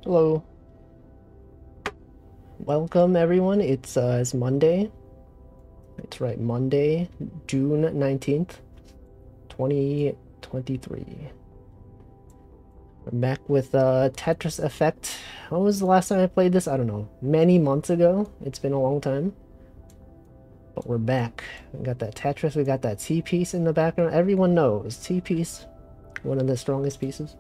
Hello. Welcome everyone. It's Monday. That's right, Monday, June 19th, 2023. We're back with Tetris Effect. When was the last time I played this? I don't know. Many months ago. It's been a long time. But we're back. We got that Tetris, we got that T-piece in the background. Everyone knows T-piece, one of the strongest pieces.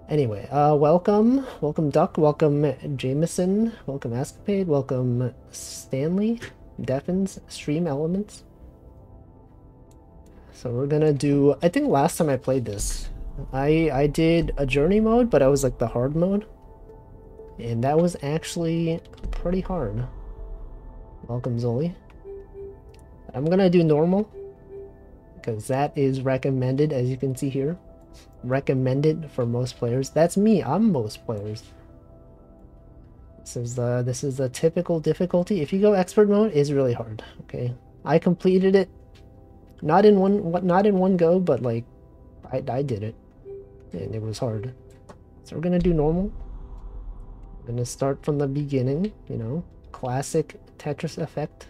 Anyway, welcome Duck, welcome Jameson, welcome Escapade, welcome Stanley, Deffins, Stream Elements. So we're gonna do, I think last time I played this, I did a journey mode, but I was like the hard mode. And that was actually pretty hard. Welcome Zoli. I'm gonna do normal, because that is recommended, as you can see here. Recommended for most players. That's me. I'm most players. This is the typical difficulty. If you go expert mode, it's really hard. Okay, I completed it, not in one go, but like I did it, and it was hard. So we're gonna do normal. We're gonna start from the beginning. You know, classic Tetris effect.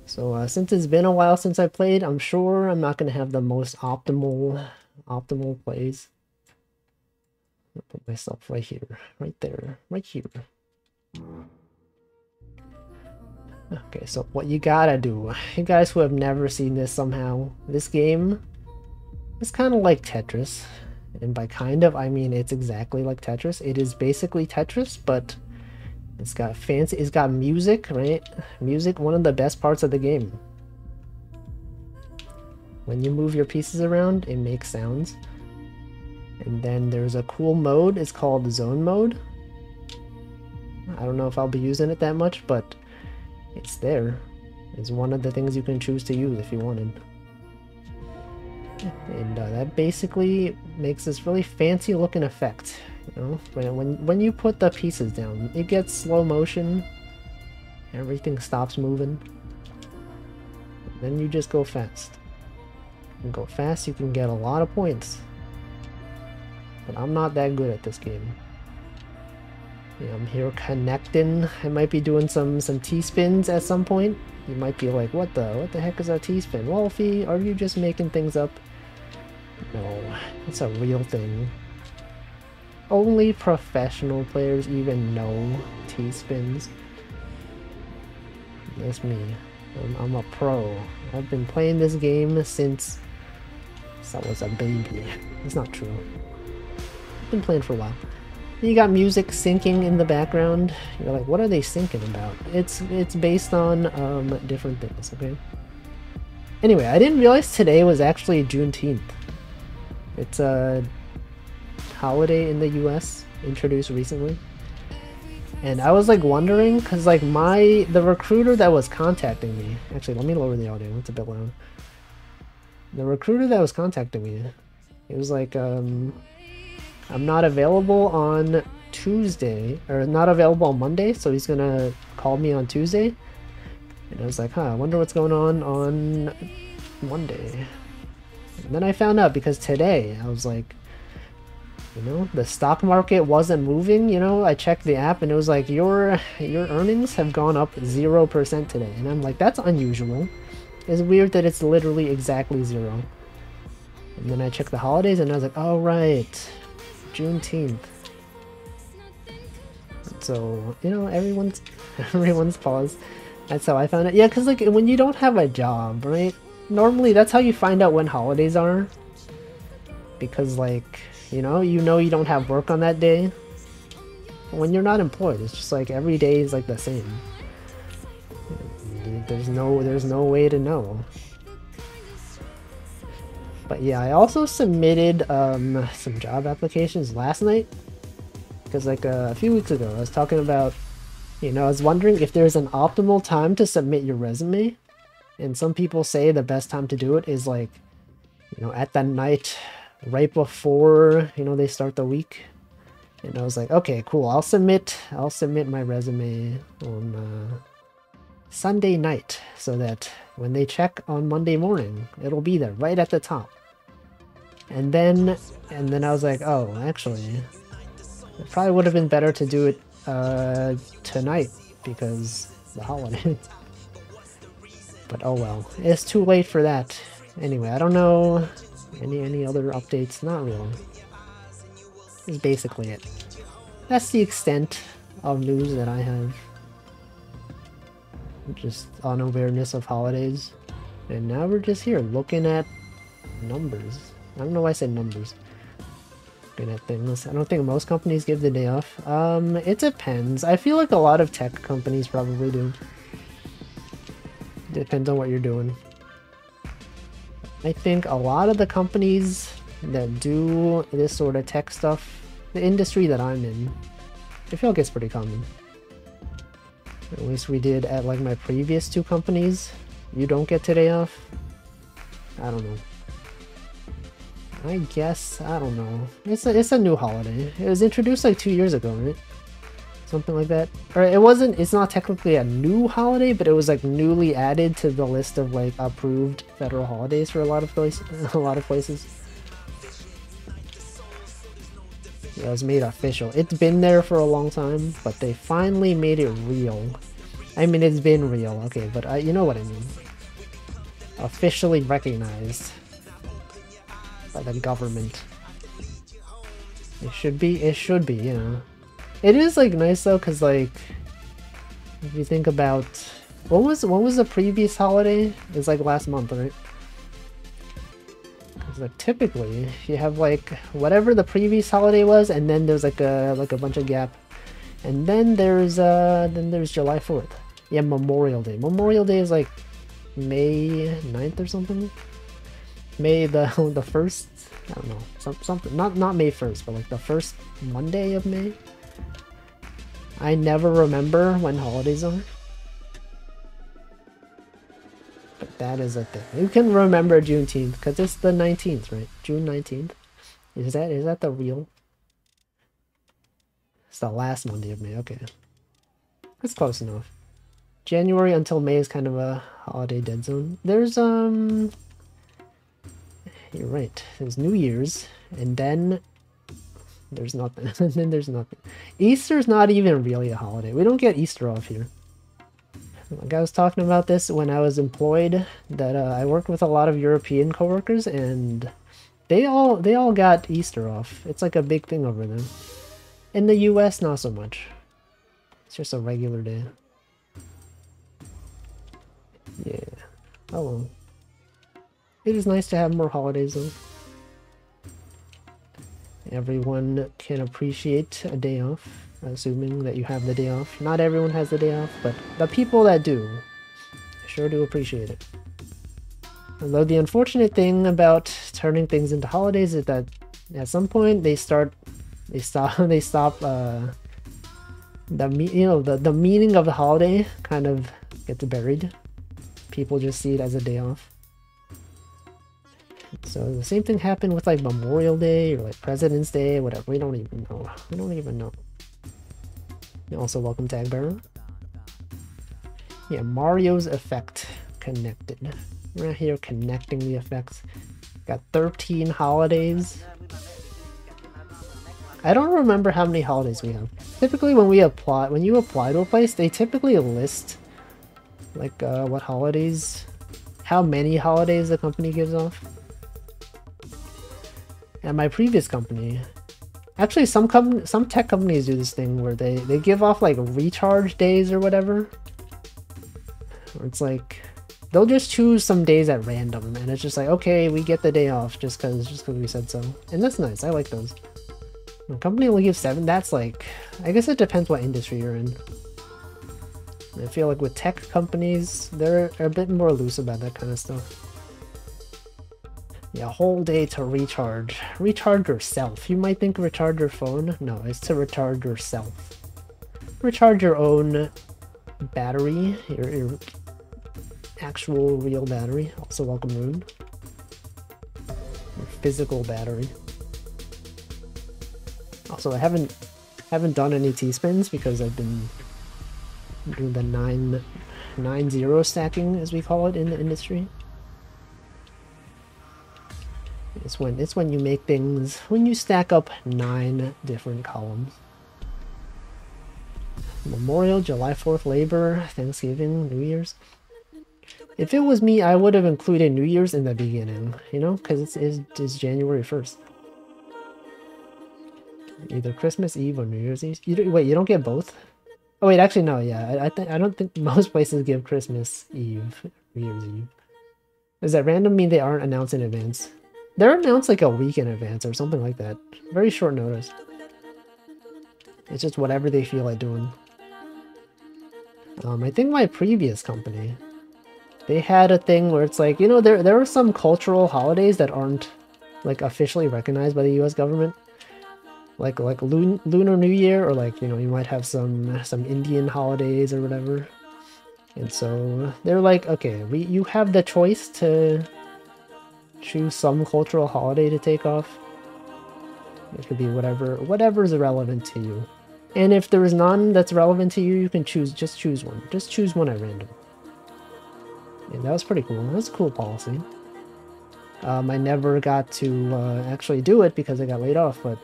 So since it's been a while since I played, I'm sure I'm not going to have the most optimal plays. I'll put myself right here, right there, right here. Okay, so what you gotta do, you guys who have never seen this somehow, this game is kind of like Tetris. And by kind of, I mean it's exactly like Tetris. It is basically Tetris, but it's got fancy, it's got music, right? Music, one of the best parts of the game. When you move your pieces around, it makes sounds. And then there's a cool mode, it's called zone mode. I don't know if I'll be using it that much, but it's there. It's one of the things you can choose to use if you wanted. And that basically makes this really fancy looking effect. You know, when you put the pieces down, it gets slow motion. Everything stops moving. Then you just go fast. You go fast, you can get a lot of points. But I'm not that good at this game. Yeah, I'm here connecting. I might be doing some T-spins at some point. You might be like, what the heck is a T-spin? Wolfie, are you just making things up? No, it's a real thing. Only professional players even know T-spins. That's me. I'm a pro. I've been playing this game since I was a baby. It's not true. I've been playing for a while. You got music syncing in the background. You're like, what are they syncing about? It's based on different things, okay? Anyway, I didn't realize today was actually Juneteenth. It's a holiday in the US introduced recently. And I was like wondering, cause like the recruiter that was contacting me, actually let me lower the audio, it's a bit loud. The recruiter that was contacting me, it was like, I'm not available on Tuesday, or not available on Monday, so he's gonna call me on Tuesday. And I was like, huh, I wonder what's going on Monday. And then I found out because today, I was like, you know, the stock market wasn't moving, you know, I checked the app and it was like, your earnings have gone up 0% today. And I'm like, that's unusual. It's weird that it's literally exactly 0. And then I checked the holidays and I was like, oh right, Juneteenth. So, you know, everyone's paused. That's how I found it. Yeah, because like when you don't have a job, right? Normally that's how you find out when holidays are. Because like, you know you don't have work on that day. When you're not employed, it's just like every day is like the same. There's no way to know. But yeah, I also submitted some job applications last night. Because like a few weeks ago, I was talking about, you know, I was wondering if there's an optimal time to submit your resume. And some people say the best time to do it is like, you know, at that night, right before, you know, they start the week. And I was like, okay, cool, I'll submit my resume on Sunday night so that when they check on Monday morning, it'll be there right at the top. And then I was like, oh, actually, it probably would have been better to do it tonight because the holiday. But oh well, it's too late for that. Anyway, I don't know any other updates. Not really. That's basically it. That's the extent of news that I have. Just unawareness of holidays. And now we're just here looking at numbers. I don't know why I said numbers. Looking at things. I don't think most companies give the day off. It depends. I feel like a lot of tech companies probably do. Depends on what you're doing. I think a lot of the companies that do this sort of tech stuff, the industry that I'm in, I feel like it's pretty common. At least we did at like my previous 2 companies. You don't get today off? I don't know. I guess, I don't know. It's a new holiday. It was introduced like 2 years ago, right? Something like that. Or it's not technically a new holiday, but it was like newly added to the list of like approved federal holidays for a lot of places. Yeah, it was made official. It's been there for a long time, but they finally made it real. I mean, it's been real, okay, but you know what I mean. Officially recognized by the government. It should be, you know. It is like nice though, cause like if you think about what was the previous holiday? It's like last month, right? Cause like typically you have like whatever the previous holiday was, and then there's like a bunch of gap, and then there's July 4th. Yeah, Memorial Day. Memorial Day is like May 9th or something. May the 1st. I don't know, something not May 1st, but like the first Monday of May. I never remember when holidays are. But that is a thing. You can remember Juneteenth, because it's the 19th, right? June 19th. Is that the real? It's the last Monday of May, okay. That's close enough. January until May is kind of a holiday dead zone. There's, you're right. There's New Year's, and then there's nothing. And then there's nothing. Easter's not even really a holiday. We don't get Easter off here. Like I was talking about this when I was employed, that I worked with a lot of European coworkers, and they all got Easter off. It's like a big thing over there. In the US, not so much. It's just a regular day. Yeah. Oh well. It is nice to have more holidays though. Everyone can appreciate a day off, assuming that you have the day off. Not everyone has the day off, but the people that do sure do appreciate it. Although the unfortunate thing about turning things into holidays is that at some point they stop the meaning of the holiday kind of gets buried. People just see it as a day off. So the same thing happened with like Memorial Day or like President's Day, whatever. We don't even know. We don't even know. Also, welcome Tag Bearer. Yeah, Mario's effect connected. Right here, connecting the effects. Got 13 holidays. I don't remember how many holidays we have. Typically, when you apply to a place, they typically list like what holidays, how many holidays the company gives off. At my previous company, actually some tech companies do this thing where they give off like recharge days or whatever. Or it's like they'll just choose some days at random, and it's just like, okay, we get the day off just cause we said so. And that's nice. I like those. When a company only gives 7, that's like, I guess it depends what industry you're in. I feel like with tech companies, they're a bit more loose about that kind of stuff. Yeah, a whole day to recharge. Recharge yourself. You might think recharge your phone. No, it's to recharge yourself. Recharge your own battery, your actual real battery. Also welcome Rune. Your physical battery. Also, I haven't done any T-spins because I've been doing the 9-0 stacking, as we call it in the industry. It's when you make things, when you stack up 9 different columns. Memorial, July 4th, Labor, Thanksgiving, New Year's. If it was me, I would have included New Year's in the beginning, you know, because it's January 1st. Either Christmas Eve or New Year's Eve. Wait, you don't get both? Oh wait, actually no, yeah. I don't think most places give Christmas Eve, New Year's Eve. Does that random mean they aren't announced in advance? They're announced like a week in advance or something like that. Very short notice. It's just whatever they feel like doing. I think my previous company, they had a thing where it's like, you know, there are some cultural holidays that aren't like officially recognized by the US government. Like Lunar New Year, or like, you know, you might have some Indian holidays or whatever. And so they're like, okay, you have the choice to choose some cultural holiday to take off. It could be whatever's relevant to you. And if there is none that's relevant to you, you can just choose one. Just choose one at random. And that was pretty cool. That's a cool policy. I never got to actually do it because I got laid off, but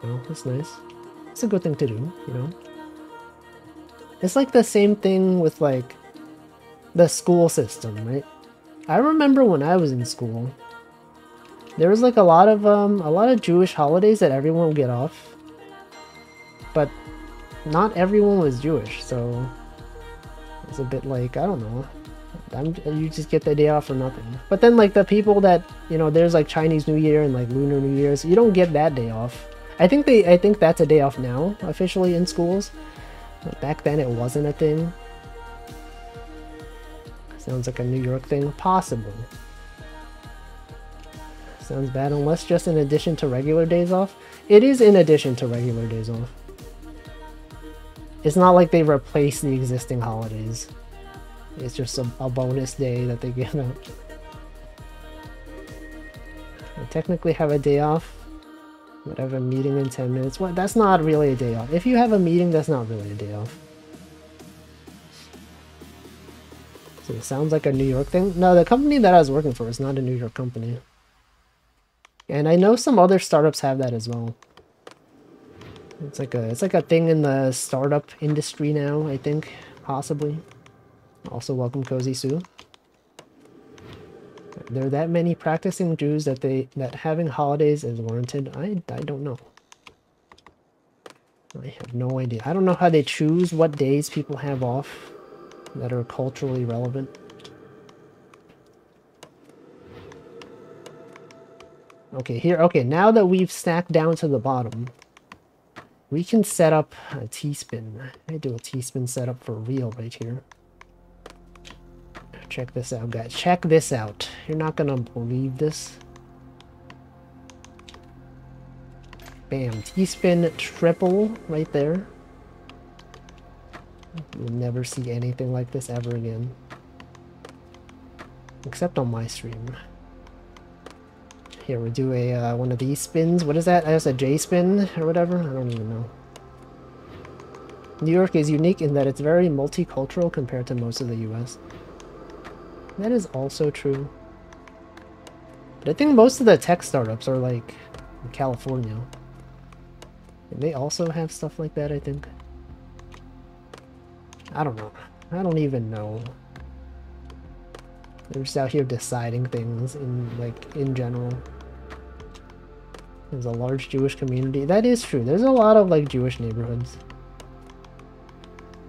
you know, it's nice. It's a good thing to do, you know. It's like the same thing with like the school system, right? I remember when I was in school, there was like a lot of Jewish holidays that everyone would get off. But not everyone was Jewish, so it's a bit like, I don't know. You just get the day off for nothing. But then like the people that, you know, there's like Chinese New Year and like Lunar New Year's, you don't get that day off. I think that's a day off now, officially in schools. But back then it wasn't a thing. Sounds like a New York thing. Possible. Sounds bad, unless just in addition to regular days off. It is in addition to regular days off. It's not like they replace the existing holidays. It's just a bonus day that they give out. I technically have a day off. Would have a meeting in 10 minutes. Well, that's not really a day off. If you have a meeting, that's not really a day off. So it sounds like a New York thing. No, the company that I was working for is not a New York company. And I know some other startups have that as well. It's like a thing in the startup industry now, I think, possibly. Also, welcome Cozy Sue. There are that many practicing Jews that having holidays is warranted. I don't know. I have no idea. I don't know how they choose what days people have off that are culturally relevant. Okay, now that we've stacked down to the bottom, we can set up a T-spin. I do a T-spin setup for real right here. Check this out, guys. Check this out. You're not gonna believe this. Bam. T-spin triple right there. You'll never see anything like this ever again. Except on my stream. Here, we do a one of these spins. What is that? That's a J-spin or whatever? I don't even know. New York is unique in that it's very multicultural compared to most of the US. That is also true. But I think most of the tech startups are like in California. And they also have stuff like that, I think. I don't know. I don't even know. They're just out here deciding things in general. There's a large Jewish community. That is true. There's a lot of like Jewish neighborhoods.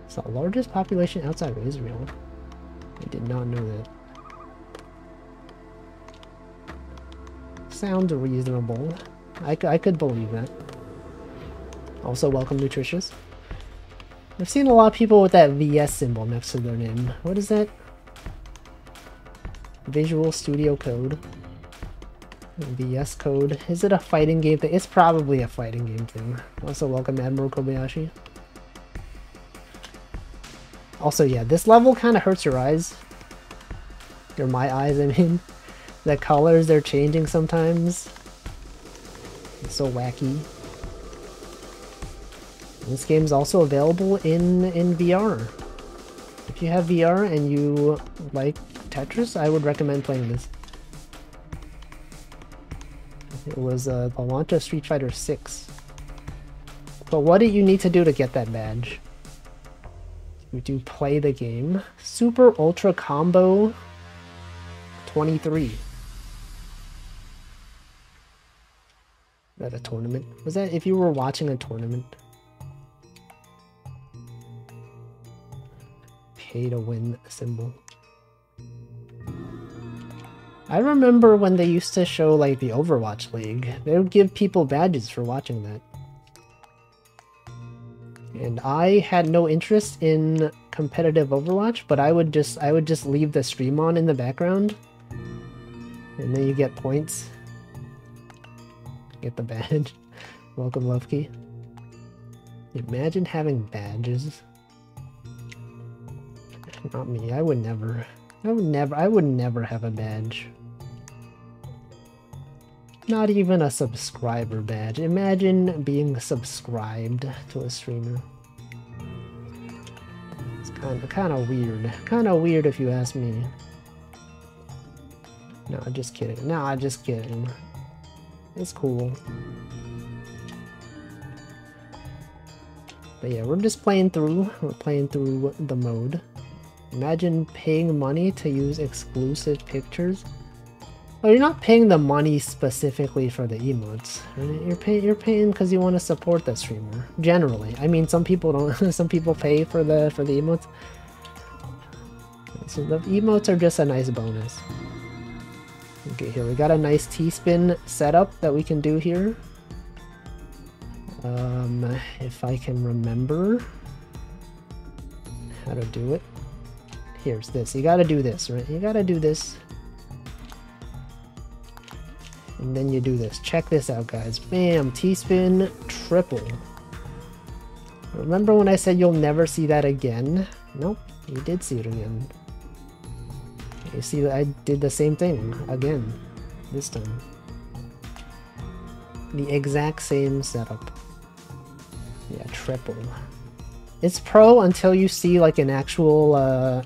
It's the largest population outside of Israel. I did not know that. Sounds reasonable. I could believe that. Also, welcome Nutritious. I've seen a lot of people with that VS symbol next to their name. What is that? Visual Studio Code. VS Code. Is it a fighting game thing? It's probably a fighting game thing. Also, welcome Admiral Kobayashi. Also, yeah, this level kind of hurts your eyes. Or my eyes, I mean. The colors, they're changing sometimes. It's so wacky. This game's also available in VR. If you have VR and you like Tetris, I would recommend playing this. It was the launch of Street Fighter 6. But what did you need to do to get that badge? You do play the game. Super Ultra Combo 23. Is that a tournament? Was that if you were watching a tournament? Pay to win symbol. I remember when they used to show like the Overwatch League. They would give people badges for watching that. And I had no interest in competitive Overwatch, but I would just leave the stream on in the background. And then you get points. Get the badge. Welcome, Lovekey. Imagine having badges. Not me. I would never have a badge. Not even a subscriber badge. Imagine being subscribed to a streamer. It's kind of weird. Kind of weird if you ask me. No, just kidding. No, just kidding. It's cool. But yeah, we're just playing through. We're playing through the mode. Imagine paying money to use exclusive pictures. Oh, you're not paying the money specifically for the emotes. Right? You're paying because you want to support the streamer. Generally, I mean, some people don't. Some people pay for the emotes. So the emotes are just a nice bonus. Okay, here we got a nice T-spin setup that we can do here. If I can remember how to do it. Here's this. You gotta do this, right? You gotta do this. And then you do this. Check this out, guys. Bam! T-spin triple. Remember when I said you'll never see that again? Nope, you did see it again. You see, I did the same thing again this time. The exact same setup. Yeah, triple. It's pro until you see like an actual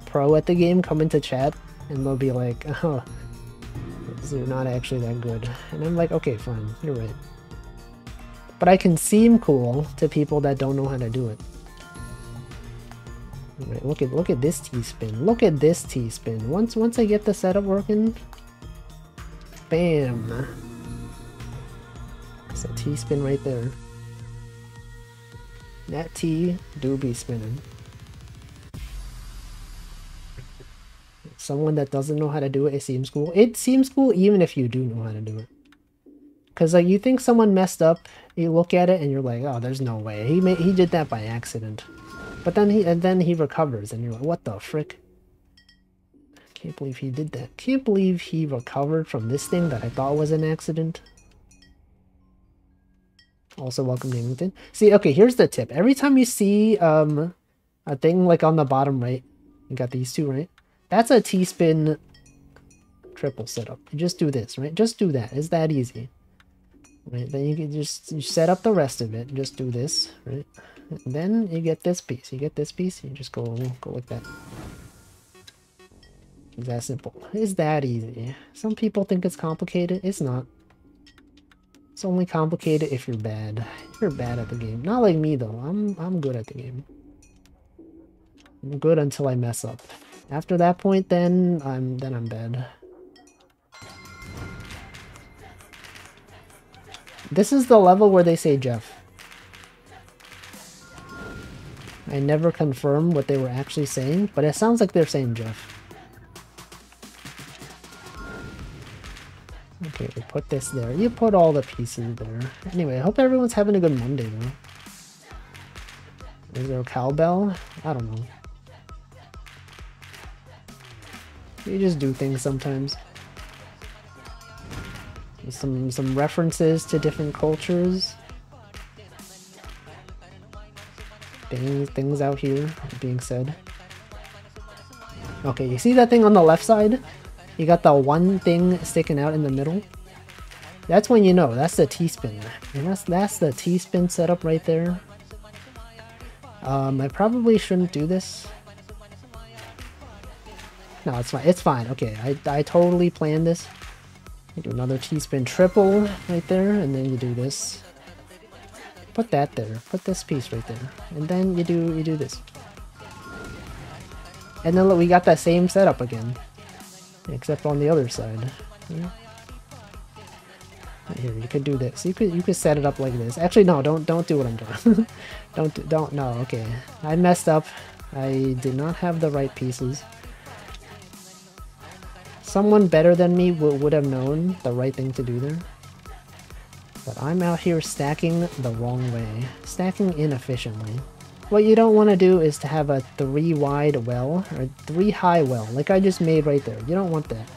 pro at the game come into chat and they'll be like, oh, you're not actually that good. And I'm like, okay, fine, you're right. But I can seem cool to people that don't know how to do it. Right, look at this T-spin. Look at this T-spin. Once I get the setup working, bam. It's a T-spin right there. That T do be spinning. Someone that doesn't know how to do it, it seems cool. It seems cool even if you do know how to do it. Because like you think someone messed up, you look at it and you're like, oh, there's no way. He did that by accident. But then he recovers and you're like, what the frick? Can't believe he did that. Can't believe he recovered from this thing that I thought was an accident. Also, welcome to England. See, okay, here's the tip. Every time you see a thing like on the bottom right, you got these two, right? That's a T-spin triple setup. You just do this, right? Just do that. It's that easy. Right? Then you can you set up the rest of it. Just do this, right? And then you get this piece. You get this piece. You just go like that. It's that simple. It's that easy. Some people think it's complicated. It's not. It's only complicated if you're bad. You're bad at the game. Not like me though. I'm good at the game. I'm good until I mess up. After that point, then I'm bad. This is the level where they say Jeff. I never confirmed what they were actually saying, but it sounds like they're saying Jeff. Okay, we put this there. You put all the pieces there. Anyway, I hope everyone's having a good Monday, though. Is there a cowbell? I don't know. You just do things sometimes. Some references to different cultures. Things out here being said. Okay, you see that thing on the left side? You got the one thing sticking out in the middle? That's when you know, that's the T-spin. And that's the T-spin setup right there. I probably shouldn't do this. No, it's fine. It's fine. Okay, I totally planned this. You do another T-spin triple right there, and then you do this. Put that there. Put this piece right there. And then you do this. And then look, we got that same setup again. Except on the other side. Yeah. Right here, you could do this. You could set it up like this. Actually, no, don't do what I'm doing. No, okay. I messed up. I did not have the right pieces. Someone better than me would have known the right thing to do there. But I'm out here stacking the wrong way. Stacking inefficiently. What you don't want to do is to have a 3 wide well, or 3 high well, like I just made right there. You don't want that.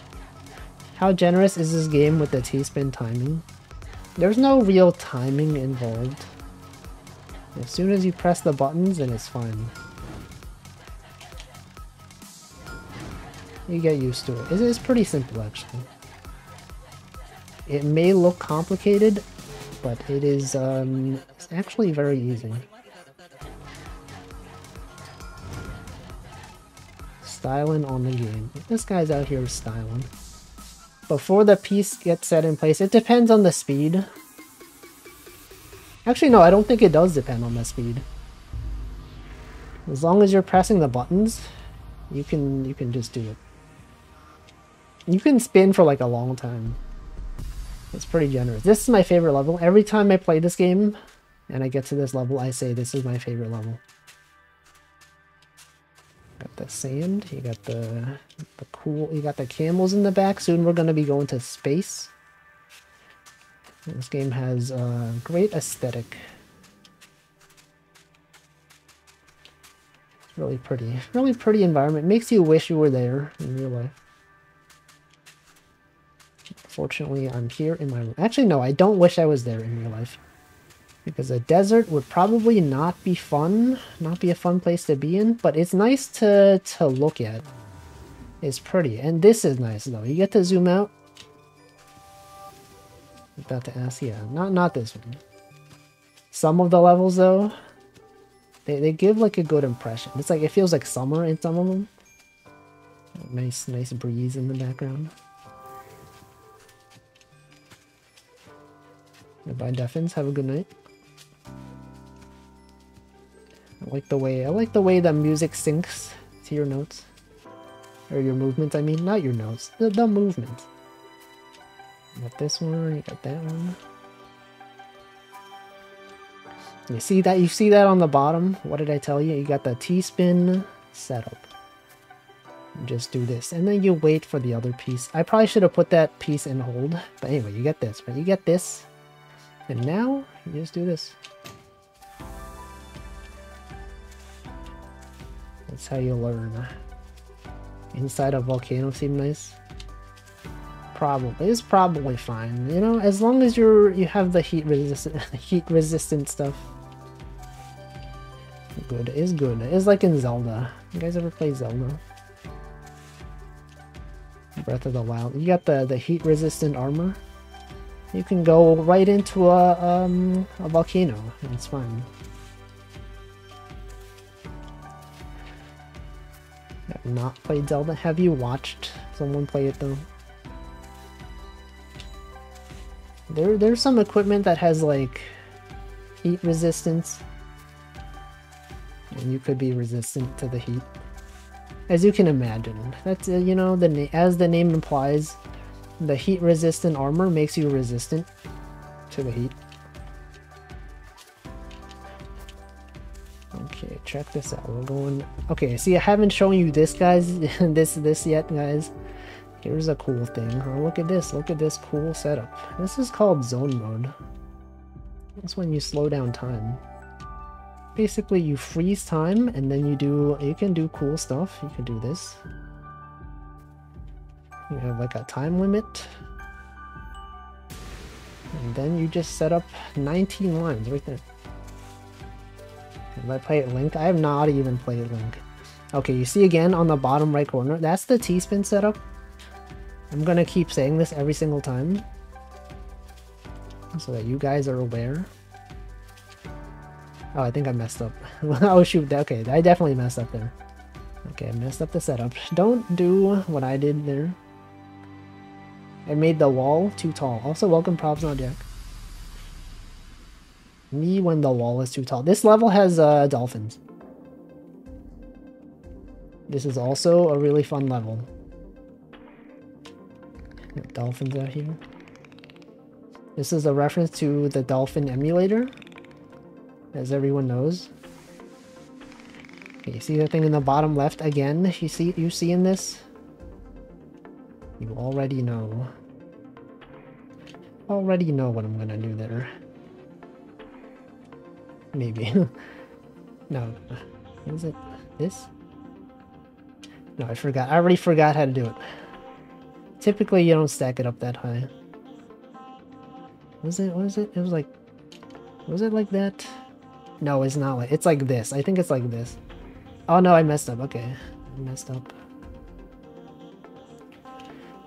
How generous is this game with the T-spin timing? There's no real timing involved. As soon as you press the buttons, then it's fine. You get used to it. It's pretty simple, actually. It may look complicated, but it is it's actually very easy. Styling on the game. This guy's out here styling. Before the piece gets set in place, it depends on the speed. Actually, no, I don't think it does depend on the speed. As long as you're pressing the buttons, you can just do it. You can spin for like a long time. It's pretty generous. This is my favorite level. Every time I play this game and I get to this level, I say this is my favorite level. Got the sand, you got the cool, you got the camels in the back. Soon we're gonna be going to space. This game has a great aesthetic. It's really pretty environment. Makes you wish you were there in real life. Fortunately, I'm here in my room. Actually, no, I don't wish I was there in real life. Because a desert would probably not be fun, not be a fun place to be in, but it's nice to look at. It's pretty, and this is nice though. You get to zoom out. I'm about to ask, yeah, not this one. Some of the levels though, they give like a good impression. It's like it feels like summer in some of them. Nice breeze in the background. Goodbye, Deffins. Have a good night. I like the way the music syncs to your notes. Or your movements, I mean. Not your notes. The movement. You got this one, you got that one. You see that on the bottom? What did I tell you? You got the T-spin setup. You just do this. And then you wait for the other piece. I probably should have put that piece in hold. But anyway, you get this, right? You get this. And now, you just do this. That's how you learn. Inside a volcano seem nice? Probably. It's probably fine. You know, as long as you have the heat resistant stuff. Good. It's good. It's like in Zelda. You guys ever play Zelda? Breath of the Wild. You got the heat resistant armor. You can go right into a volcano. It's fine. I've not played Zelda. Have you watched someone play it though? There's some equipment that has like heat resistance, and you could be resistant to the heat, as you can imagine. That's you know, as the name implies, the heat resistant armor makes you resistant to the heat. Okay, check this out. We're going. Okay, see, I haven't shown you this, guys. this yet, guys. Here's a cool thing. Oh, look at this. Look at this cool setup. This is called zone mode. That's when you slow down time. Basically, you freeze time, and then you can do cool stuff. You can do this. You have like a time limit. And then you just set up 19 lines right there. If I play it Link, I have not even played Link. Okay, you see again on the bottom right corner, that's the T-spin setup. I'm gonna keep saying this every single time, so that you guys are aware. Oh, I think I messed up. Oh shoot, okay, I definitely messed up there. Okay, I messed up the setup. Don't do what I did there. I made the wall too tall. Also, welcome props on Jack. Me when the wall is too tall. This level has dolphins. This is also a really fun level. Dolphins out here. This is a reference to the dolphin emulator, as everyone knows. Okay, you see the thing in the bottom left again? You see in this? You already know. Already know what I'm gonna do there. Maybe. No. Is it this? No, I forgot. I already forgot how to do it. Typically, you don't stack it up that high. Was it? What is it? It was like... Was it like that? No, it's not like... It's like this. I think it's like this. Oh no, I messed up. Okay. I messed up.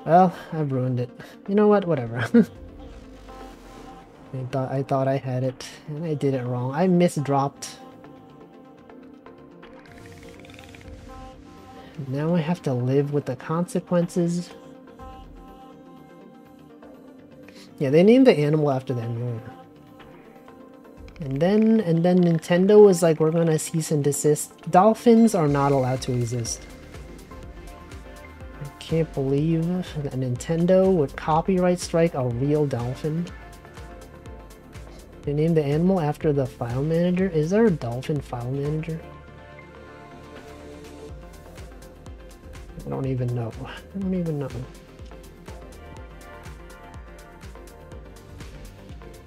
Well, I've ruined it. You know what? Whatever. I thought I had it, and I did it wrong. I misdropped. Now I have to live with the consequences. Yeah, they named the animal after the emulator. And then Nintendo was like, we're gonna cease and desist. Dolphins are not allowed to exist. I can't believe that Nintendo would copyright strike a real dolphin. They named the animal after the file manager. Is there a dolphin file manager? I don't even know. I don't even know.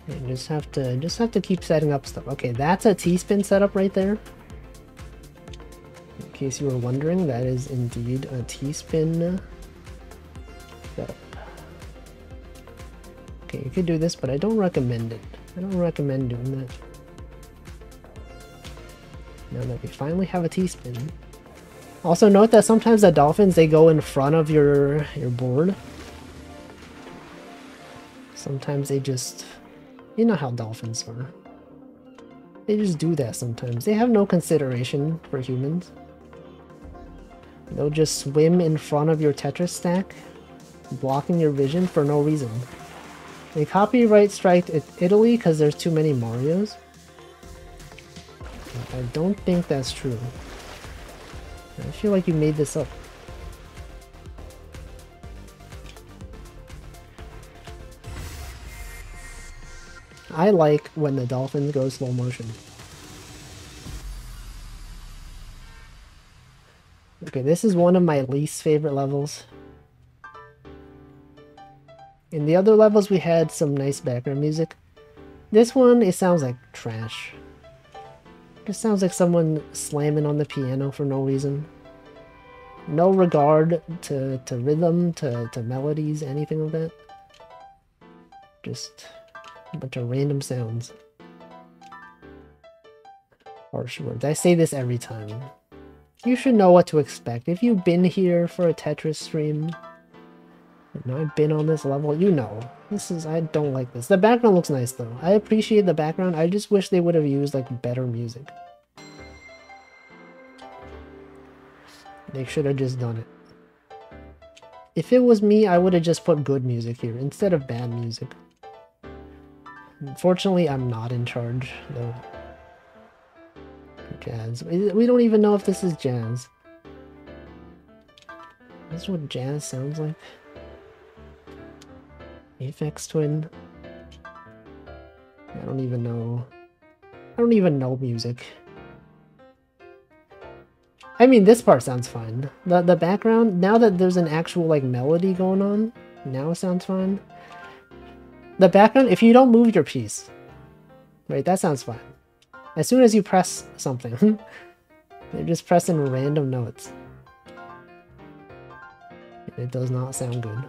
You just have to keep setting up stuff. Okay, that's a T-spin setup right there. In case you were wondering, that is indeed a T-spin setup. Okay, you could do this, but I don't recommend it. I don't recommend doing that. Now that we finally have a T-spin. Also note that sometimes the dolphins, they go in front of your board. Sometimes they just... You know how dolphins are. They just do that sometimes. They have no consideration for humans. They'll just swim in front of your Tetris stack, blocking your vision for no reason. They copyright striked Italy because there's too many Marios. I don't think that's true. I feel like you made this up. I like when the dolphins go slow motion. Okay, this is one of my least favorite levels. In the other levels we had some nice background music. This one, it sounds like trash. It sounds like someone slamming on the piano for no reason. No regard to rhythm, to melodies, anything like that. Just a bunch of random sounds. Harsh words. I say this every time. You should know what to expect. If you've been here for a Tetris stream, and I've been on this level, you know. I don't like this. The background looks nice though. I appreciate the background. I just wish they would have used like better music. They should have just done it. If it was me, I would have just put good music here instead of bad music. Unfortunately, I'm not in charge, though. Jazz. We don't even know if this is jazz. This is what jazz sounds like. Aphex Twin. I don't even know. I don't even know music. I mean, this part sounds fine. The background, now that there's an actual like melody going on, now it sounds fine. The background, if you don't move your piece, right, that sounds fine. As soon as you press something, they're just pressing random notes. It does not sound good.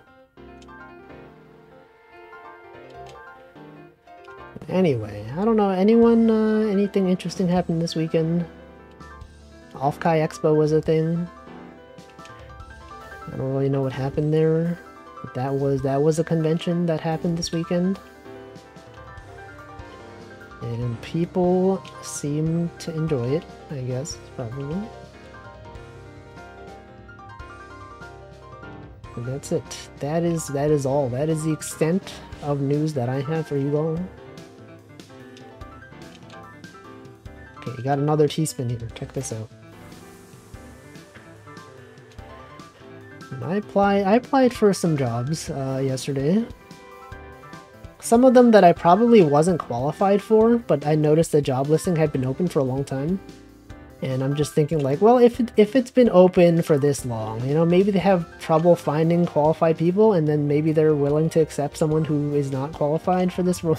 Anyway, I don't know, anyone, anything interesting happened this weekend? Offkai Expo was a thing. I don't really know what happened there. But that was a convention that happened this weekend. And people seem to enjoy it, I guess, probably. And that's it. That is all. That is the extent of news that I have for you all. Okay, you got another T-spin here. Check this out. I applied for some jobs yesterday. Some of them that I probably wasn't qualified for, but I noticed the job listing had been open for a long time. And I'm just thinking like, well, if it's been open for this long, you know, maybe they have trouble finding qualified people, and then maybe they're willing to accept someone who is not qualified for this role.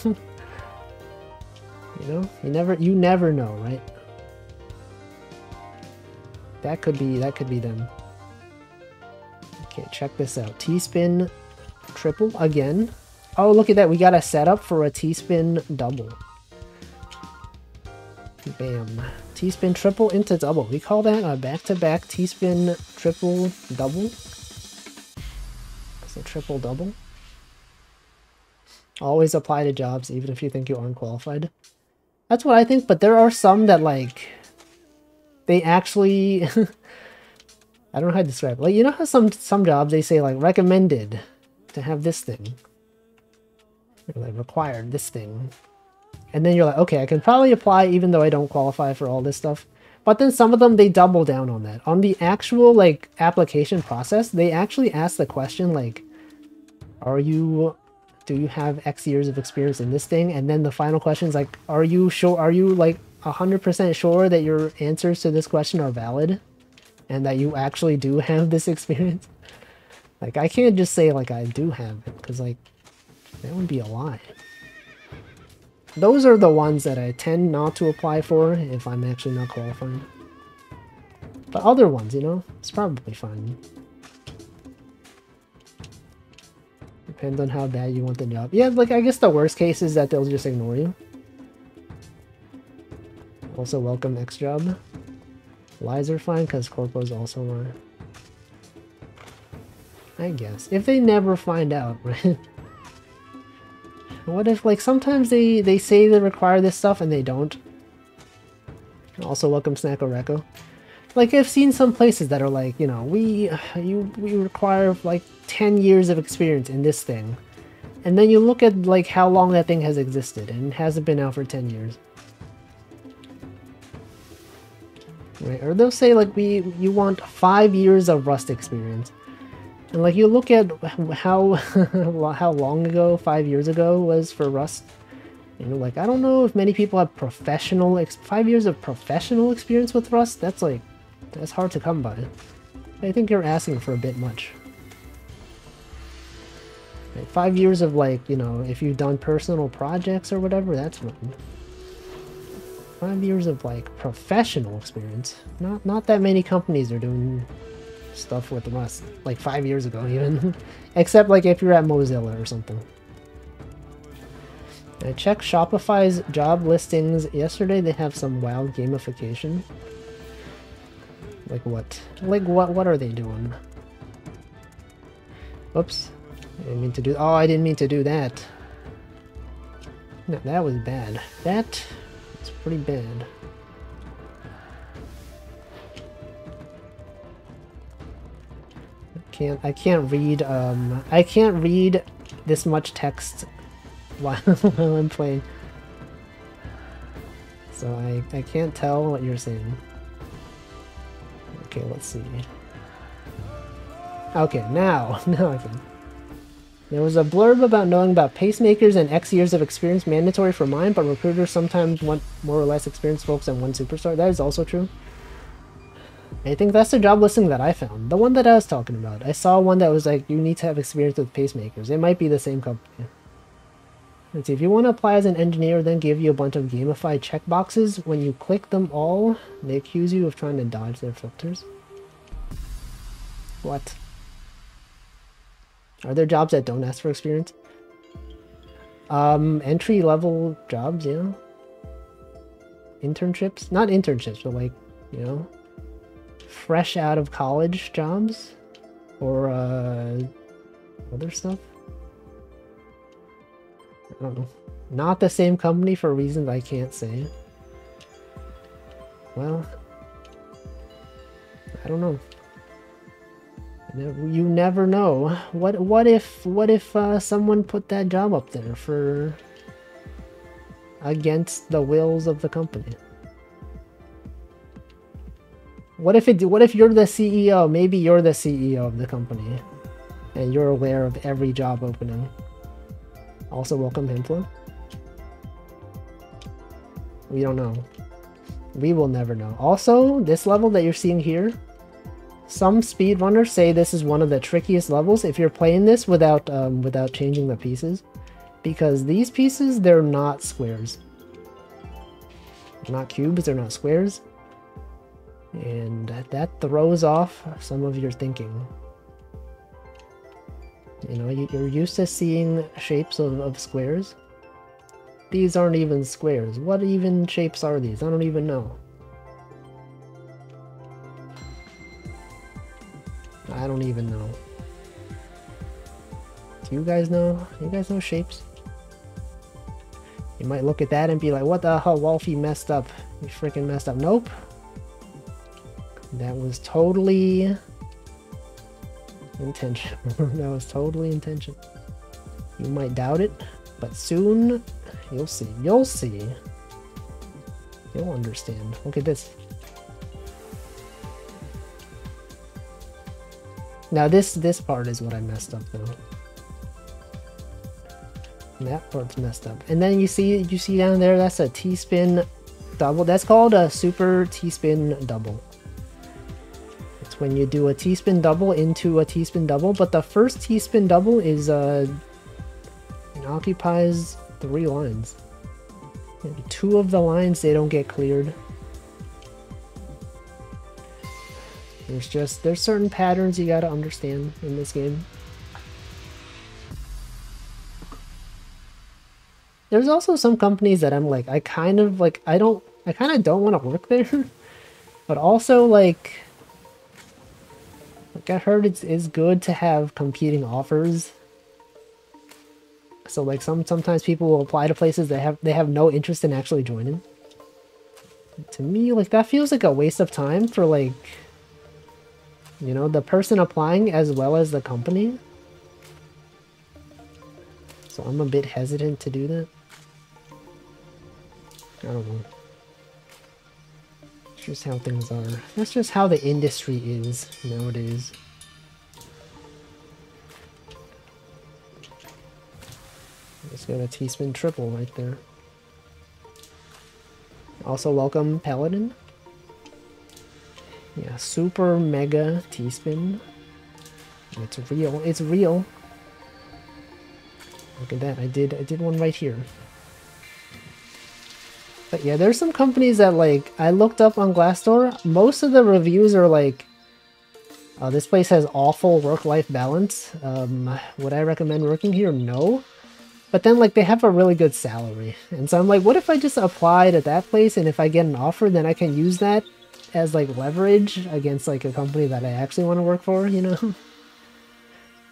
You know, you never know, right? That could be them. Okay, check this out. T-spin triple again. Oh, look at that. We got a setup for a T-spin double. Bam. T-spin triple into double. We call that a back-to-back T-spin triple double. It's a triple double. Always apply to jobs even if you think you aren't qualified. That's what I think, but there are some that like they actually I don't know how to describe it. Like, you know how some jobs they say like recommended to have this thing. Or like required this thing. And then you're like, okay, I can probably apply even though I don't qualify for all this stuff. But then some of them, they double down on that. On the actual, like, application process, they actually ask the question, like, do you have X years of experience in this thing? And then the final question is like, are you sure, are you, like, 100% sure that your answers to this question are valid? And that you actually do have this experience? Like, I can't just say, like, I do have it, because, like, that would be a lie. Those are the ones that I tend not to apply for if I'm actually not qualified. But other ones, you know, it's probably fine. Depends on how bad you want the job. Yeah, like, I guess the worst case is that they'll just ignore you. Also, welcome X job. Lies are fine, because corpos also are. I guess. If they never find out, right? What if, like, sometimes they say they require this stuff and they don't? Also, welcome Snacko-Recko. Like, I've seen some places that are like, you know, we require, like, 10 years of experience in this thing. And then you look at, like, how long that thing has existed, and it hasn't been out for 10 years. Right? Or they'll say, like, you want 5 years of Rust experience. And like you look at how how long ago 5 years ago was for Rust, you know, like I don't know if many people have 5 years of professional experience with Rust. That's hard to come by. I think you're asking for a bit much. Like 5 years of, like, you know, if you've done personal projects or whatever, that's fine. 5 years of, like, professional experience. Not that many companies are doing stuff with Rust, like 5 years ago even. Except like if you're at Mozilla or something. I checked Shopify's job listings yesterday. They have some wild gamification. Like what? Like what are they doing? Oops. I didn't mean to do— oh, I didn't mean to do that. No, that was bad. That was pretty bad. I can't read this much text while I'm playing. So I can't tell what you're saying. Okay, let's see. Okay, now I can. There was a blurb about knowing about pacemakers and X years of experience mandatory for mine, but recruiters sometimes want more or less experienced folks and one superstar. That is also true. I think that's the job listing that I found. The one that I was talking about. I saw one that was like, you need to have experience with pacemakers. It might be the same company. Let's see, if you want to apply as an engineer, then give you a bunch of gamified checkboxes. When you click them all, they accuse you of trying to dodge their filters. What? Are there jobs that don't ask for experience? Entry-level jobs, yeah. Internships? Not internships, but like, you know, fresh out of college jobs or other stuff. I don't know. Not the same company for reasons I can't say. Well, I don't know. You never know. What if someone put that job up there for against the wills of the company? What if you're the CEO? Maybe you're the CEO of the company and you're aware of every job opening. Also welcome Himflo. We don't know. We will never know. Also, this level that you're seeing here, some speedrunners say this is one of the trickiest levels if you're playing this without without changing the pieces. Because these pieces, they're not squares. They're not cubes, they're not squares. And that throws off some of your thinking. You know, you're used to seeing shapes of squares. These aren't even squares. What even shapes are these? I don't even know. I don't even know. Do you guys know? You guys know shapes? You might look at that and be like, what the hell, Wolfie messed up. You freaking messed up. Nope. That was totally intentional. That was totally intentional. You might doubt it, but soon you'll see. You'll see. You'll understand. Look at this. Now this part is what I messed up though. That part's messed up. And then you see down there, that's a T-spin double. That's called a super T-spin double. It's when you do a T-spin double into a T-spin double, but the first T-spin double is it occupies 3 lines. And 2 of the lines, they don't get cleared. There's certain patterns you gotta understand in this game. There's also some companies that I'm like, I kind of don't want to work there, but also like I heard it's good to have competing offers. So like sometimes people will apply to places that they have no interest in actually joining. To me, like that feels like a waste of time for like, you know, the person applying as well as the company. So I'm a bit hesitant to do that. I don't know. It's just how things are. That's just how the industry is nowadays. Just got a T-spin triple right there. Also welcome Paladin. Yeah, super mega T-spin. It's real. It's real. Look at that. I did one right here. But yeah, there's some companies that like I looked up on Glassdoor. Most of the reviews are like, this place has awful work-life balance. Would I recommend working here? No. But then like they have a really good salary. And so I'm like, what if I just applied at that place and if I get an offer, then I can use that as like leverage against like a company that I actually want to work for, you know?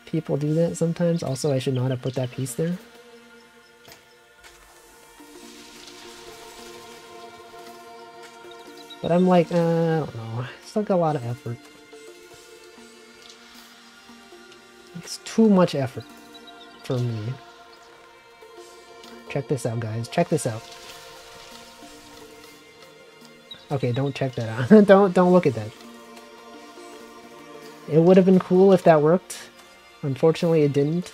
People do that sometimes. Also, I should not have put that piece there. But I'm like, I don't know. It's like a lot of effort. It's too much effort for me. Check this out, guys. Check this out. Okay, don't check that out. don't look at that. It would have been cool if that worked. Unfortunately, it didn't.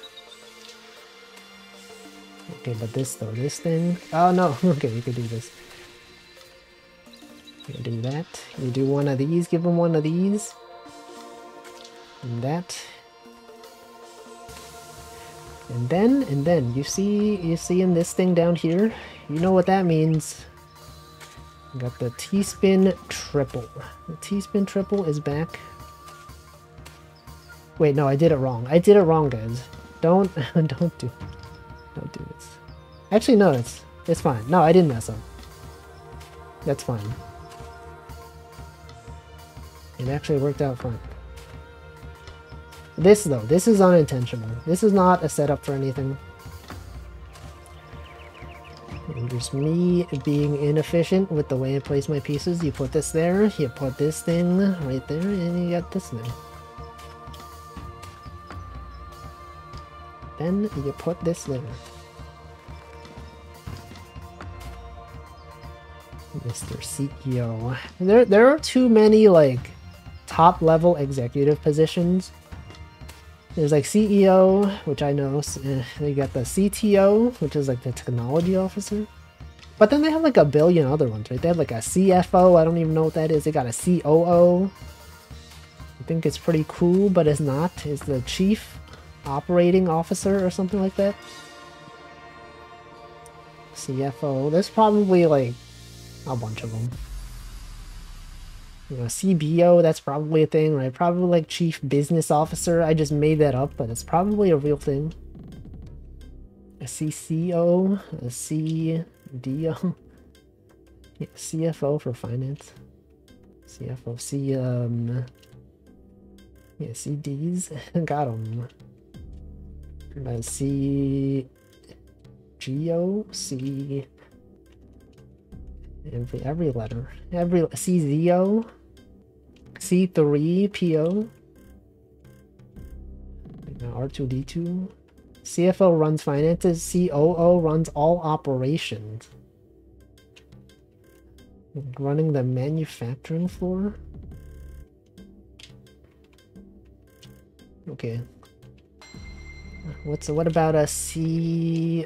Okay, but this though, this thing. Oh no. Okay, you could do this. You do that. You do one of these. Give them one of these. And that. And then you see in this thing down here. You know what that means. We got the T-spin triple. The T-spin triple is back. Wait, no, I did it wrong. I did it wrong, guys. Don't do this. Actually, no, it's fine. No, I didn't mess up. That's fine. It actually worked out fine. This, though, this is unintentional. This is not a setup for anything. And just me being inefficient with the way I place my pieces. You put this there, you put this thing right there, and you got this thing. Then you put this there. Mr. CEO. There are too many like top level executive positions. There's like CEO, which I know. They got the CTO, which is like the technology officer. But then they have like a billion other ones, right? They have like a CFO. I don't even know what that is. They got a COO. I think it's pretty cool, but it's not. It's the chief operating officer or something like that. CFO. There's probably like a bunch of them. You know, CBO, that's probably a thing, right? Probably like chief business officer. I just made that up, but it's probably a real thing. A CCO, a CDO, yeah, CFO for finance. CFO, yeah, CDs, got them. CGO, C. Every letter, every CZO, C3PO, R2D2, CFO runs finances, COO runs all operations, running the manufacturing floor. Okay. What about a C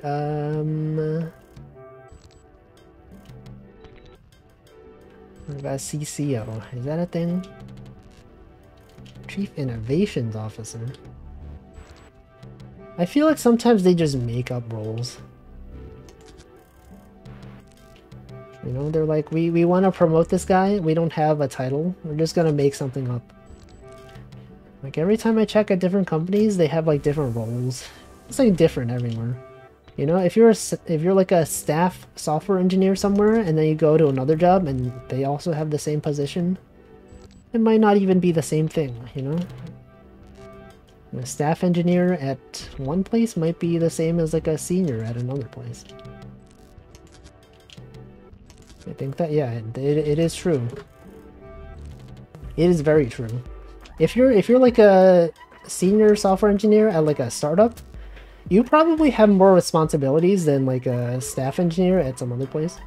what about CCO? Is that a thing? Chief Innovations Officer. I feel like sometimes they just make up roles. You know, they're like, we want to promote this guy. We don't have a title. We're just gonna make something up. Like every time I check at different companies, they have like different roles. It's like different everywhere. You know, if you're like a staff software engineer somewhere and then you go to another job and they also have the same position, it might not even be the same thing, you know? A staff engineer at one place might be the same as like a senior at another place. I think that, yeah, it is true. It is very true. If you're like a senior software engineer at like a startup, you probably have more responsibilities than like a staff engineer at some other place.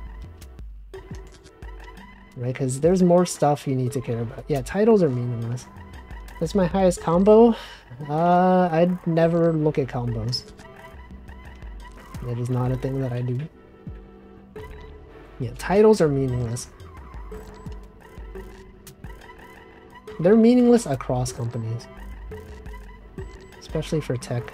Right, because there's more stuff you need to care about. Yeah, titles are meaningless. That's my highest combo. I'd never look at combos. That is not a thing that I do. Yeah, titles are meaningless. They're meaningless across companies. Especially for tech.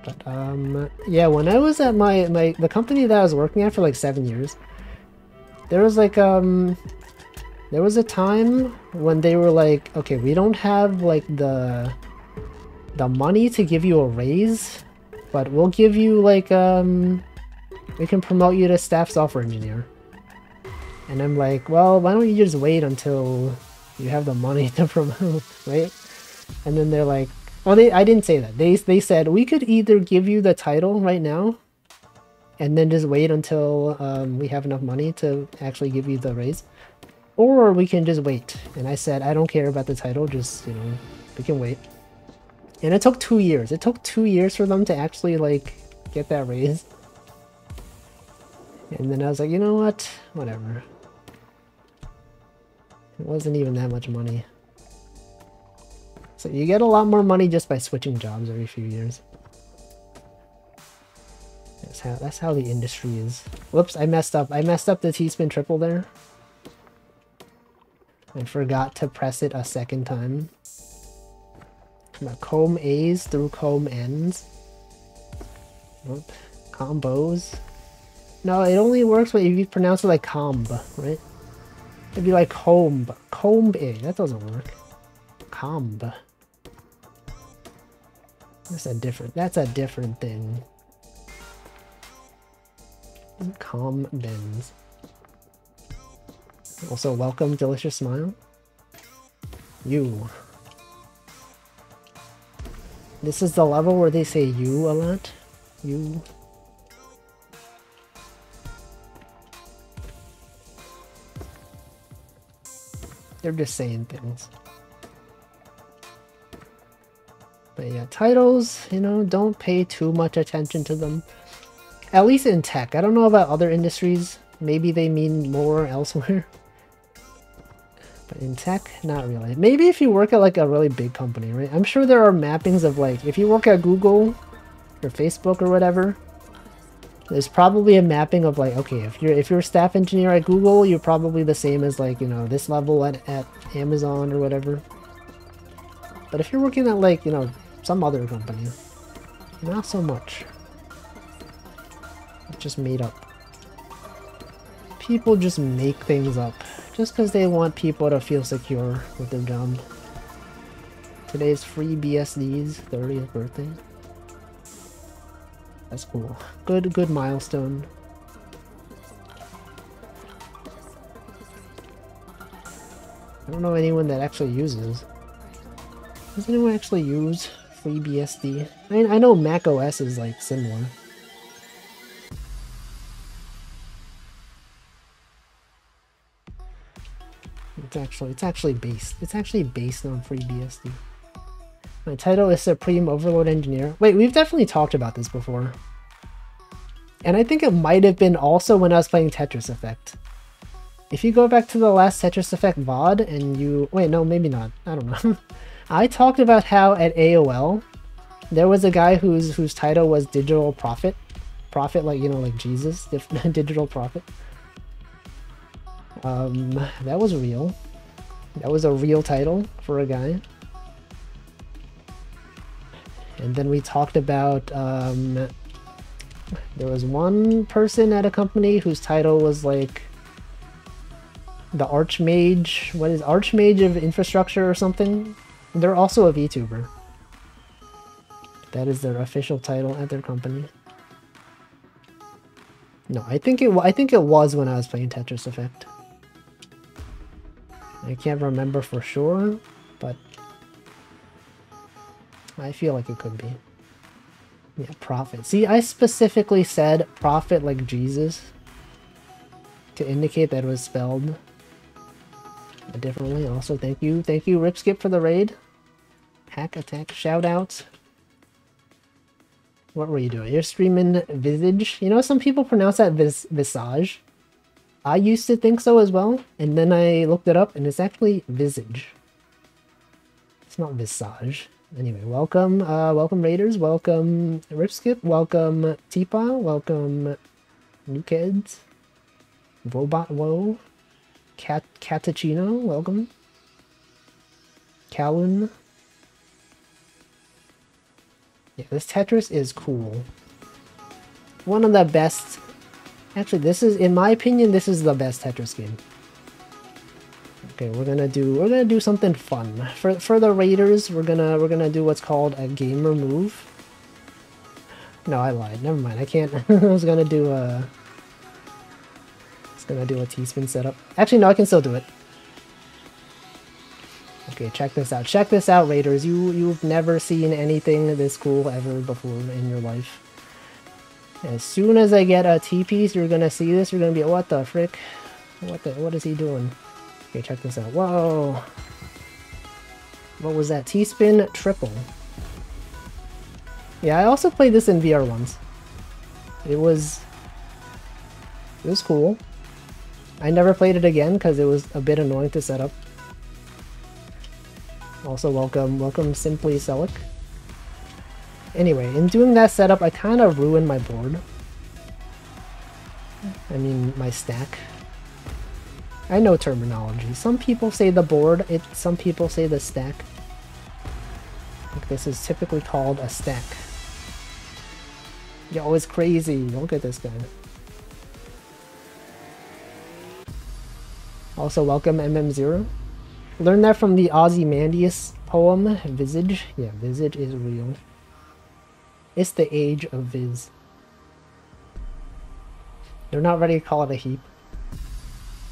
But, yeah, when I was at the company that I was working at for like 7 years, there was like, there was a time when they were like, okay, we don't have like the money to give you a raise, but we'll give you like, we can promote you to staff software engineer. And I'm like, well, why don't you just wait until you have the money to promote, right? And then they're like, well, I didn't say that. They said, we could either give you the title right now and then just wait until we have enough money to actually give you the raise, or we can just wait. And I said, I don't care about the title, just, you know, we can wait. And it took 2 years. It took 2 years for them to actually, like, get that raise. And then I was like, you know what? Whatever. It wasn't even that much money. So you get a lot more money just by switching jobs every few years. That's how the industry is. Whoops, I messed up. I messed up the T-spin triple there. I forgot to press it a second time. Comb A's through comb N's. Nope. Combos. No, it only works if you pronounce it like comb, right? It'd be like comb. Comb A. That doesn't work. Comb. That's a different thing. Calm bends. Also, welcome, Delicious Smile. You. This is the level where they say you a lot. You. They're just saying things. But yeah, titles, you know, don't pay too much attention to them. At least in tech. I don't know about other industries. Maybe they mean more elsewhere. But in tech, not really. Maybe if you work at like a really big company, right? I'm sure there are mappings of like, if you work at Google or Facebook or whatever, there's probably a mapping of like, okay, if you're a staff engineer at Google, you're probably the same as like, you know, this level at Amazon or whatever. But if you're working at like, you know, some other company, not so much. It's just made up. People just make things up just because they want people to feel secure with their job. Today's free BSD's 30th birthday. That's cool. Good milestone. I don't know anyone that actually uses. Does anyone actually use FreeBSD? I mean, I know Mac OS is like similar. It's actually based on FreeBSD. My title is Supreme Overlord Engineer. Wait, we've definitely talked about this before. And I think it might have been also when I was playing Tetris Effect. If you go back to the last Tetris Effect VOD and you... Wait, no, maybe not. I don't know. I talked about how at AOL, there was a guy whose title was Digital Prophet. Prophet, like, you know, like Jesus. Digital Prophet. That was real. That was a real title for a guy. And then we talked about, there was one person at a company whose title was like the Archmage, what is Archmage of Infrastructure or something? They're also a VTuber. That is their official title at their company. No, I think it was when I was playing Tetris Effect. I can't remember for sure, but I feel like it could be. Yeah, prophet. See, I specifically said prophet like Jesus to indicate that it was spelled differently. Also, thank you, Ripskip, for the raid. Hack attack, shout out. What were you doing? You're streaming Visage. You know, some people pronounce that Visage. I used to think so as well, and then I looked it up, and it's actually Visage. It's not Visage. Anyway, welcome, welcome Raiders, welcome Ripskip, welcome Teepa, welcome New Kids, Robot Woe, Catachino, welcome, Calun. Yeah, this Tetris is cool. One of the best. Actually, this is, in my opinion, this is the best Tetris game. Okay, we're gonna do something fun for the Raiders. We're gonna do what's called a gamer move. No, I lied. Never mind. I can't. I was gonna do a T-spin setup. Actually, no, I can still do it. Okay, check this out. Check this out, Raiders. You've never seen anything this cool ever before in your life. As soon as I get a T-piece, you're gonna see this. You're gonna be, what the frick? What is he doing? Okay, check this out. Whoa! What was that? T-spin triple. Yeah, I also played this in VR once. It was cool. I never played it again because it was a bit annoying to set up. Also, welcome Simply Selic. Anyway, in doing that setup, I kind of ruined my board. I mean, my stack. I know terminology. Some people say the board, some people say the stack. Like, this is typically called a stack. Yo, it's crazy. Look at this guy. Also, welcome MM0. Learned that from the Ozymandias poem, Visage. Yeah, Visage is real. It's the age of Viz. They're not ready to call it a heap.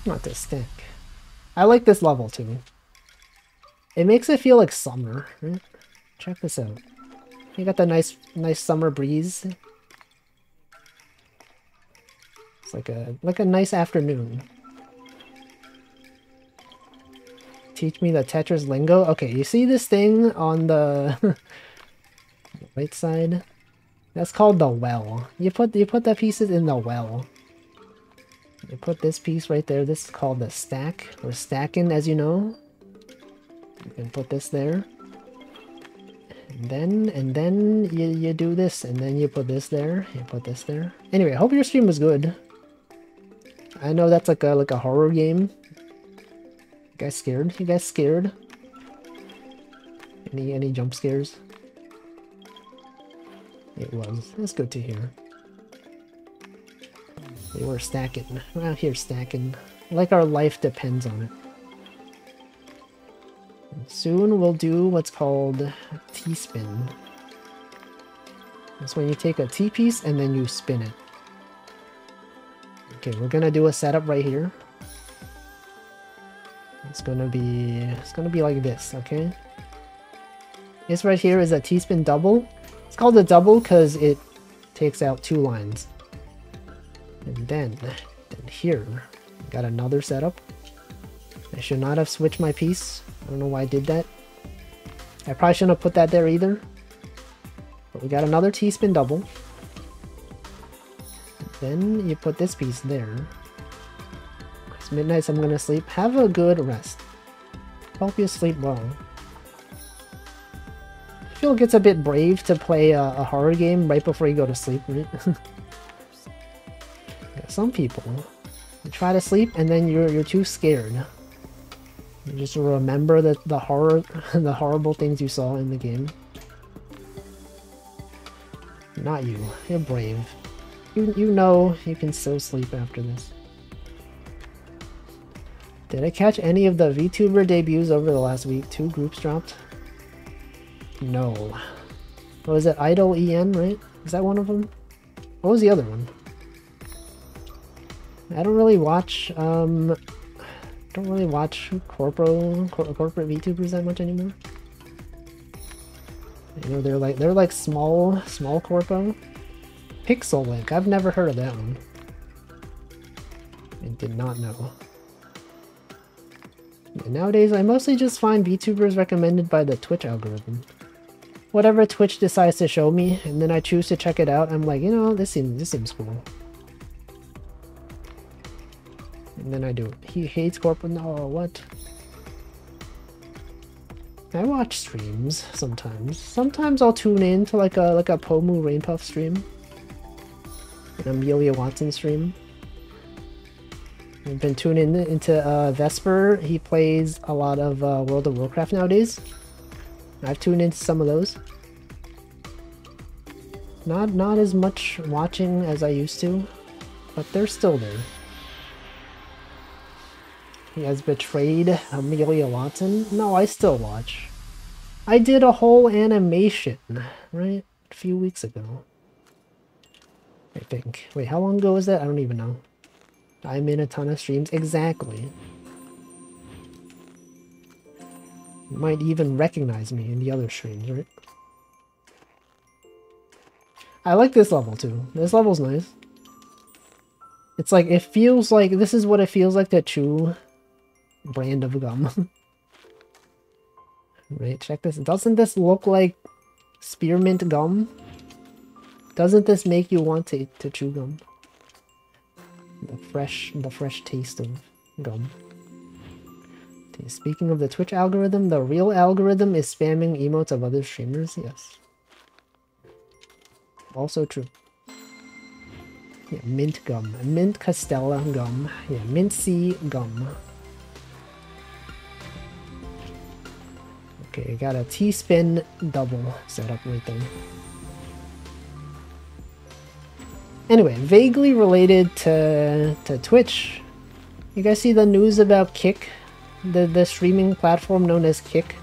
Not this stack. I like this level too. It makes it feel like summer. Right? Check this out. You got the nice summer breeze. It's like a nice afternoon. Teach me the Tetris lingo. Okay, you see this thing on the right side. That's called the well. You put the pieces in the well. You put this piece right there. This is called the stack, or stacking, as you know. You can put this there. And then you do this, and then you put this there. You put this there. Anyway, I hope your stream was good. I know that's like a horror game. You guys scared? You guys scared? Any jump scares? It was. That's good to hear. We were stacking. We're out here stacking. Like our life depends on it. And soon we'll do what's called T-spin. That's when you take a T-piece and then you spin it. Okay, we're gonna do a setup right here. It's gonna be like this, okay? This right here is a T-spin double. It's called a double because it takes out 2 lines. And then here, got another setup. I should not have switched my piece. I don't know why I did that. I probably shouldn't have put that there either. But we got another T-spin double. Then you put this piece there. It's midnight, so I'm gonna sleep. Have a good rest. Hope you sleep well. I feel like it's a bit brave to play a horror game right before you go to sleep, right? Some people, you try to sleep and then you're too scared. You just remember the horror, the horrible things you saw in the game. Not you. You're brave. You know you can still sleep after this. Did I catch any of the VTuber debuts over the last week? 2 groups dropped? No. What was it? Idol EN, right? Is that one of them? What was the other one? I don't really watch corporate VTubers that much anymore. You know, they're like small corpo. Pixel Link, I've never heard of that one. I did not know. And nowadays, I mostly just find VTubers recommended by the Twitch algorithm. Whatever Twitch decides to show me, and then I choose to check it out, I'm like, you know, this seems cool. And then I do it. He hates corporate. No, what? I watch streams sometimes. Sometimes I'll tune in to like a Pomu Rainpuff stream. An Amelia Watson stream. I've been tuning into Vesper. He plays a lot of World of Warcraft nowadays. I've tuned into some of those. Not as much watching as I used to, but they're still there. He has betrayed Amelia Watson? No, I still watch. I did a whole animation, right? A few weeks ago. I think. Wait, how long ago was that? I don't even know. I'm in a ton of streams. Exactly. You might even recognize me in the other streams, right? I like this level too. This level's nice. It's like, it feels like, this is what it feels like to chew brand of gum. Right, check this. Doesn't this look like spearmint gum? Doesn't this make you want to chew gum? The fresh taste of gum. Okay, speaking of the Twitch algorithm, the real algorithm is spamming emotes of other streamers. Yes. Also true. Yeah, mint gum. Mint Castella gum. Yeah, mincy gum. Okay, I got a T-spin double set up right there. Anyway, vaguely related to Twitch. You guys see the news about Kick? The streaming platform known as Kick?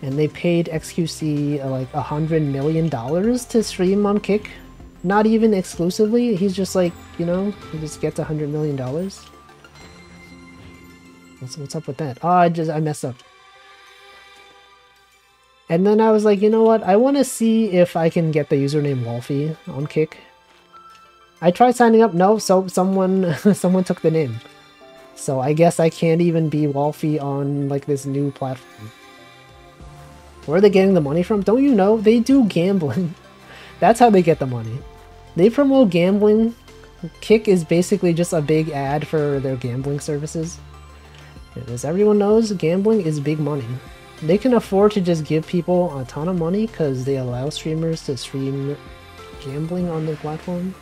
And they paid XQC like $100 million to stream on Kick. Not even exclusively. He's just like, you know, he just gets $100 million. What's up with that? Oh, I messed up. And then I was like, you know what? I want to see if I can get the username Wolfie on Kick. I tried signing up. No, so someone took the name. So I guess I can't even be Wolfie on like this new platform. Where are they getting the money from? Don't you know? They do gambling. That's how they get the money. They promote gambling. Kick is basically just a big ad for their gambling services. And as everyone knows, gambling is big money. They can afford to just give people a ton of money because they allow streamers to stream gambling on their platform.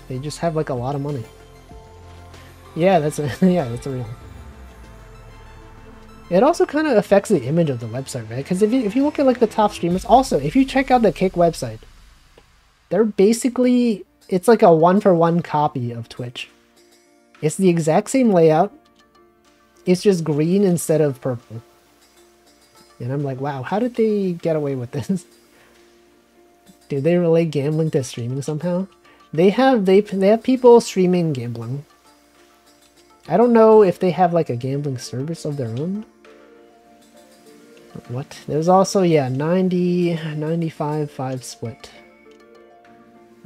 They just have like a lot of money. Yeah, that's real. It also kind of affects the image of the website, right? Because if you look at like the top streamers, also if you check out the Kick website, they're basically, it's like a 1-for-1 copy of Twitch. It's the exact same layout. It's just green instead of purple. And I'm like, wow, how did they get away with this? Do they relate gambling to streaming somehow? They have people streaming gambling. I don't know if they have like a gambling service of their own. What? There's also, yeah, 95-5 split.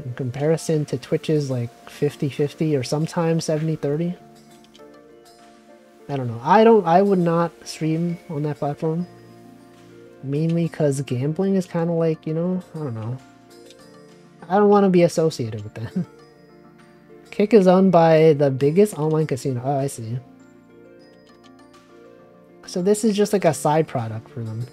In comparison to Twitch's like 50-50 or sometimes 70-30. I don't know. I would not stream on that platform. Mainly because gambling is kind of like, you know, I don't know. I don't want to be associated with that. Kick is owned by the biggest online casino. Oh, I see. So this is just like a side product for them.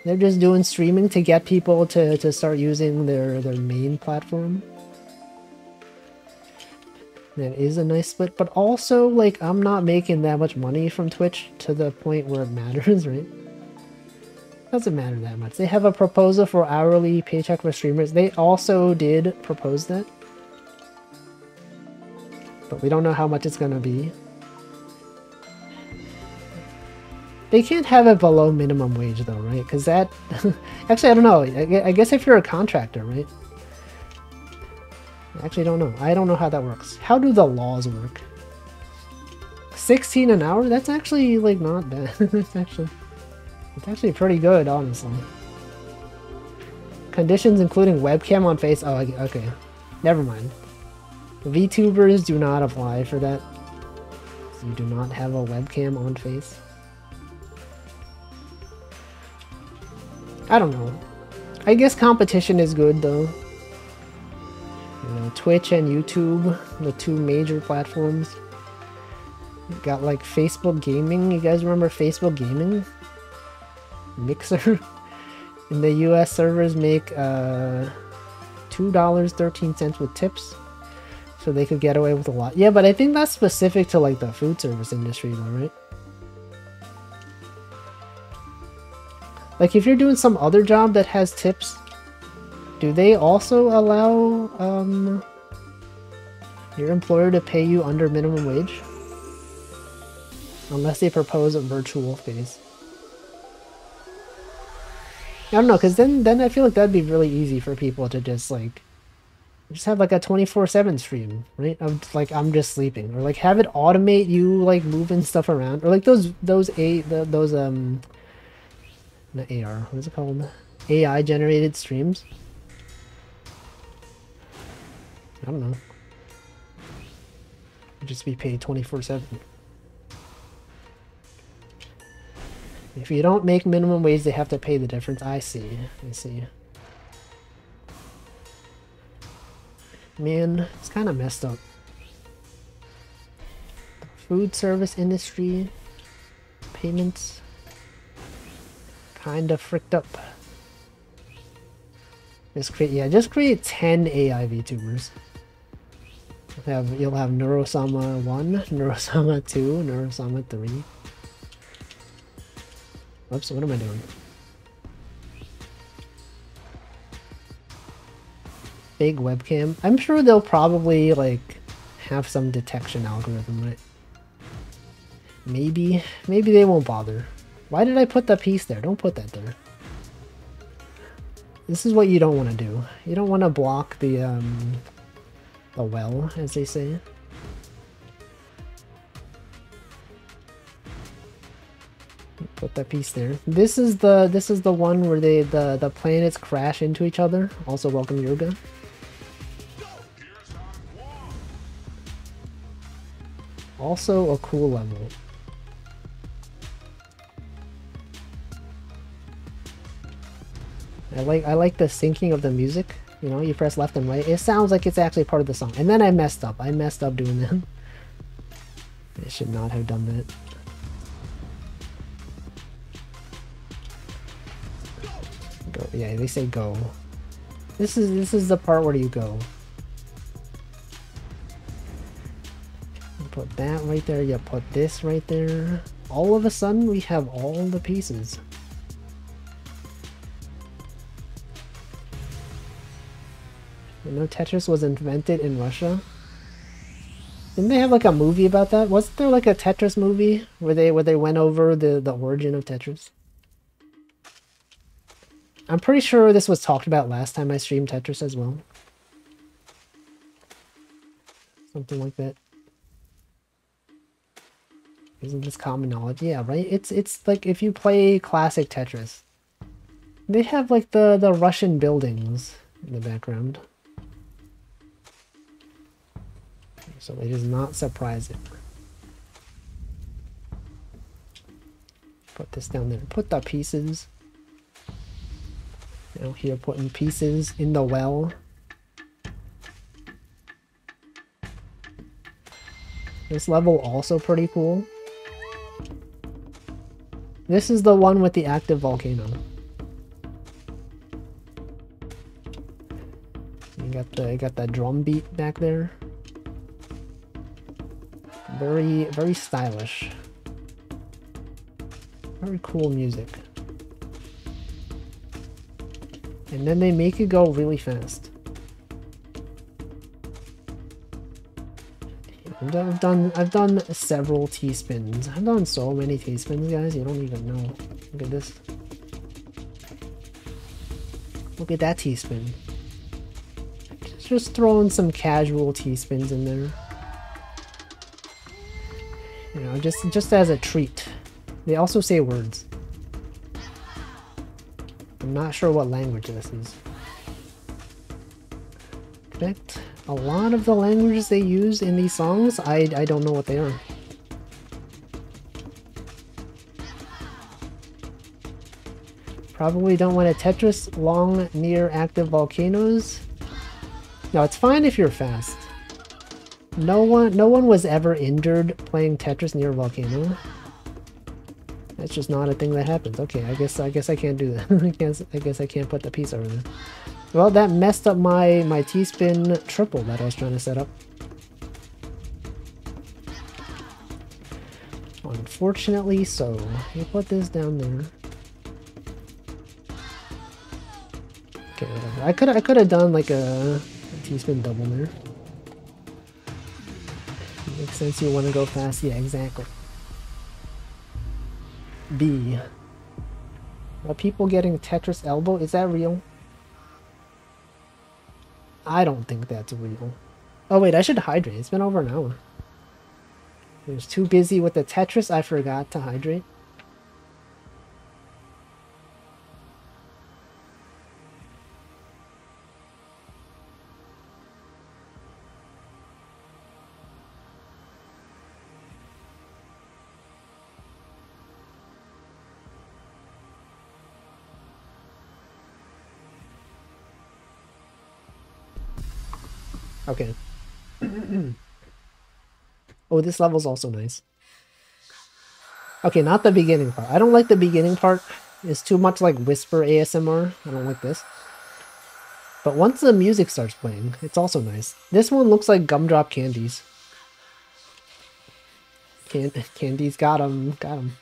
They're just doing streaming to get people to start using their main platform. That is a nice split, but also, like, I'm not making that much money from Twitch to the point where it matters, right? Doesn't matter that much. They have a proposal for hourly paycheck for streamers. They also did propose that. But we don't know how much it's gonna be. They can't have it below minimum wage though, right? Because that... Actually, I don't know. I guess if you're a contractor, right? I actually don't know. I don't know how that works. How do the laws work? 16 an hour? That's actually, like, not bad. It's actually pretty good, honestly. Conditions including webcam on face... Oh, okay. Never mind. VTubers do not apply for that. So you do not have a webcam on face. I don't know. I guess competition is good, though. You know, Twitch and YouTube, the two major platforms. You've got, like, Facebook Gaming. You guys remember Facebook Gaming? Mixer. In the US, servers make $2.13 with tips. So they could get away with a lot. Yeah, but I think that's specific to, like, the food service industry, though, right? Like, if you're doing some other job that has tips, do they also allow your employer to pay you under minimum wage? Unless they propose a virtual phase. I don't know, because then I feel like that'd be really easy for people to just, like, just have, like, a 24/7 stream, right? Of, like, I'm just sleeping. Or, like, have it automate you, like, moving stuff around. Or, like, those not AR, what is it called? AI generated streams? I don't know. Just be paid 24/7. If you don't make minimum wage, they have to pay the difference. I see. I see. Man, it's kind of messed up. Food service industry. Payments. Kind of fricked up. Just create 10 AI VTubers. You'll have Neurosama 1, Neurosama 2, Neurosama 3. Whoops, what am I doing? Big webcam. I'm sure they'll probably, like, have some detection algorithm, right? Maybe they won't bother. Why did I put that piece there? Don't put that there. This is what you don't want to do. You don't want to block the well, as they say. Put that piece there. This is the one where the planets crash into each other. Also, welcome Yoga. Also a cool level. I like the syncing of the music. You know, you press left and right. It sounds like it's actually part of the song. And then I messed up. I messed up doing that. I should not have done that. Go. Yeah, they say go. This is the part where you go. You put that right there. You put this right there. All of a sudden, we have all the pieces. You know, Tetris was invented in Russia. Didn't they have like a movie about that? Wasn't there like a Tetris movie where they went over the origin of Tetris? I'm pretty sure this was talked about last time I streamed Tetris as well. Something like that. Isn't this common knowledge? Yeah, right? It's like if you play classic Tetris. They have like the Russian buildings in the background. So it is not surprising. Put this down there. Put the pieces. You know, here putting pieces in the well. This level also pretty cool. This is the one with the active volcano. You got the drum beat back there. Very stylish. Very cool music. And then they make it go really fast. I've done several T-spins. I've done so many T-spins, guys, you don't even know. Look at this. Look at that T-spin. Just throwing some casual T-spins in there. You know, just as a treat. They also say words. I'm not sure what language this is. In fact, a lot of the languages they use in these songs, I don't know what they are. Probably don't want a Tetris long near active volcanoes. No, it's fine if you're fast. No one was ever injured playing Tetris near a volcano. That's just not a thing that happens. Okay, I guess I can't do that. I guess I can't put the piece over there. Well, that messed up my T-spin triple that I was trying to set up. Unfortunately, so you put this down there. Okay, whatever. I could have done like a T-spin double there. Makes sense. You want to go fast. Yeah, exactly. B. Are people getting Tetris elbow? Is that real? I don't think that's real. Oh wait, I should hydrate. It's been over an hour. I was too busy with the Tetris, I forgot to hydrate. Okay. Oh, this level's also nice. Okay, not the beginning part. I don't like the beginning part. It's too much like whisper ASMR. I don't like this. But once the music starts playing, it's also nice. This one looks like gumdrop candies. Candies got 'em. Got 'em.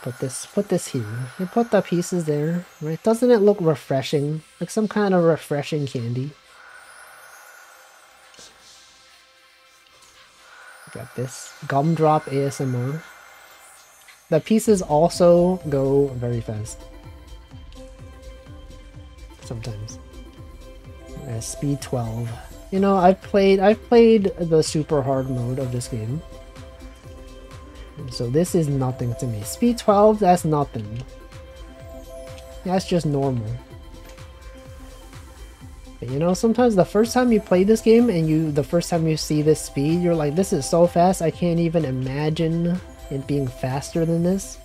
Put this here. You put the pieces there, right? Doesn't it look refreshing? Like some kind of refreshing candy. Got this gumdrop ASMR. The pieces also go very fast. Sometimes. Speed 12. You know, I've played the super hard mode of this game. So this is nothing to me. Speed 12, that's nothing. That's just normal. You know, sometimes the first time you play this game and the first time you see this speed, you're like, this is so fast, I can't even imagine it being faster than this.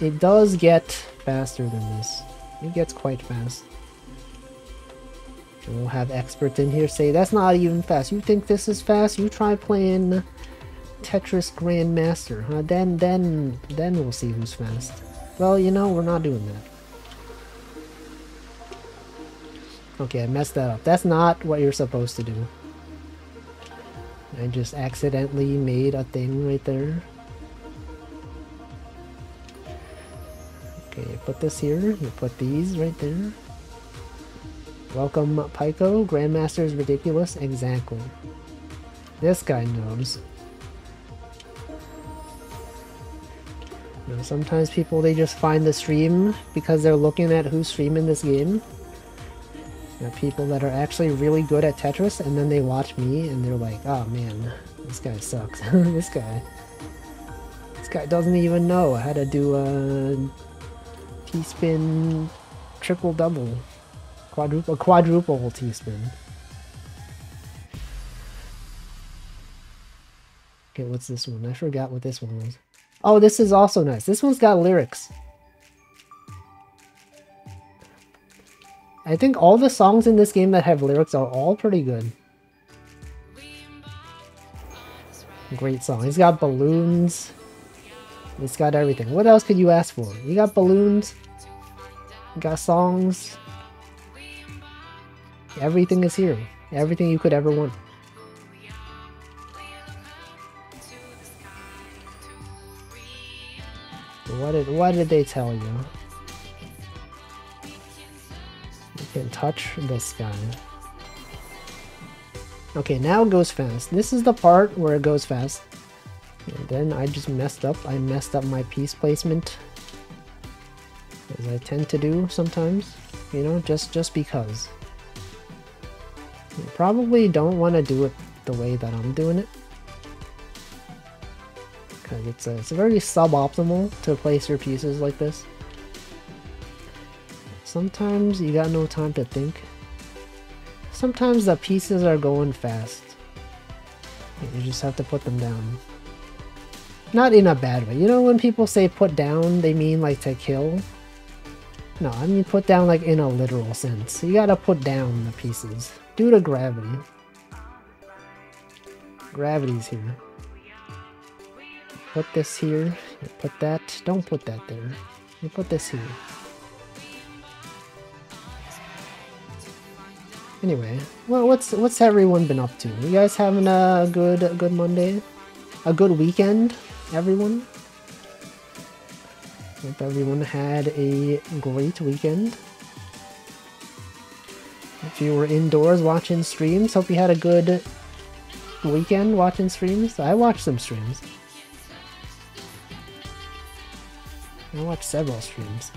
It does get faster than this. It gets quite fast. And we'll have experts in here say, that's not even fast. You think this is fast? You try playing Tetris Grandmaster, huh? Then we'll see who's fast. Well, you know, we're not doing that. Okay, I messed that up. That's not what you're supposed to do. I just accidentally made a thing right there. Okay, you put this here. You put these right there. Welcome, Pyko. Grandmaster is ridiculous. Exactly. This guy knows. You know, sometimes people, they just find the stream because they're looking at who's streaming this game. There are people that are actually really good at Tetris, and then they watch me and they're like, oh man, this guy sucks. This guy doesn't even know how to do a T-spin triple-double. Quadruple T-spin. Okay, what's this one? I forgot what this one was. Oh, this is also nice. This one's got lyrics. I think all the songs in this game that have lyrics are all pretty good. Great song. He's got balloons. It's got everything. What else could you ask for? You got balloons. You got songs. Everything is here. Everything you could ever want. What did they tell you? You can touch this guy. Okay, now it goes fast. This is the part where it goes fast. And then I just messed up. I messed up my piece placement. As I tend to do sometimes. You know, just because. You probably don't want to do it the way that I'm doing it. Because it's very suboptimal to place your pieces like this. Sometimes you got no time to think. Sometimes the pieces are going fast. You just have to put them down. Not in a bad way. You know when people say put down, they mean like to kill? No, I mean put down like in a literal sense. You gotta put down the pieces. Due to gravity. Gravity's here. Put this here. You put that. Don't put that there. You put this here. Anyway, well, what's everyone been up to? You guys having a good Monday? A good weekend, everyone? Hope everyone had a great weekend. If you were indoors watching streams, hope you had a good weekend watching streams. I watched some streams. I watched several streams.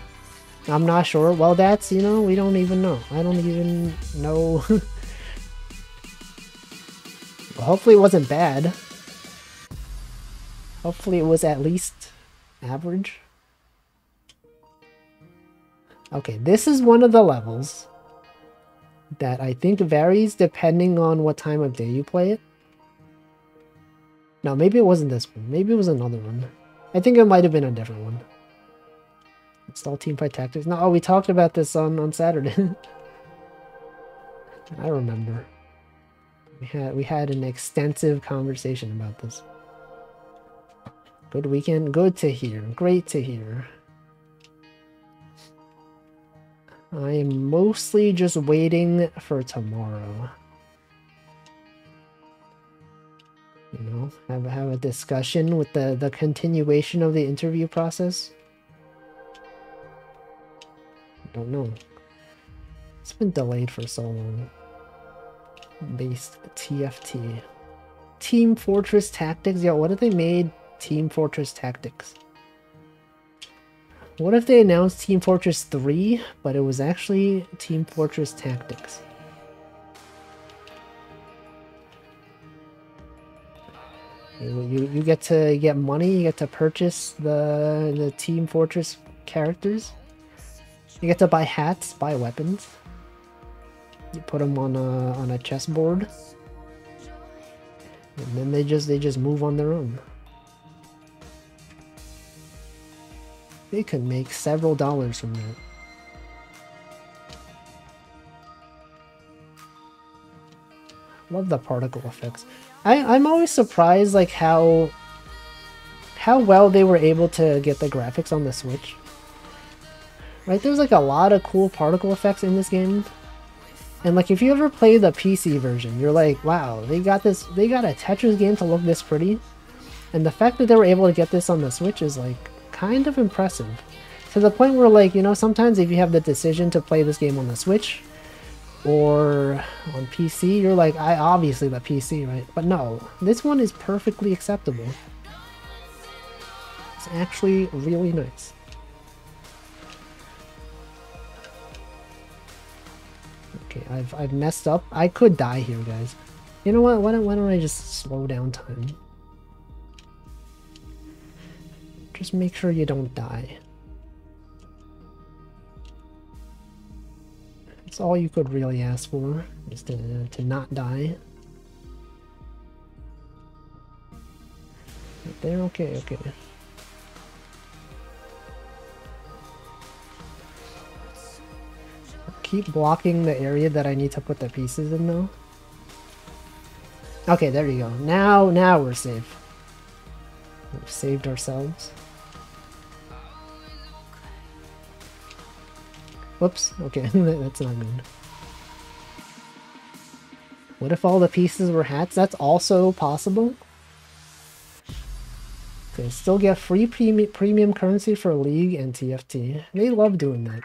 I'm not sure. Well, that's, you know, we don't even know. I don't even know. Well, hopefully it wasn't bad. Hopefully it was at least average. Okay, this is one of the levels that I think varies depending on what time of day you play it. No, maybe it wasn't this one. Maybe it was another one. I think it might have been a different one. Install Teamfight Tactics. No, oh, we talked about this on Saturday. I remember. We had an extensive conversation about this. Good weekend. Good to hear. Great to hear. I am mostly just waiting for tomorrow. You know, have a discussion with the continuation of the interview process. Don't know. It's been delayed for so long. Based TFT. Team Fortress Tactics? Yo, what if they made Team Fortress Tactics? What if they announced Team Fortress 3, but it was actually Team Fortress Tactics? You get to get money, you get to purchase the Team Fortress characters. You get to buy hats, buy weapons. You put them on a chessboard, and then they just move on their own. They could make several dollars from that. Love the particle effects. I'm always surprised like how well they were able to get the graphics on the Switch. Right, there's like a lot of cool particle effects in this game. And like if you ever play the PC version, you're like, wow, they got a Tetris game to look this pretty. And the fact that they were able to get this on the Switch is like kind of impressive. To the point where like, you know, sometimes if you have the decision to play this game on the Switch or on PC, you're like, obviously the PC, right? But no, this one is perfectly acceptable. It's actually really nice. Okay, I've messed up. I could die here, guys. You know what? Why don't I just slow down time? Just make sure you don't die. That's all you could really ask for, is to not die. Right there, okay, okay. Keep blocking the area that I need to put the pieces in though. Okay, there you go. Now we're safe. We've saved ourselves. Whoops, okay, that's not good. What if all the pieces were hats? That's also possible. Okay, still get free premium currency for League and TFT. They love doing that.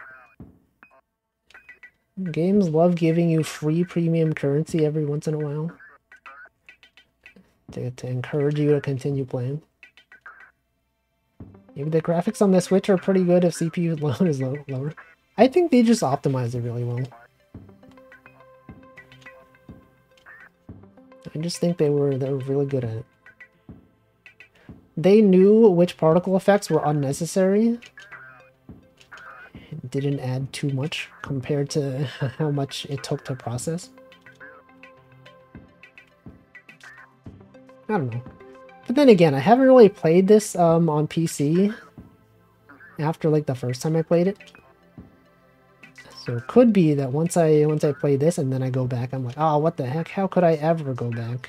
Games love giving you free premium currency every once in a while. To encourage you to continue playing. Maybe the graphics on the Switch are pretty good if CPU load is lower. I think they just optimized it really well. I just think they were really good at it. They knew which particle effects were unnecessary. It didn't add too much compared to how much it took to process. I don't know. But then again, I haven't really played this on PC after like the first time I played it. So it could be that once I play this and then I go back, I'm like, oh, what the heck? How could I ever go back?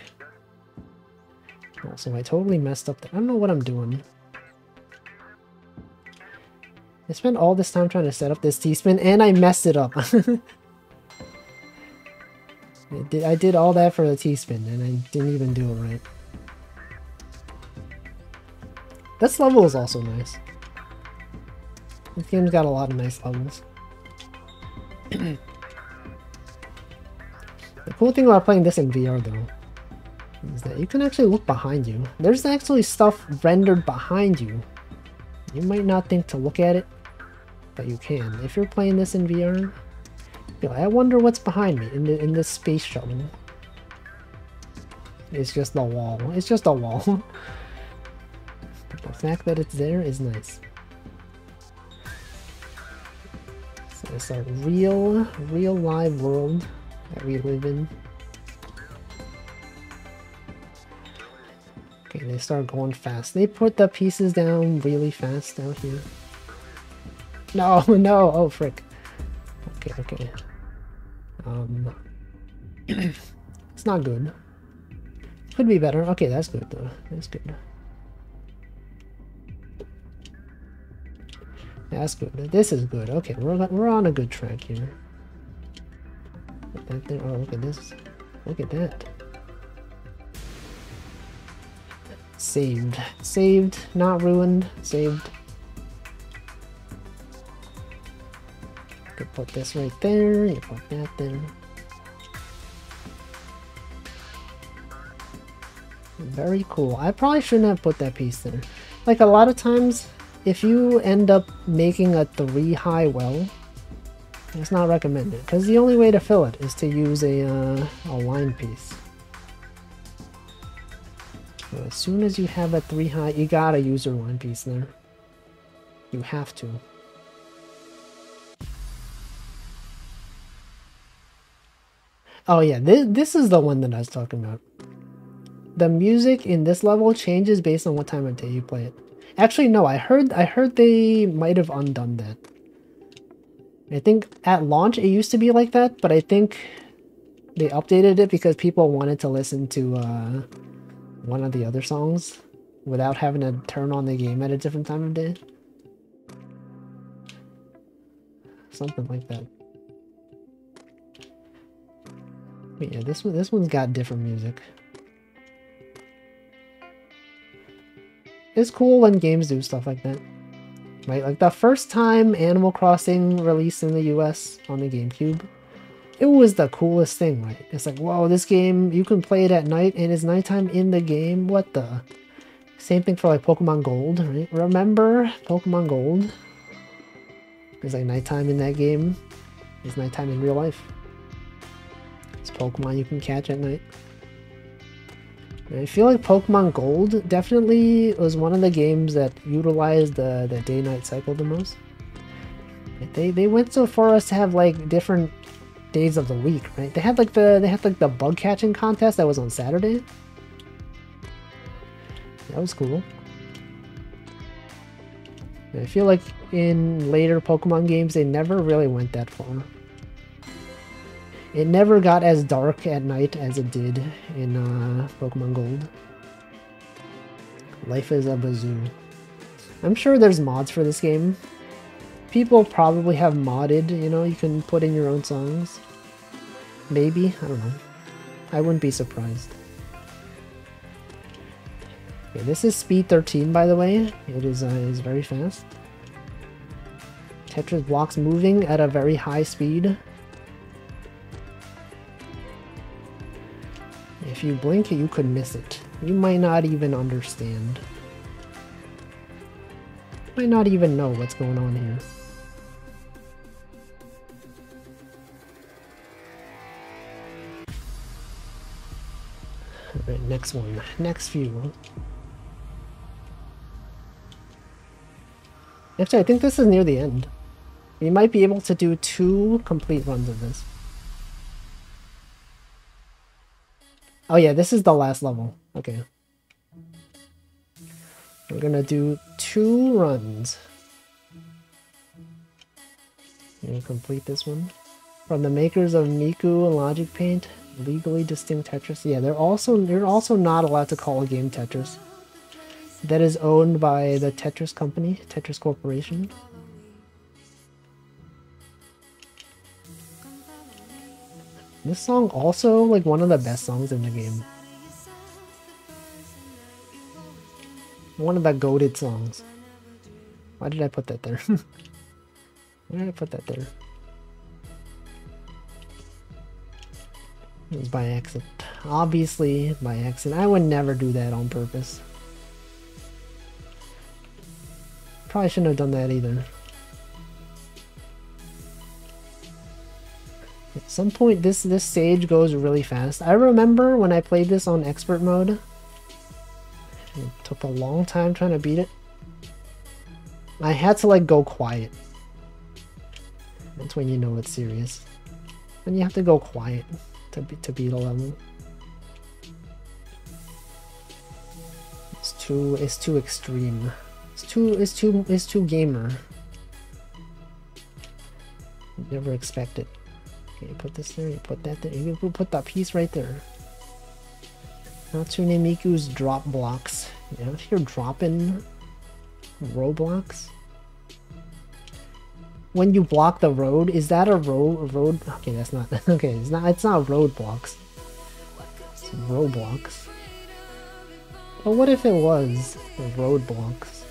Also, I totally messed up. I don't know what I'm doing. I spent all this time trying to set up this T-spin and I messed it up. I did all that for the T-spin and I didn't even do it right. This level is also nice. This game's got a lot of nice levels. The cool thing about playing this in VR though is that you can actually look behind you. There's actually stuff rendered behind you. You might not think to look at it, but you can. If you're playing this in VR, you're like, I wonder what's behind me in this space shuttle. It's just the wall. It's just a wall. But the fact that it's there is nice. So it's a real live world that we live in. Okay, they start going fast. They put the pieces down really fast out here. No, no, oh frick. Okay, okay. It's not good. Could be better. Okay, that's good though. That's good. That's good. This is good. Okay, we're on a good track here. Put that there. Oh, look at this. Look at that. Saved. Saved. Not ruined. Saved. You put this right there. You put that there. Very cool. I probably shouldn't have put that piece there. Like a lot of times, if you end up making a 3 high well, it's not recommended because the only way to fill it is to use a line piece. So as soon as you have a 3 high, you gotta use your line piece there. You have to. Oh yeah, this is the one that I was talking about. The music in this level changes based on what time of day you play it. Actually, no, I heard they might have undone that. I think at launch it used to be like that, but I think they updated it because people wanted to listen to one of the other songs without having to turn on the game at a different time of day. Something like that. But yeah, this one's got different music. It's cool when games do stuff like that. Right? Like the first time Animal Crossing released in the US on the GameCube, it was the coolest thing, right? It's like, whoa, this game, you can play it at night and it's nighttime in the game. What the? Same thing for like Pokemon Gold, right? Remember Pokemon Gold? It's like nighttime in that game. It's nighttime in real life. It's Pokemon you can catch at night. And I feel like Pokemon Gold definitely was one of the games that utilized the day-night cycle the most. They went so far as to have like different days of the week, right? They had like the bug catching contest that was on Saturday. That was cool. And I feel like in later Pokemon games they never really went that far. It never got as dark at night as it did in Pokemon Gold. Life is a Bazoo. I'm sure there's mods for this game. People probably have modded, you know, you can put in your own songs. Maybe, I don't know. I wouldn't be surprised. Okay, this is speed 13 by the way. It is very fast. Tetris blocks moving at a very high speed. If you blink, you could miss it. You might not even understand. You might not even know what's going on here. Alright, next one. Next few. Actually, I think this is near the end. We might be able to do 2 complete runs of this. Oh yeah, this is the last level. Okay. We're gonna do 2 runs. And complete this one. From the makers of Miku and Logic Paint, legally distinct Tetris. Yeah, you're also not allowed to call a game Tetris. That is owned by the Tetris company, Tetris Corporation. This song also like one of the best songs in the game. One of the goated songs. Why did I put that there? Why did I put that there? It was by accident. Obviously by accident. I would never do that on purpose. Probably shouldn't have done that either. At some point this stage goes really fast. I remember when I played this on expert mode. It took a long time trying to beat it. I had to like go quiet. That's when you know it's serious. When you have to go quiet to beat a level. It's too extreme. It's too gamer. You never expect it. Okay, you put this there, you put that there, you can put that piece right there. Natsune Miku's drop blocks. You know, if you're dropping roadblocks. When you block the road, is that a road? Okay, that's not. Okay, it's not roadblocks. It's roadblocks. But what if it was roadblocks?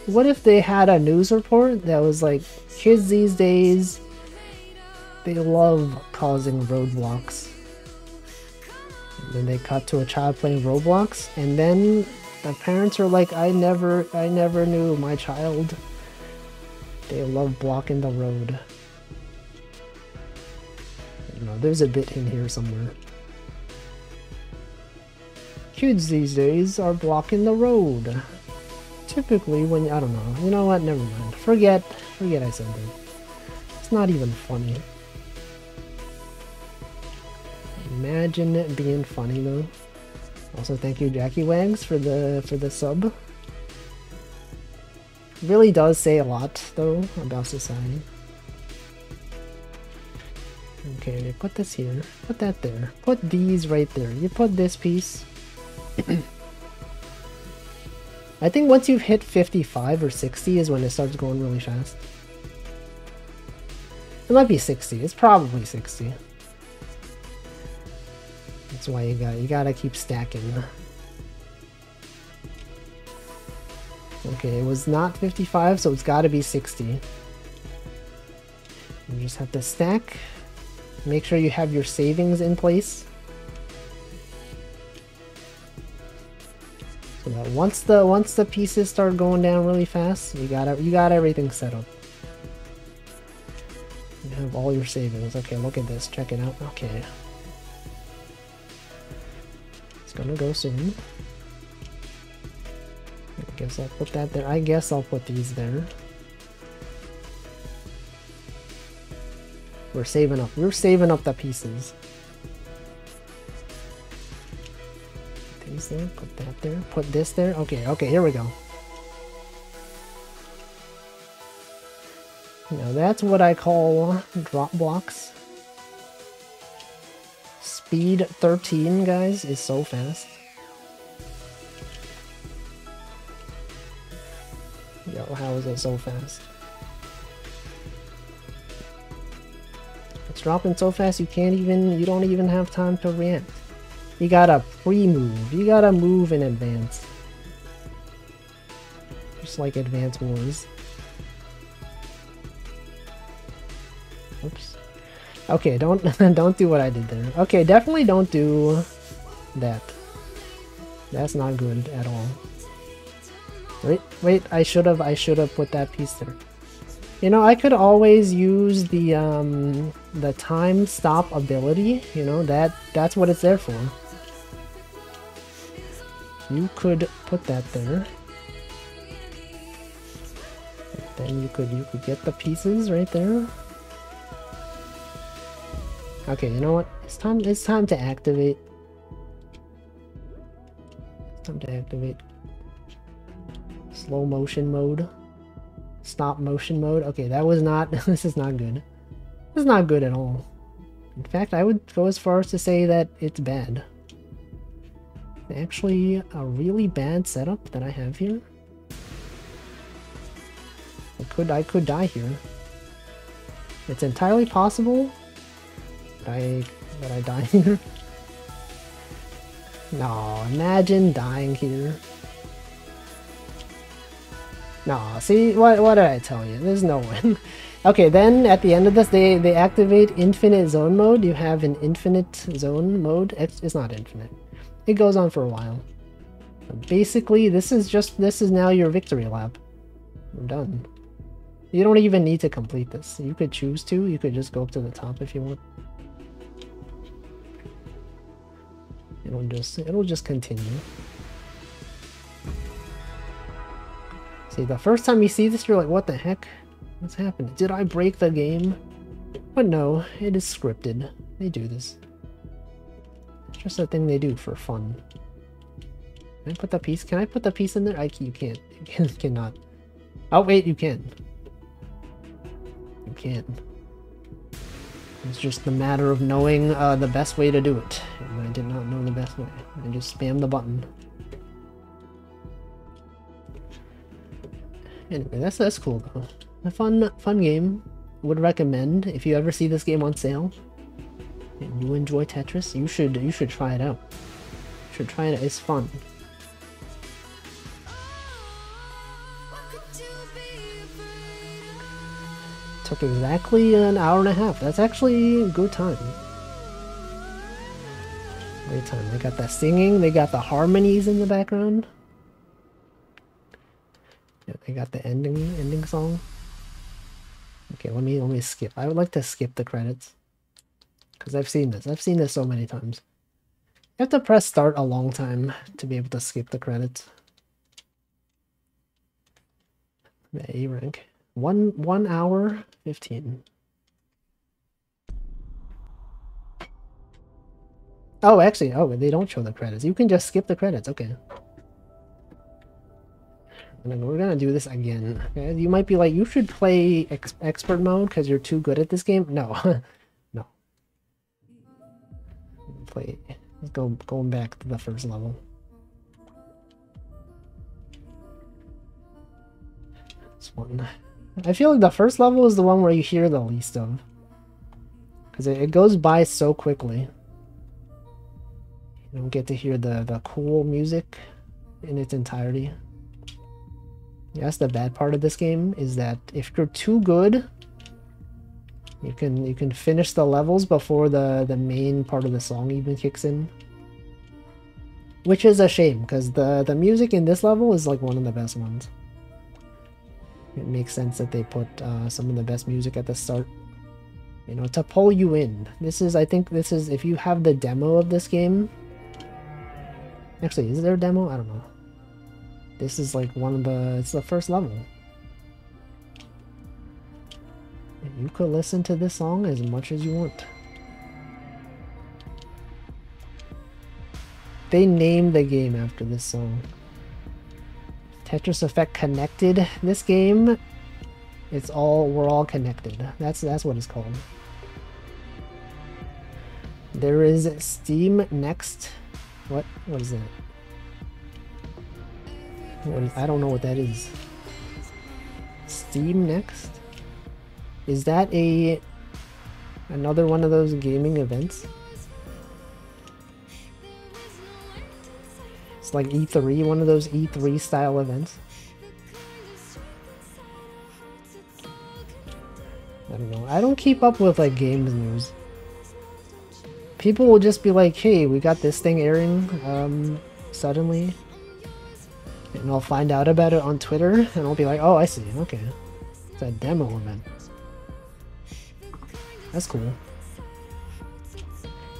What if they had a news report that was like, kids these days, they love causing roadblocks. And then they cut to a child playing Roblox, and then the parents are like, I never knew my child. They love blocking the road. I don't know, there's a bit in here somewhere. Kids these days are blocking the road. Typically when, I don't know, you know what, never mind. Forget I said that. It's not even funny. Imagine it being funny though. Also, thank you, Jackie Wags, for the sub. Really does say a lot though about society. Okay, put this here. Put that there. Put these right there. You put this piece. I think once you've hit 55 or 60 is when it starts going really fast. It might be 60. It's probably 60. That's why you gotta keep stacking. Okay, it was not 55, so it's gotta be 60. You just have to stack. Make sure you have your savings in place. So that once the pieces start going down really fast, you got everything set up. You have all your savings. Okay, look at this. Check it out. Okay. It's gonna go soon. I guess I'll put that there. I guess I'll put these there. We're saving up. We're saving up the pieces. Put these there. Put that there. Put this there. Okay, okay, here we go. Now that's what I call drop blocks. Speed 13, guys, is so fast. Yo, how is it so fast? It's dropping so fast you don't even have time to react. You gotta pre-move. You gotta move in advance. Just like Advance Wars. Oops. Okay, don't do what I did there. Okay, definitely don't do that. That's not good at all. Wait, I should have put that piece there. You know, I could always use the time stop ability, you know, that's what it's there for. You could put that there. Then you could get the pieces right there. Okay, you know what? It's time to activate. It's time to activate. Slow motion mode. Stop motion mode. Okay, that was not this is not good. This is not good at all. In fact, I would go as far as to say that it's bad. Actually, a really bad setup that I have here. I could die here. It's entirely possible that I die here. No, imagine dying here. No, see, what did I tell you? There's no win. Okay, then at the end of this, they activate infinite zone mode. You have an infinite zone mode. It's not infinite. It goes on for a while. But basically, this is now your victory lap. We're done. You don't even need to complete this. You could choose to. You could just go up to the top if you want. It'll just continue. See, the first time you see this, you're like, what the heck? What's happening? Did I break the game? But no, it is scripted. They do this. It's just a thing they do for fun. Can I put the piece? Can I put the piece in there? You can't. You cannot. Oh, wait, you can. You can. It's just a matter of knowing the best way to do it. And I did not know the best way. I just spammed the button. Anyway, that's cool though. A fun game. Would recommend if you ever see this game on sale and you enjoy Tetris, you should try it out. You should try it. It's fun. Took exactly an hour and a half. That's actually a good time. Great time. They got that singing. They got the harmonies in the background. Yeah, they got the ending song. Okay, let me skip. I would like to skip the credits because I've seen this. I've seen this so many times. You have to press start a long time to be able to skip the credits. The A rank. 1 hour 15. Oh, actually, oh, they don't show the credits. You can just skip the credits. Okay. And then we're gonna do this again. Okay? You might be like, you should play expert mode because you're too good at this game. No. No. Play. Let's go going back to the first level. This one. I feel like the first level is the one where you hear the least of. Because it goes by so quickly. You don't get to hear the cool music in its entirety. Yes, the bad part of this game is that if you're too good, you can finish the levels before the main part of the song even kicks in. Which is a shame, because the music in this level is like one of the best ones. It makes sense that they put some of the best music at the start. You know, to pull you in. I think this is, if you have the demo of this game. Actually, is there a demo? I don't know. This is like it's the first level. And you could listen to this song as much as you want. They named the game after this song. Tetris Effect Connected. This game, we're all connected. That's what it's called. There is Steam Next. What is that? I don't know what that is. Steam Next? Is that another one of those gaming events? It's like E3, one of those E3 style events. I don't know. I don't keep up with like games news. People will just be like, hey, we got this thing airing suddenly. And I'll find out about it on Twitter, and I'll be like, oh, I see, okay. It's a demo event. That's cool.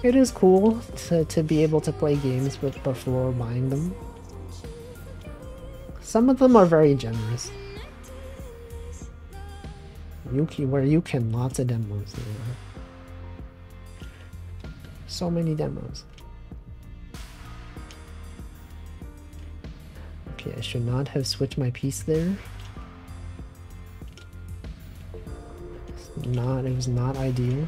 It is cool to be able to play games before buying them. Some of them are very generous. Where you can, lots of demos. So many demos. Okay, I should not have switched my piece there. It was not ideal.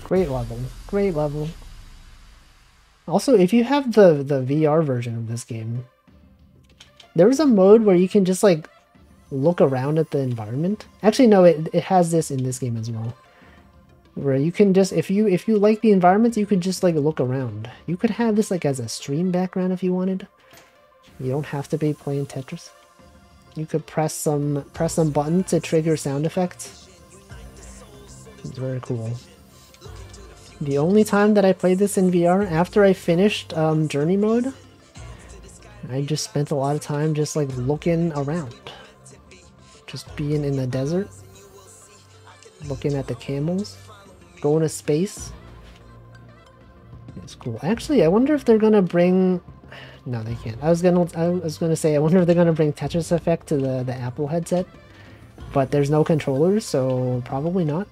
Great level. Great level. Also, if you have the VR version of this game, there's a mode where you can just like look around at the environment. Actually, no, it has this in this game as well. Where you can just, if you like the environment, you could just like look around. You could have this like as a stream background if you wanted. You don't have to be playing Tetris. You could press some buttons to trigger sound effects. It's very cool. The only time that I played this in VR, after I finished Journey mode, I just spent a lot of time just like looking around. Just being in the desert. Looking at the camels. Going to space. It's cool. Actually, I wonder if they're gonna bring... No, they can't. I was gonna say, I wonder if they're gonna bring Tetris Effect to the Apple headset. But there's no controllers, so probably not.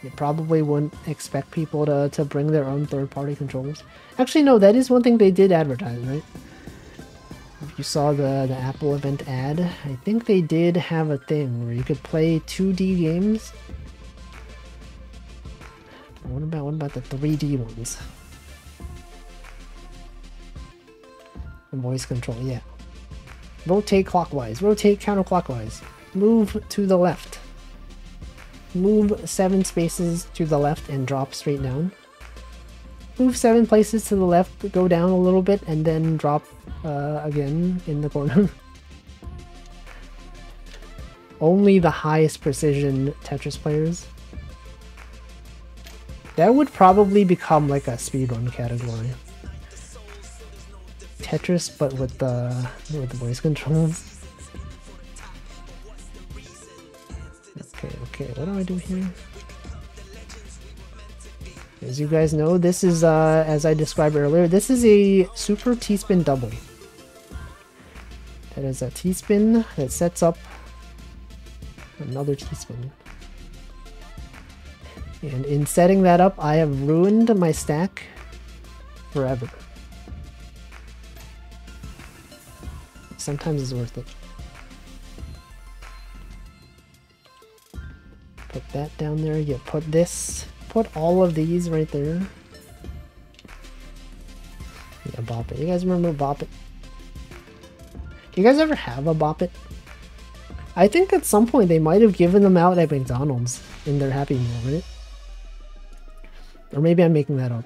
You probably wouldn't expect people to bring their own third-party controllers. Actually, no, that is one thing they did advertise, right? If you saw the Apple event ad, I think they did have a thing where you could play 2D games. What about the 3D ones? The voice control, yeah. Rotate clockwise, rotate counterclockwise. Move to the left. Move 7 spaces to the left and drop straight down. Move 7 places to the left, go down a little bit, and then drop again in the corner. Only the highest precision Tetris players. That would probably become like a speedrun category. Tetris, but with the voice controls. Okay, what do I do here? As you guys know, this is, as I described earlier, this is a super T-spin double. That is a T-spin that sets up another T-spin. And in setting that up, I have ruined my stack forever. Sometimes it's worth it. Put that down there. You put this. Put all of these right there. Yeah, Bop It. You guys remember Bop It? Do you guys ever have a Bop It? I think at some point they might have given them out at McDonald's in their Happy Meal, right? Or maybe I'm making that up.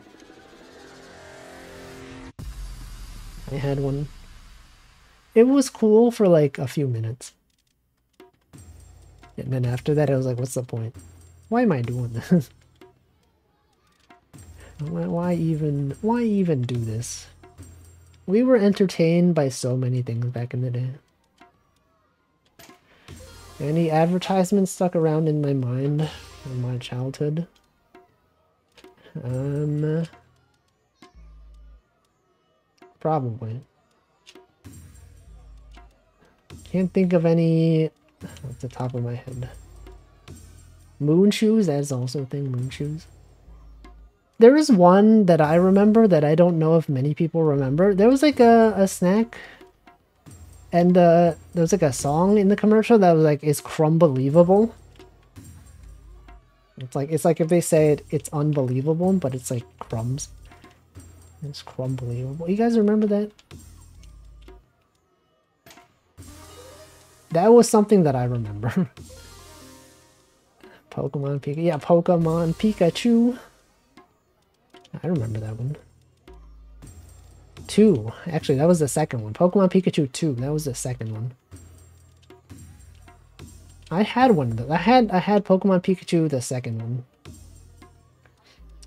I had one. It was cool for like a few minutes. And then after that I was like, what's the point? Why am I doing this? Why even do this? We were entertained by so many things back in the day. Any advertisements stuck around in my mind from my childhood? Probably. Can't think of any off the top of my head. Moon shoes, that's also a thing, moon shoes. There is one that I remember that I don't know if many people remember. There was like a snack, and there was like a song in the commercial that was like, "It's crumbelievable." It's like if they say it's unbelievable, but it's like crumbs. It's crumbelievable. You guys remember that? That was something that I remember. Pokemon Pikachu. Yeah, Pokemon Pikachu. I remember that one. 2. Actually, that was the second one. Pokemon Pikachu 2. That was the second one. I had one though. I had Pokemon Pikachu, the second one.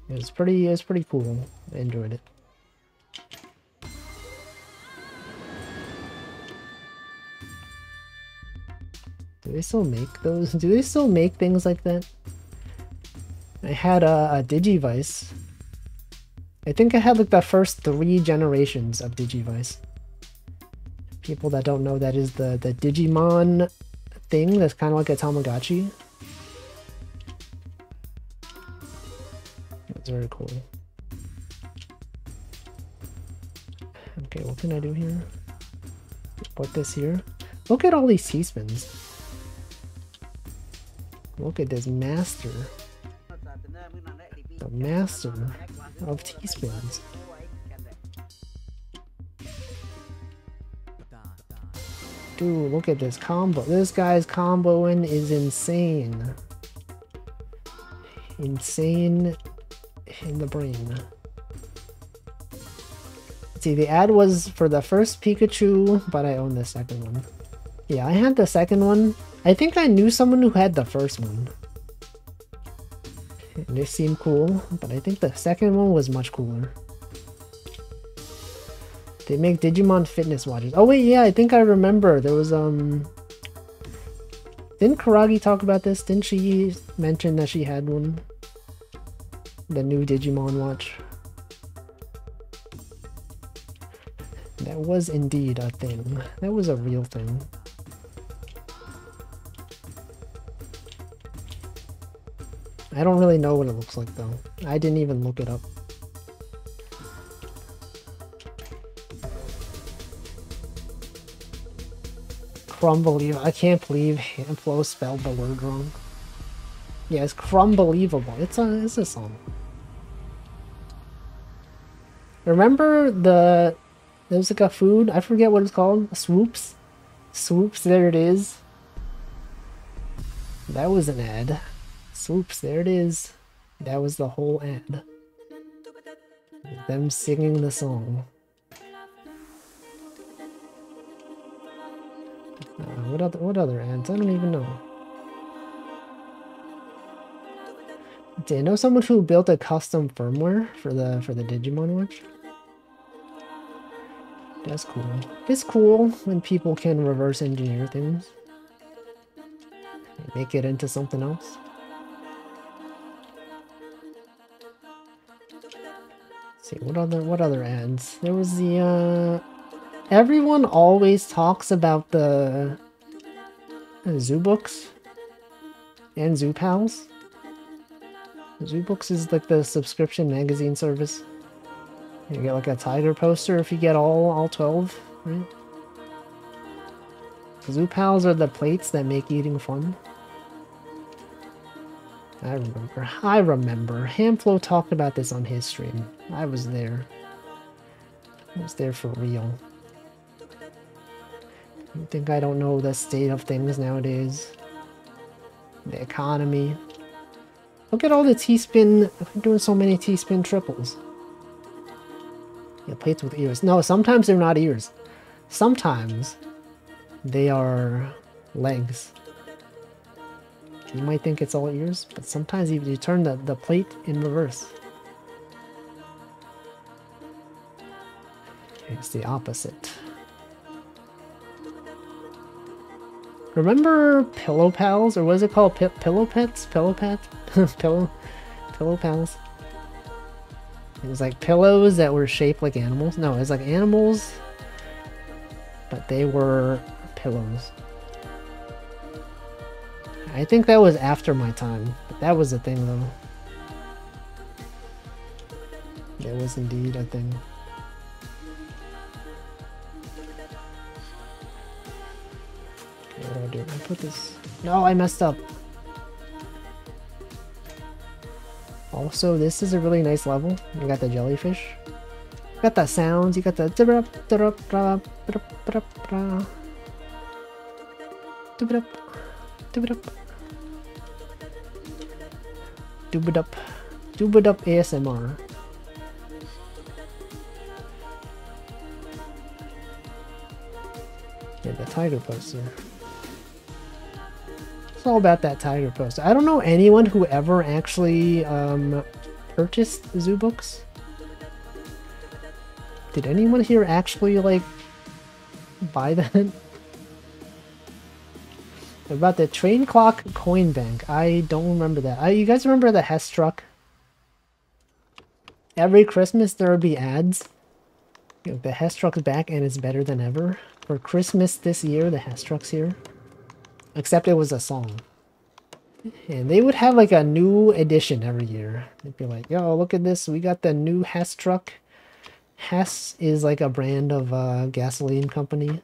It was pretty cool. I enjoyed it. Do they still make those? Do they still make things like that? I had a Digivice. I think I had like the first 3 generations of Digivice. People that don't know, that is the Digimon thing that's kind of like a Tamagotchi. That's very cool. Okay, what can I do here? Put this here. Look at all these teaspoons. Look at this master. The master of teaspoons. Dude, look at this combo. This guy's comboing is insane. Insane in the brain. See, the ad was for the first Pikachu, but I own the second one. Yeah, I had the second one. I think I knew someone who had the first one. And it seemed cool, but I think the second one was much cooler. They make Digimon fitness watches. Oh wait, yeah, I think I remember. There was, didn't Karagi talk about this? Didn't she mention that she had one? The new Digimon watch. That was indeed a thing. That was a real thing. I don't really know what it looks like though. I didn't even look it up. Crumbelievable. I can't believe Handflow spelled the word wrong. Yeah, it's Crumbelievable. It's a song. Remember there's like a food, I forget what it's called. Swoops? Swoops, there it is. That was an ad. Swoops, there it is. That was the whole ad. Them singing the song. What other ads? I don't even know. Do you know someone who built a custom firmware for the Digimon watch? That's cool. It's cool when people can reverse engineer things. Make it into something else. Let's see, what other ads? There was the everyone always talks about the Zoo Books and Zoo Pals. ZooBooks is like the subscription magazine service. You get like a tiger poster if you get all 12, right? Zoo Pals are the plates that make eating fun. I remember. Hamflo talked about this on his stream. I was there. I was there for real. You think I don't know the state of things nowadays? The economy. Look at all the T-spin. I'm doing so many T-spin triples. Yeah, plates with ears. No, sometimes they're not ears. Sometimes they are legs. You might think it's all ears, but sometimes you turn the plate in reverse. It's the opposite. Remember Pillow Pals? Or what is it called? Pillow Pets? Pillow Pets? Pillow Pals? It was like pillows that were shaped like animals. No, it was like animals, but they were pillows. I think that was after my time, but that was a thing though. That was indeed a thing. What do I do? I put this... No, I messed up. Also, this is a really nice level. You got the jellyfish. You got the sounds. You got the... Doobadup ASMR. Yeah, the tiger poster. It's all about that tiger poster. I don't know anyone who ever actually purchased ZooBooks. Did anyone here actually like buy that? About the train clock coin bank. I don't remember that. You guys remember the Hess truck? Every Christmas there would be ads. You know, the Hess truck's back and it's better than ever. For Christmas this year, the Hess truck's here. Except it was a song. And they would have like a new edition every year. They'd be like, yo, look at this. We got the new Hess truck. Hess is like a brand of gasoline company.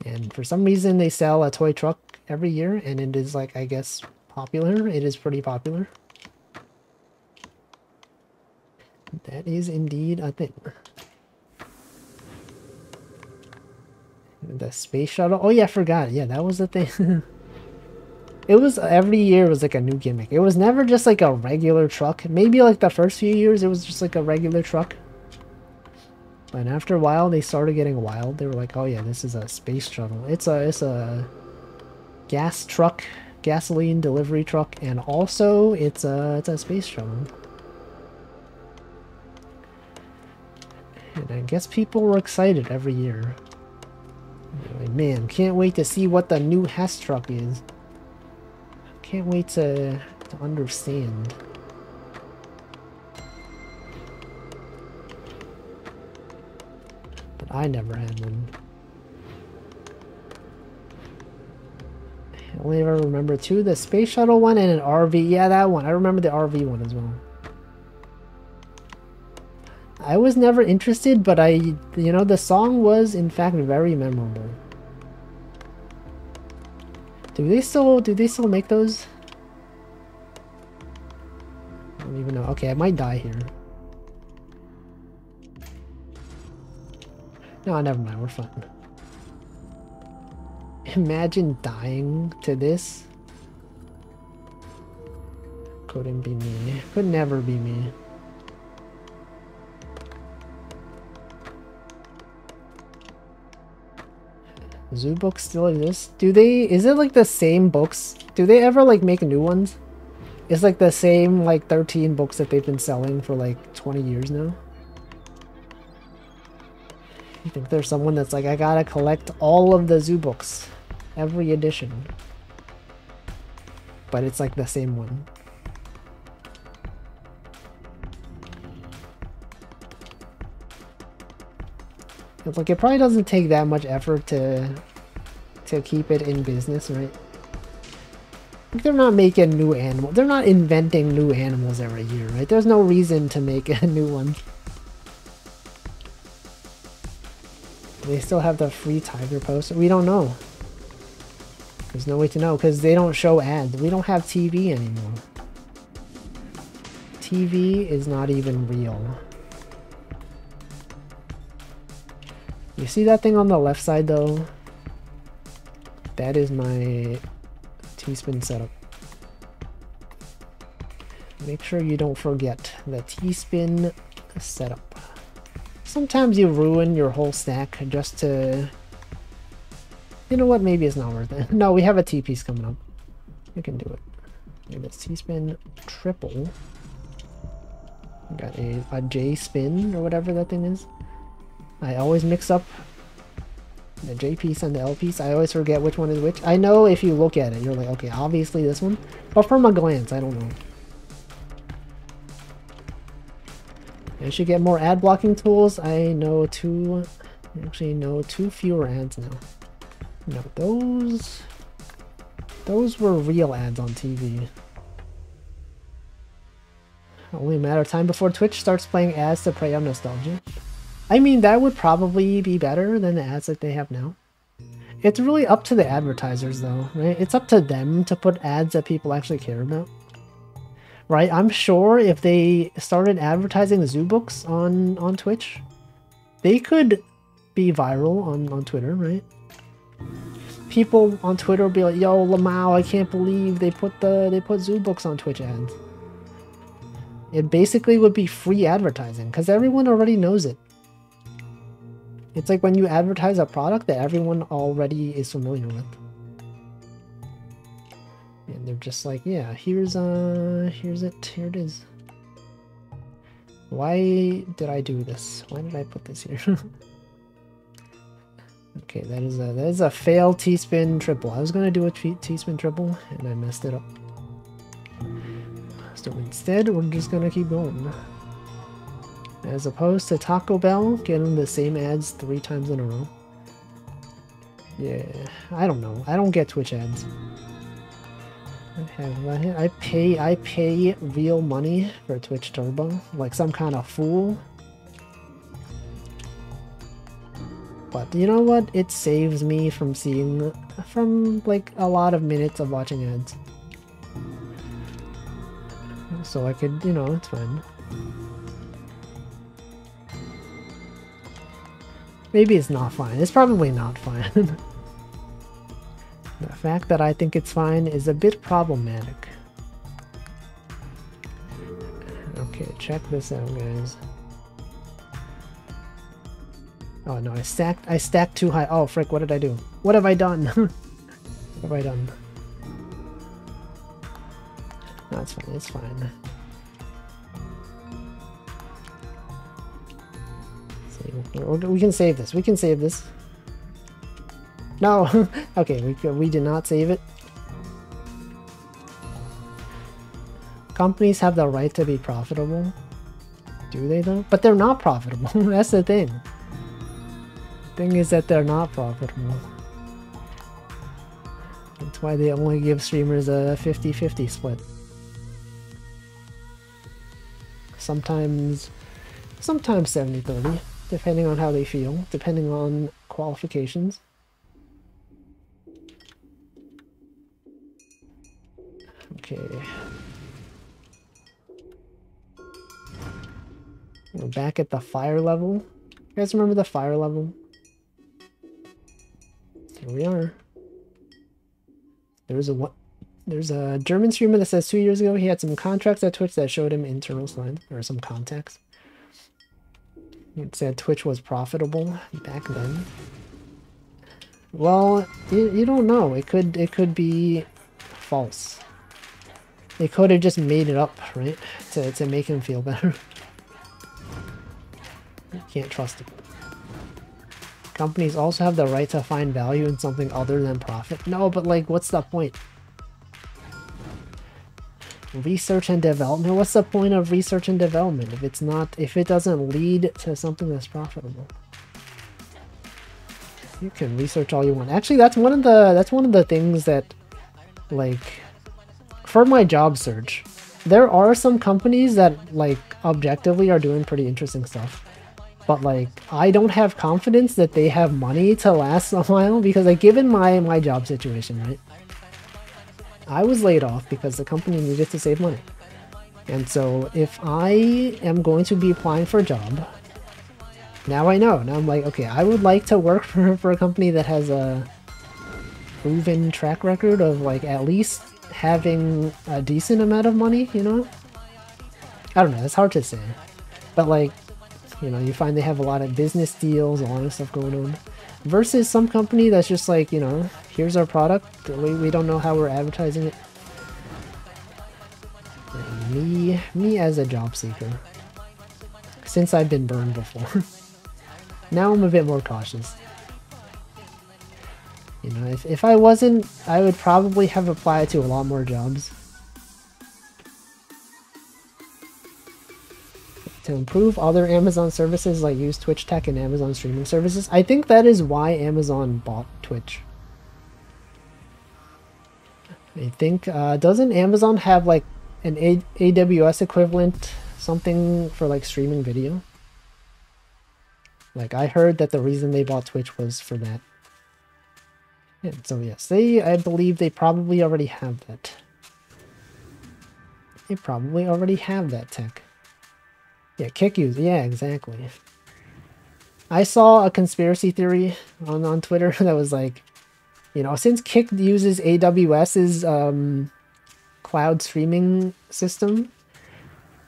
And for some reason they sell a toy truck every year, and it is like, I guess, popular. It is pretty popular. That is indeed a thing. The space shuttle. Oh yeah, I forgot. Yeah, that was the thing. It was every year it was like a new gimmick. It was never just like a regular truck. Maybe like the first few years it was just like a regular truck. And after a while, they started getting wild. They were like, "Oh yeah, this is a space shuttle. It's a gas truck, gasoline delivery truck, and also it's a space shuttle." And I guess people were excited every year. Like, man, can't wait to see what the new Hess truck is. Can't wait to understand. I never had one. I only ever remember two, the space shuttle one and an RV. Yeah, that one. I remember the RV one as well. I was never interested, but you know, the song was in fact very memorable. Do they still make those? I don't even know. Okay, I might die here. No, never mind, we're fine. Imagine dying to this. Couldn't be me. Could never be me. ZooBooks still exist? Is it like the same books? Do they ever like make new ones? It's like the same like 13 books that they've been selling for like 20 years now? You think there's someone that's like, I gotta collect all of the ZooBooks, every edition, but it's like the same one. It's like, it probably doesn't take that much effort to keep it in business, right? They're not making new animals. They're not inventing new animals every year, right? There's no reason to make a new one. They still have the free tiger poster. We don't know. There's no way to know because they don't show ads. We don't have TV anymore. TV is not even real. You see that thing on the left side though? That is my T-spin setup. Make sure you don't forget the T-spin setup. Sometimes you ruin your whole stack just to... You know what? Maybe it's not worth it. No, we have a T-piece coming up. We can do it. Okay, this T-spin triple. We got a J-spin or whatever that thing is. I always mix up the J piece and the L piece. I always forget which one is which. I know if you look at it, you're like, okay, obviously this one. But from a glance, I don't know. I should get more ad blocking tools. I know two fewer ads now. No, those were real ads on TV. Only a matter of time before Twitch starts playing ads to prey on nostalgia. I mean, that would probably be better than the ads that they have now. It's really up to the advertisers though, right? It's up to them to put ads that people actually care about. Right? I'm sure if they started advertising zoo books on Twitch, they could be viral on Twitter, right? People on Twitter will be like, yo, Lamau, I can't believe they put zoo books on Twitch ads. It basically would be free advertising because everyone already knows it. It's like when you advertise a product that everyone already is familiar with. And they're just like, yeah, here's it, here it is. Why did I do this? Why did I put this here? Okay, that is a failed T-spin triple. I was gonna do a T-spin triple and I messed it up. So instead, we're just gonna keep going. As opposed to Taco Bell getting the same ads 3 times in a row. Yeah, I don't know. I don't get Twitch ads. I pay real money for Twitch Turbo, like some kind of fool. But you know what? It saves me from seeing like a lot of minutes of watching ads. So I could, you know, it's fine. Maybe it's not fine. It's probably not fine. The fact that I think it's fine is a bit problematic. Okay, check this out, guys. Oh no, I stacked too high. Oh frick, what did I do? What have I done? What have I done? No, it's fine, it's fine. We can save this. We can save this. No! Okay, we did not save it. Companies have the right to be profitable. Do they though? But they're not profitable. That's the thing. Thing is that they're not profitable. That's why they only give streamers a 50-50 split. Sometimes 70-30. Depending on how they feel, depending on qualifications. Okay. We're back at the fire level. You guys remember the fire level? Here we are. There's a German streamer that says 2 years ago he had some contracts at Twitch that showed him internal signs, or some contacts. It said Twitch was profitable back then. Well, you don't know. It could be false. They could have just made it up, right? To make him feel better. You can't trust it. Companies also have the right to find value in something other than profit. No, but like, what's the point? Research and development? What's the point of research and development if it doesn't lead to something that's profitable? You can research all you want. Actually, that's one of the things that, like, for my job search, there are some companies that like objectively are doing pretty interesting stuff. But like, I don't have confidence that they have money to last a while because like given my job situation, right? I was laid off because the company needed to save money. And so if I am going to be applying for a job, now I know. Now I'm like, okay, I would like to work for a company that has a proven track record of like at least having a decent amount of money, you know? I don't know, it's hard to say. But like, you know, you find they have a lot of business deals, a lot of stuff going on. Versus some company that's just like, you know, here's our product, we don't know how we're advertising it. And me as a job seeker. Since I've been burned before. Now I'm a bit more cautious. You know, if I wasn't, I would probably have applied to a lot more jobs. To improve other Amazon services, like use Twitch tech and Amazon streaming services. I think that is why Amazon bought Twitch. I think, doesn't Amazon have like an AWS equivalent, something for like streaming video? Like I heard that the reason they bought Twitch was for that. Yeah, so yes, I believe they probably already have that. They probably already have that tech. Yeah, Kick use. Yeah, exactly. I saw a conspiracy theory on Twitter that was like, you know, since Kick uses AWS's cloud streaming system,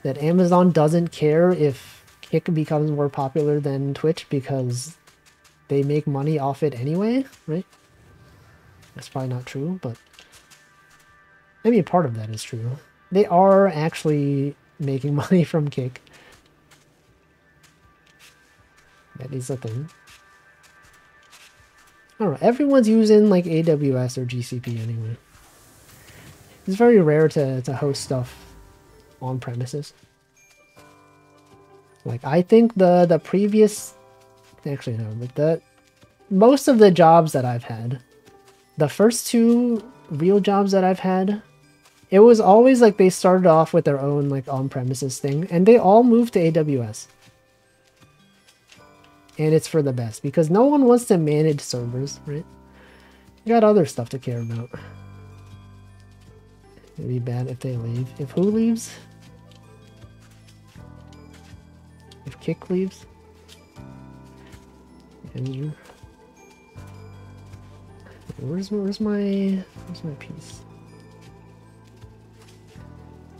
that Amazon doesn't care if Kick becomes more popular than Twitch because they make money off it anyway, right? That's probably not true, but I mean, part of that is true. They are actually making money from Kick. That is a thing. I don't know, everyone's using like AWS or GCP anyway. It's very rare to host stuff on premises. Like I think the previous, actually no, but most of the jobs that I've had, the first two real jobs that I've had, it was always like they started off with their own like on-premises thing and they all moved to AWS. And it's for the best because no one wants to manage servers, right? You got other stuff to care about. It'd be bad if they leave. If who leaves? If Kick leaves? Andrew. Where's my piece?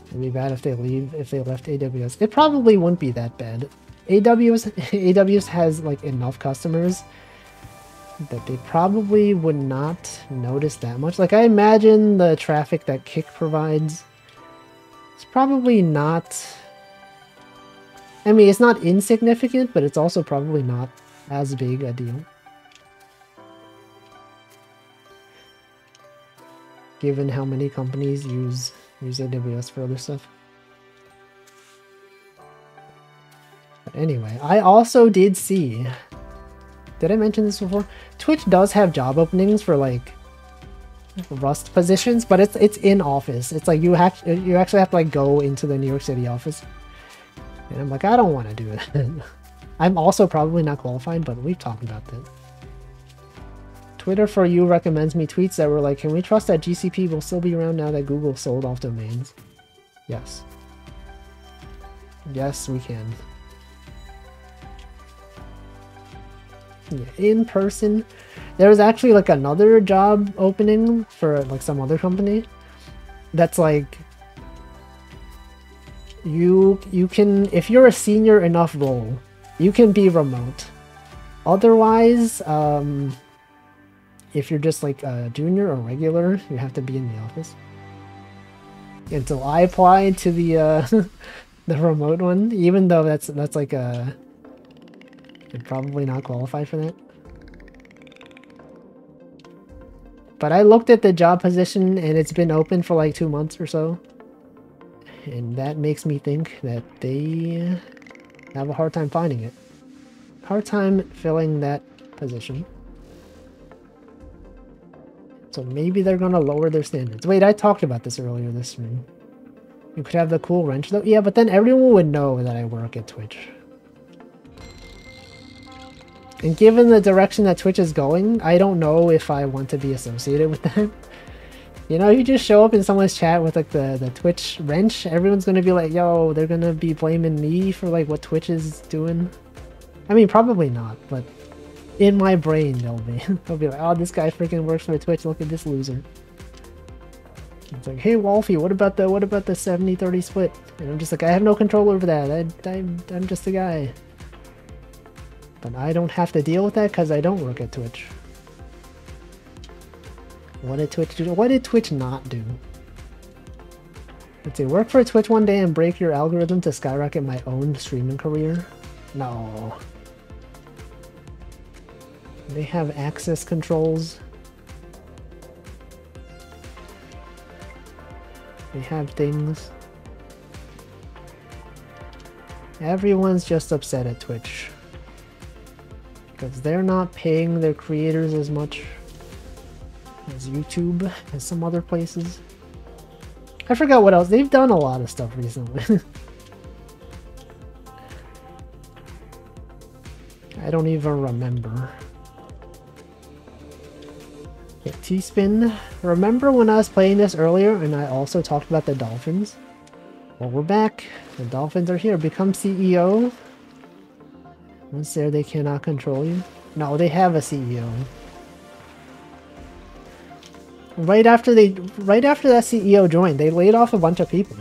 It'd be bad if they leave, if they left AWS. It probably wouldn't be that bad. AWS has like enough customers that they probably would not notice that much. Like I imagine the traffic that Kick provides, it's probably not, I mean it's not insignificant, but it's also probably not as big a deal. Given how many companies use AWS for other stuff. But anyway, I also did see, did I mention this before? Twitch does have job openings for like Rust positions, but it's in office. It's like you actually have to like go into the New York City office. And I'm like, I don't want to do it. I'm also probably not qualified, but we've talked about that. Twitter for You recommends me tweets that were like, can we trust that GCP will still be around now that Google sold off domains? Yes. Yes, we can. Yeah, in person. There was actually like another job opening for like some other company that's like you can, if you're a senior enough role, you can be remote. Otherwise, if you're just like a junior or regular, you have to be in the office. And so I applied to the the remote one, even though that's like a, you're probably not qualified for that. But I looked at the job position and it's been open for like 2 months or so. And that makes me think that they have a hard time finding it. Hard time filling that position. So maybe they're gonna lower their standards. Wait, I talked about this earlier this stream. You could have the cool wrench though. Yeah, but then everyone would know that I work at Twitch. And given the direction that Twitch is going, I don't know if I want to be associated with that. You know, you just show up in someone's chat with like the Twitch wrench, everyone's gonna be like, yo, they're gonna be blaming me for like what Twitch is doing. I mean, probably not, but in my brain they'll be. They'll be like, oh, this guy freaking works for Twitch, look at this loser. It's like, hey Wolfie, what about the 70-30 split? And I'm just like, I have no control over that. I'm just a guy. But I don't have to deal with that because I don't work at Twitch. What did Twitch do? What did Twitch not do? Let's see, work for Twitch one day and break your algorithm to skyrocket my own streaming career? No. They have access controls. They have things. Everyone's just upset at Twitch. Because they're not paying their creators as much as YouTube, as some other places. I forgot what else. They've done a lot of stuff recently. I don't even remember. Yeah, T-Spin. Remember when I was playing this earlier and I also talked about the Dolphins? Well, we're back. The Dolphins are here. Become CEO. Once there, they cannot control you. No, they have a CEO. Right after that CEO joined, they laid off a bunch of people.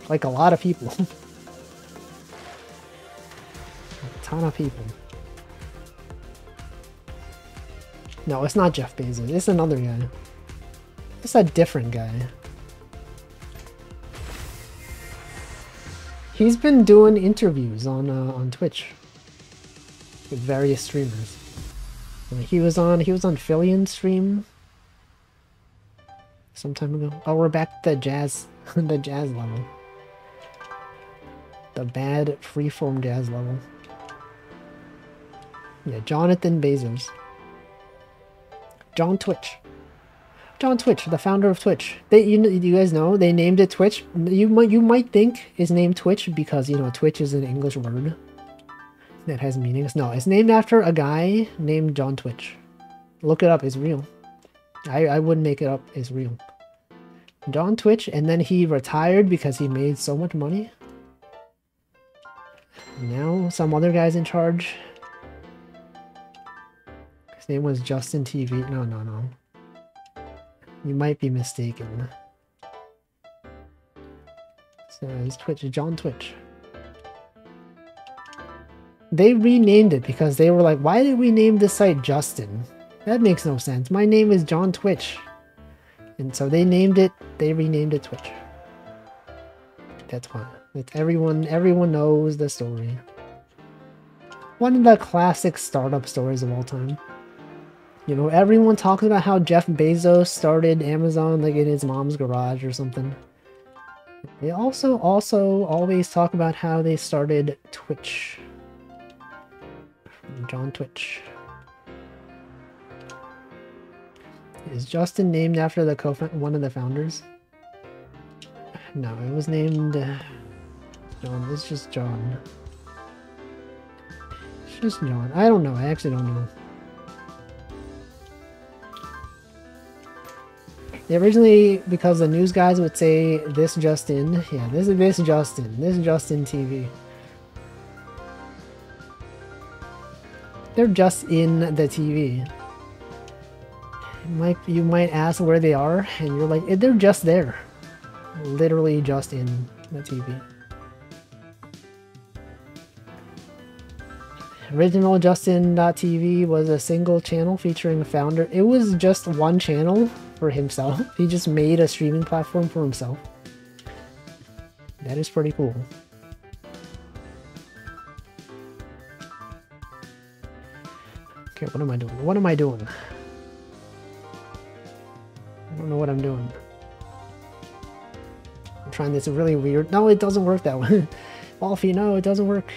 Like a lot of people. A ton of people. No, it's not Jeff Bezos. It's another guy. It's a different guy. He's been doing interviews on Twitch with various streamers. He was on Fillian's stream some time ago. Oh, we're back to jazz, the jazz level. The bad freeform jazz level. Yeah, Jonathan Bezos. John Twitch, the founder of Twitch. You guys know they named it Twitch. You might think it's named Twitch because, you know, Twitch is an English word that has meanings. No, it's named after a guy named John Twitch. Look it up, it's real. I wouldn't make it up, it's real. John Twitch, and then he retired because he made so much money. Now some other guy's in charge. His name was Justin TV. No. You might be mistaken. So it's Twitch, John Twitch. They renamed it because they were like, why did we name this site Justin? That makes no sense. My name is John Twitch. And so they renamed it Twitch. That's fine. Everyone knows the story. One of the classic startup stories of all time. You know, everyone talks about how Jeff Bezos started Amazon like in his mom's garage or something. They also always talk about how they started Twitch. John Twitch. Is Justin named after the one of the founders? No, it was named John. It's just John. It's just John. I don't know. I actually don't know. Originally, because the news guys would say this Justin. Yeah, this Justin TV. They're just in the TV. You might ask where they are, and you're like, they're just there. Literally just in the TV. Original Justin.tv was a single channel featuring a founder. It was just one channel for himself. He just made a streaming platform for himself. That is pretty cool. Okay, what am I doing? What am I doing? I don't know what I'm doing. I'm trying this really weird. No, it doesn't work that way. Wolfie, no, it doesn't work.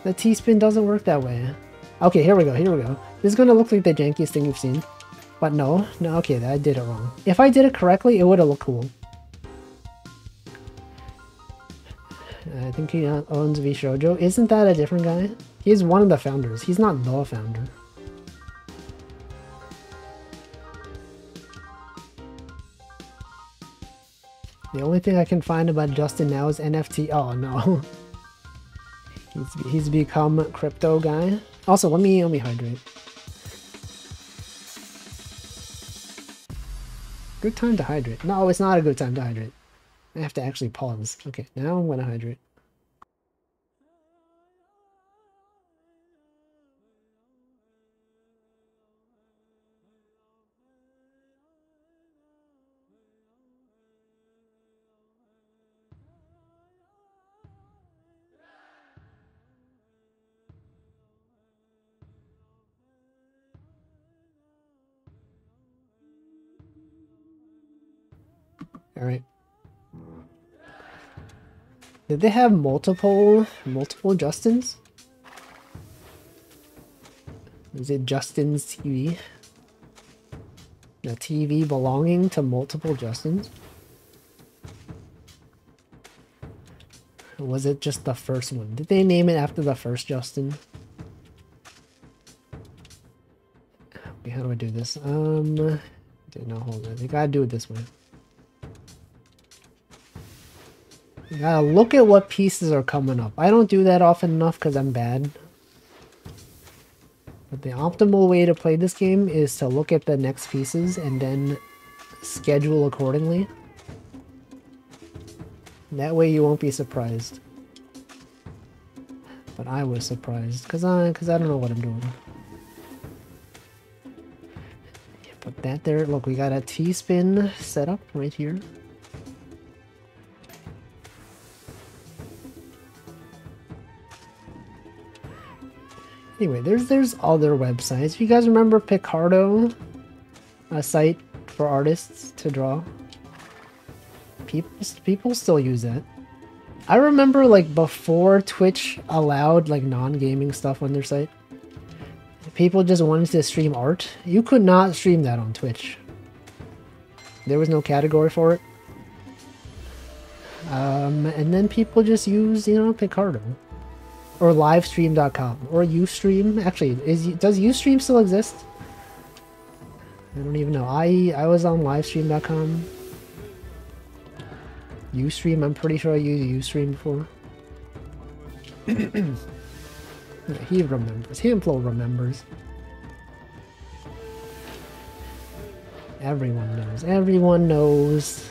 The T-spin doesn't work that way. Okay, here we go. This is gonna look like the jankiest thing you've seen. But no, okay, I did it wrong. If I did it correctly, it would have looked cool. I think he owns Vishojo. Isn't that a different guy? He's one of the founders. He's not the founder. The only thing I can find about Justin now is NFT. Oh no. He's become crypto guy. Also, let me hydrate. Good time to hydrate. No, it's not a good time to hydrate. I have to actually pause. Okay, now I'm gonna hydrate. All right. Did they have multiple Justins? Is it Justin's TV? A TV belonging to multiple Justins? Or was it just the first one? Did they name it after the first Justin? Okay, how do I do this? No, hold on. You gotta do it this way. You gotta look at what pieces are coming up. I don't do that often enough because I'm bad. But the optimal way to play this game is to look at the next pieces and then schedule accordingly. That way you won't be surprised. But I was surprised because I don't know what I'm doing. Yeah, put that there. Look, we got a T-spin set up right here. Anyway, there's other websites. You guys remember Picardo? A site for artists to draw? People still use that. I remember like before Twitch allowed like non-gaming stuff on their site. People just wanted to stream art. You could not stream that on Twitch. There was no category for it. And then people just use, you know, Picardo. Or livestream.com or Ustream. Actually, does Ustream still exist? I don't even know. I was on livestream.com. Ustream, I'm pretty sure I used Ustream before. Yeah, he remembers. Hamflo remembers. Everyone knows. Everyone knows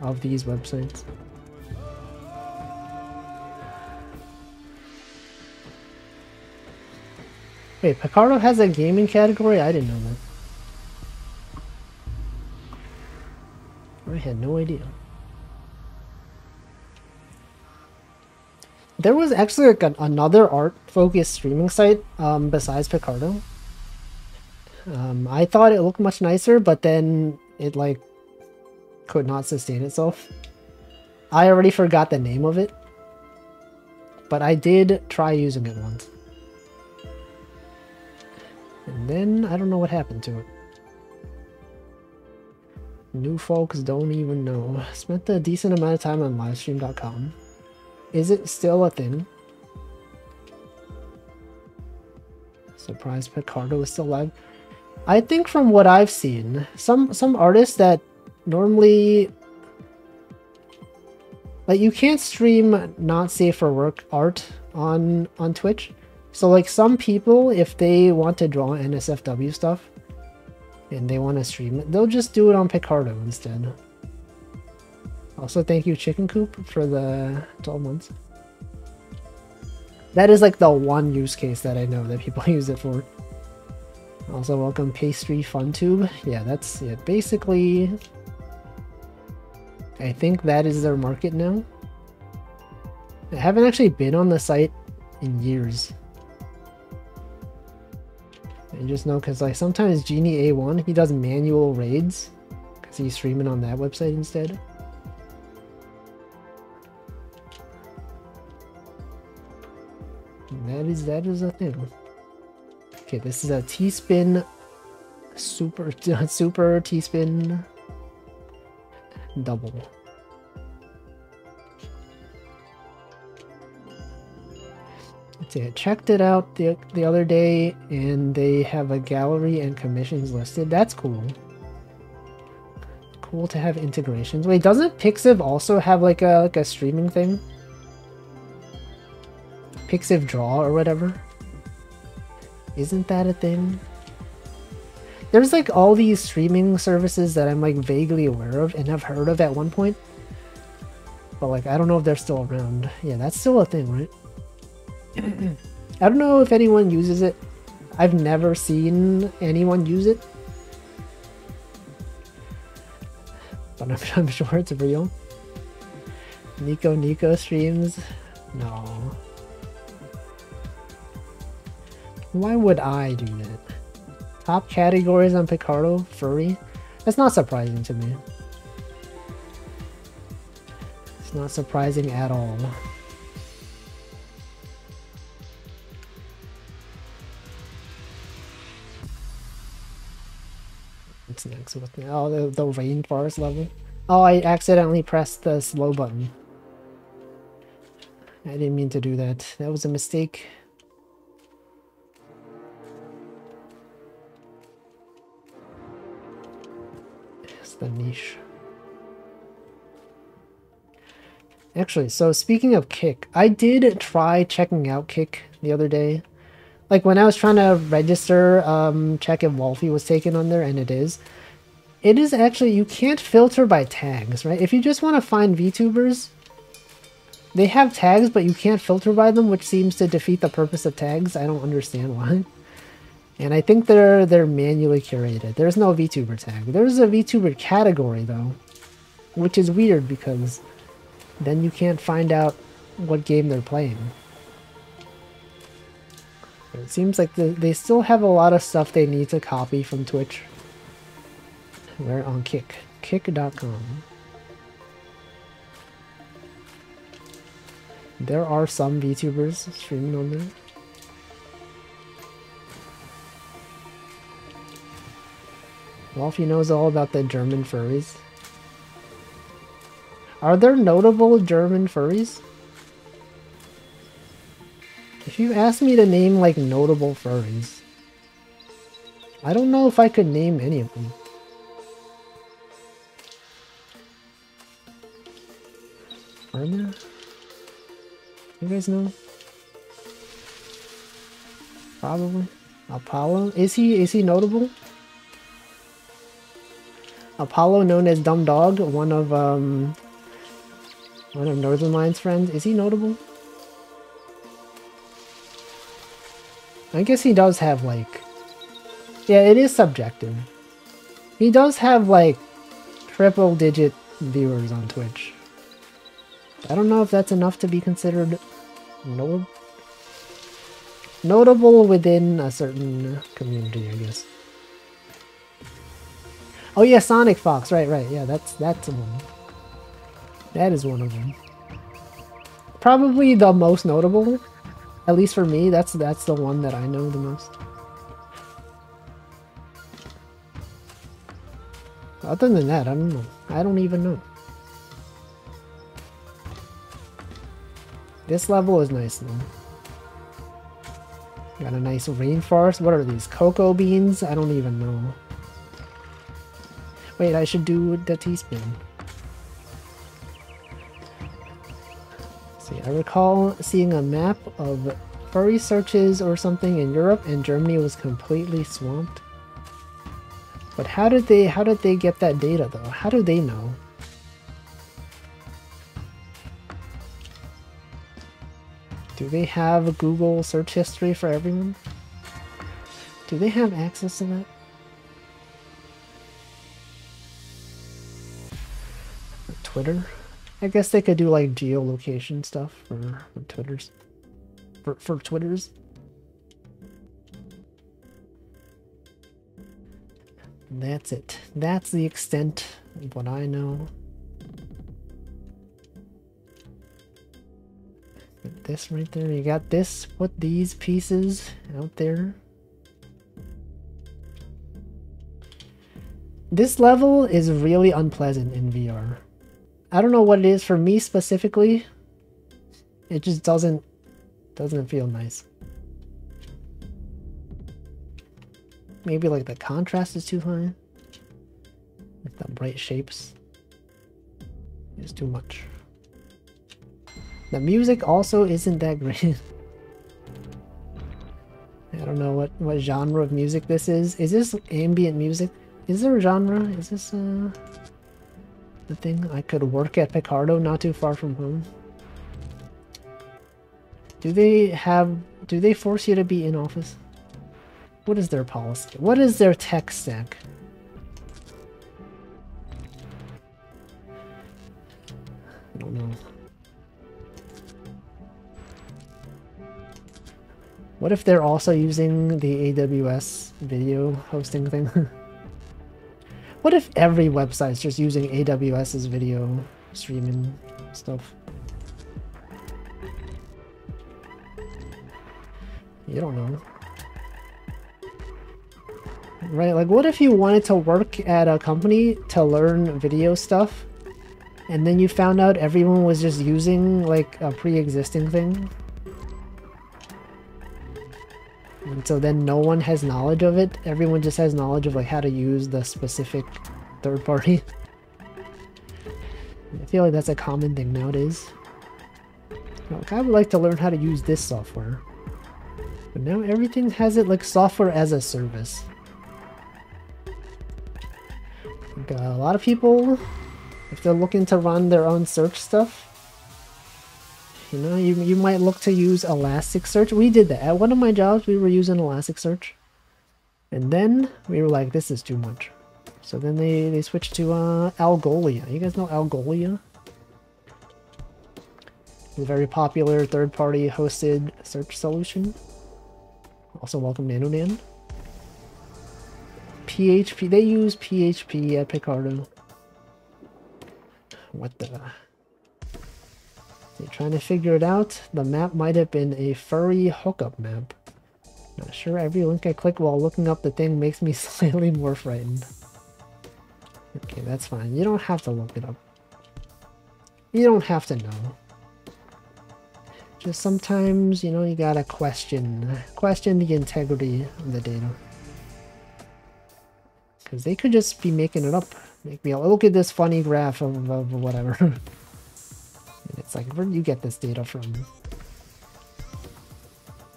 of these websites. Wait, Picardo has a gaming category? I didn't know that. I had no idea. There was actually like another art-focused streaming site besides Picardo. I thought it looked much nicer, but then it like could not sustain itself. I already forgot the name of it, but I did try using it once. And then, I don't know what happened to it. New folks don't even know. Spent a decent amount of time on livestream.com. Is it still a thing? Surprised Picardo is still live. I think from what I've seen, some artists that normally... Like, you can't stream not safe for work art on Twitch. So like some people, if they want to draw NSFW stuff and they want to stream it, they'll just do it on Picardo instead. Also, thank you Chicken Coop for the 12 months. That is like the one use case that I know that people use it for. Also, welcome Pastry FunTube. Yeah, that's it. Basically, I think that is their market now. I haven't actually been on the site in years. I just know because like sometimes Genie A1, he does manual raids because he's streaming on that website instead. That is a thing. Okay, this is a T-spin Super super T-spin double. Let's see, I checked it out the other day, and they have a gallery and commissions listed. That's cool. Cool to have integrations. Wait, doesn't Pixiv also have like a streaming thing? Pixiv Draw or whatever? Isn't that a thing? There's like all these streaming services that I'm like vaguely aware of and have heard of at one point. But like, I don't know if they're still around. Yeah, that's still a thing, right? I don't know if anyone uses it. I've never seen anyone use it. But I'm sure it's real. Nico streams? No. Why would I do that? Top categories on Picardo? Furry? That's not surprising to me. It's not surprising at all. What's next with me? Oh, the rainforest level. Oh, I accidentally pressed the slow button. I didn't mean to do that. That was a mistake. It's the niche. Actually, so speaking of Kick, I did try checking out Kick the other day. Like when I was trying to register, check if Wolfie was taken on there, and it is. It is actually, you can't filter by tags, right? If you just want to find VTubers, they have tags, but you can't filter by them, which seems to defeat the purpose of tags. I don't understand why. And I think they're manually curated. There's no VTuber tag. There's a VTuber category though, which is weird because then you can't find out what game they're playing. It seems like they still have a lot of stuff they need to copy from Twitch. We're on Kick. Kick.com. There are some VTubers streaming on there. Wolfie knows all about the German furries. Are there notable German furries? If you ask me to name like notable furries, I don't know if I could name any of them. Are there? You guys know? Probably. Apollo? Is he notable? Apollo, known as Dumb Dog, one of Northern Lions' friends. Is he notable? I guess he does have like... Yeah, it is subjective. He does have like triple-digit viewers on Twitch. I don't know if that's enough to be considered notable within a certain community, I guess. Oh yeah, Sonic Fox, right, yeah, that's one. That is one of them. Probably the most notable, at least for me. That's the one that I know the most. Other than that, I don't know. I don't even know. This level is nice though. Got a nice rainforest. What are these? Cocoa beans? I don't even know. Wait, I should do the T-spin. See, I recall seeing a map of furry searches or something in Europe, and Germany was completely swamped. But how did they get that data though? How do they know? Do they have a Google search history for everyone? Do they have access to that? Twitter? I guess they could do like geolocation stuff for Twitters. For Twitters. That's it. That's the extent of what I know. Put this right there. You got this. Put these pieces out there. This level is really unpleasant in VR. I don't know what it is for me specifically. It just doesn't feel nice. Maybe like the contrast is too high. Like the bright shapes is too much. The music also isn't that great. I don't know what genre of music this is. Is this ambient music? Is there a genre? Is this the thing? I could work at Picardo, not too far from home. Do they force you to be in office? What is their policy? What is their tech stack? I don't know. What if they're also using the AWS video hosting thing? What if every website's just using AWS's video streaming stuff? You don't know. Right, like what if you wanted to work at a company to learn video stuff and then you found out everyone was just using like a pre-existing thing? And so then no one has knowledge of it. Everyone just has knowledge of like how to use the specific third party. I feel like that's a common thing nowadays. Like, I would like to learn how to use this software. But now everything has it like software as a service. Like, a lot of people, if they're looking to run their own search stuff, you know, you might look to use Elasticsearch. We did that. At one of my jobs, we were using Elasticsearch. And then we were like, this is too much. So then they switched to Algolia. You guys know Algolia? A very popular third-party hosted search solution. Also welcome Nanonan. PHP. They use PHP at Picardo. What the... You're trying to figure it out. The map might have been a furry hookup map. Not sure every link I click while looking up the thing makes me slightly more frightened. Okay, that's fine. You don't have to look it up. You don't have to know. Just sometimes, you know, you gotta question the integrity of the data. Because they could just be making it up. Make me look at this funny graph of whatever. It's like, where do you get this data from?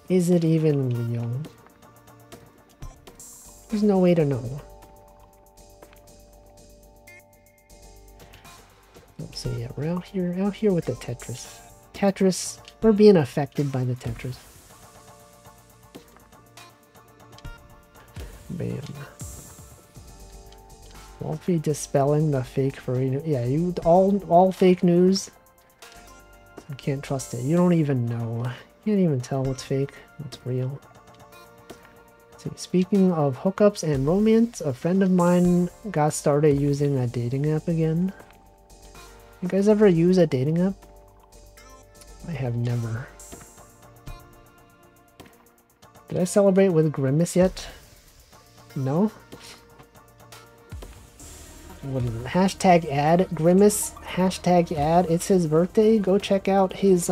Is it even real? There's no way to know. So yeah, we're out here with the Tetris. Tetris, we're being affected by the Tetris. Bam. Wolfie dispelling the fake furry. Yeah, you all fake news. You can't trust it. You don't even know. You can't even tell what's fake, what's real. So, speaking of hookups and romance, a friend of mine got started using a dating app again. You guys ever use a dating app? I have never. Did I celebrate with Grimace yet? No? What is it? Hashtag ad Grimace. Hashtag ad. It's his birthday. Go check out his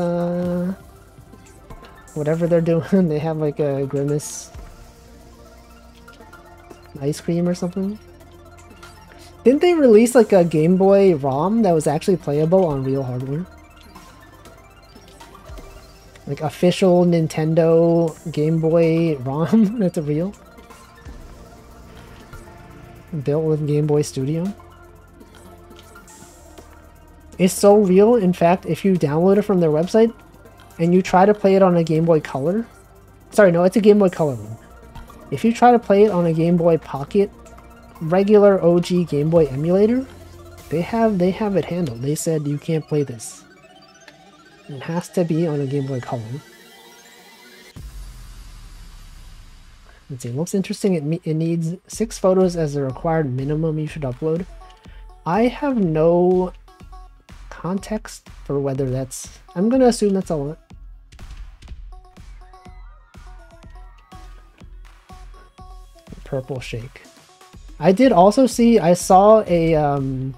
whatever they're doing. They have like a Grimace ice cream or something. Didn't they release like a Game Boy ROM that was actually playable on real hardware? Like official Nintendo Game Boy ROM that's real? Built with Game Boy Studio. It's so real, in fact, if you download it from their website and you try to play it on a Game Boy Color. Sorry, no, it's a Game Boy Color one. If you try to play it on a Game Boy Pocket, regular OG Game Boy emulator, they have it handled. They said you can't play this. It has to be on a Game Boy Color. Let's see, it looks interesting. It needs 6 photos as the required minimum you should upload. I have no context for whether that's... I'm gonna assume that's a lot. Purple shake. I did also see, I saw a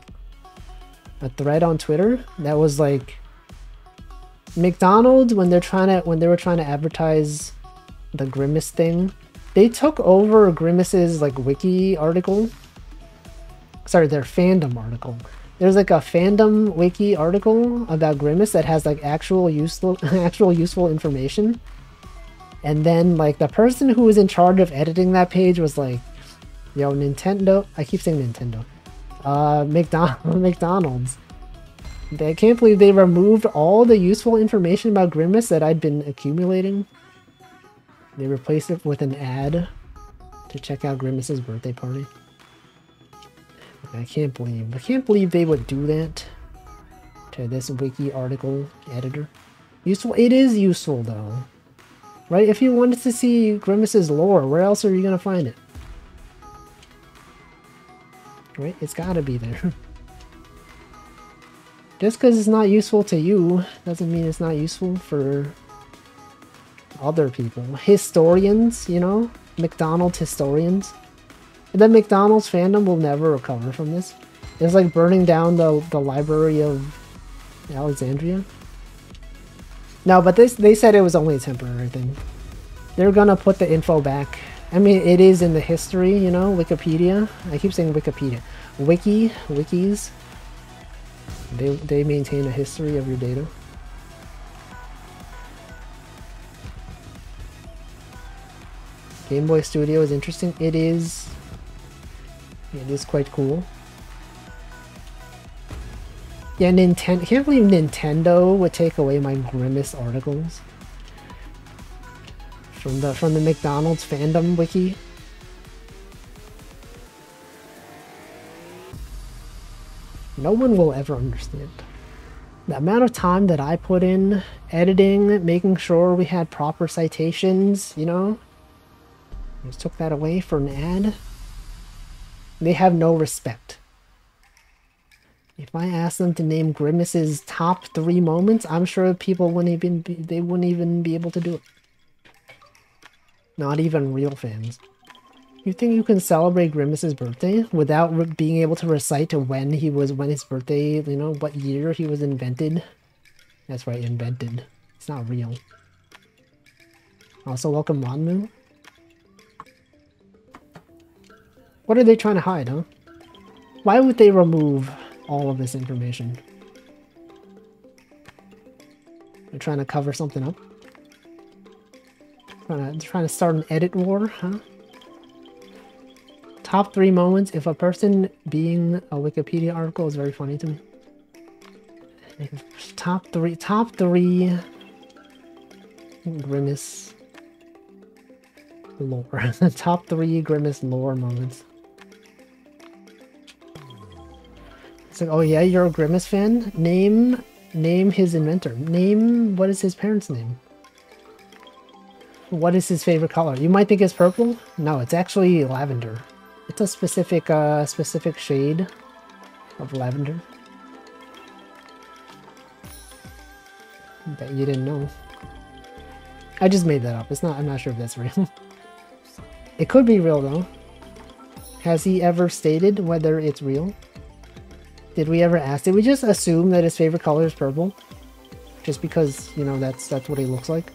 thread on Twitter that was like McDonald's when they were trying to advertise the Grimace thing, they took over Grimace's like wiki article. Sorry, their fandom article. There's like a fandom wiki article about Grimace that has like actual useful information. And then like the person who was in charge of editing that page was like, yo, Nintendo, I keep saying Nintendo. McDonald's. I can't believe they removed all the useful information about Grimace that I'd been accumulating. They replaced it with an ad to check out Grimace's birthday party. I can't believe they would do that to this wiki article editor. Useful? It is useful though. Right? If you wanted to see Grimace's lore, where else are you gonna find it? Right? It's gotta be there. Just because it's not useful to you doesn't mean it's not useful for other people. Historians, you know? McDonald's historians. The McDonald's fandom will never recover from this. It's like burning down the Library of Alexandria. No, but they said it was only a temporary thing. They're gonna put the info back. I mean, it is in the history, you know, Wikipedia. I keep saying Wikipedia. Wikis. They maintain a history of your data. Game Boy Studio is interesting. It is quite cool. Yeah, Nintendo. I can't believe Nintendo would take away my Grimace articles from the McDonald's fandom wiki. No one will ever understand. The amount of time that I put in editing, making sure we had proper citations, you know? Just took that away for an ad. They have no respect. If I asked them to name Grimace's top 3 moments, I'm sure people wouldn't even be able to do it. Not even real fans. You think you can celebrate Grimace's birthday without being able to recite when his birthday, you know, what year he was invented? That's right, invented. It's not real. Also, welcome Wanmu. What are they trying to hide, huh? Why would they remove all of this information? They're trying to cover something up? Trying to start an edit war, huh? Top 3 moments. If a person being a Wikipedia article is very funny to me. Top three Grimace lore. Top 3 Grimace lore moments. It's like, oh yeah, you're a Grimace fan? Name his inventor. What is his parents' name? What is his favorite color? You might think it's purple? No, it's actually lavender. It's a specific shade of lavender. Bet you didn't know. I just made that up. I'm not sure if that's real. It could be real though. Has he ever stated whether it's real? Did we ever ask? Did we just assume that his favorite color is purple? Just because, you know, that's what he looks like?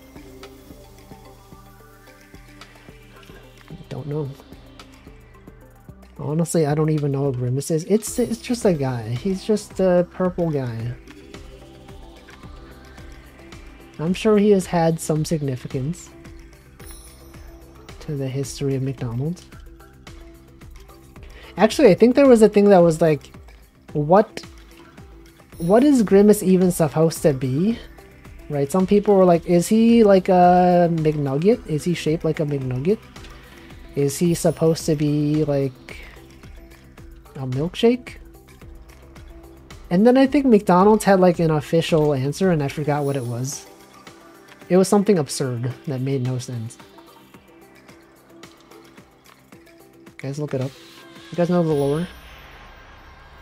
Don't know. Honestly, I don't even know what Grimace is. It's just a guy. He's just a purple guy. I'm sure he has had some significance to the history of McDonald's. Actually, I think there was a thing that was like, what is Grimace even supposed to be? Right? Some people were like, is he like a McNugget? Is he shaped like a McNugget? Is he supposed to be like a milkshake? And then I think McDonald's had like an official answer and I forgot what it was. It was something absurd that made no sense. Guys, look it up. You guys know the lore?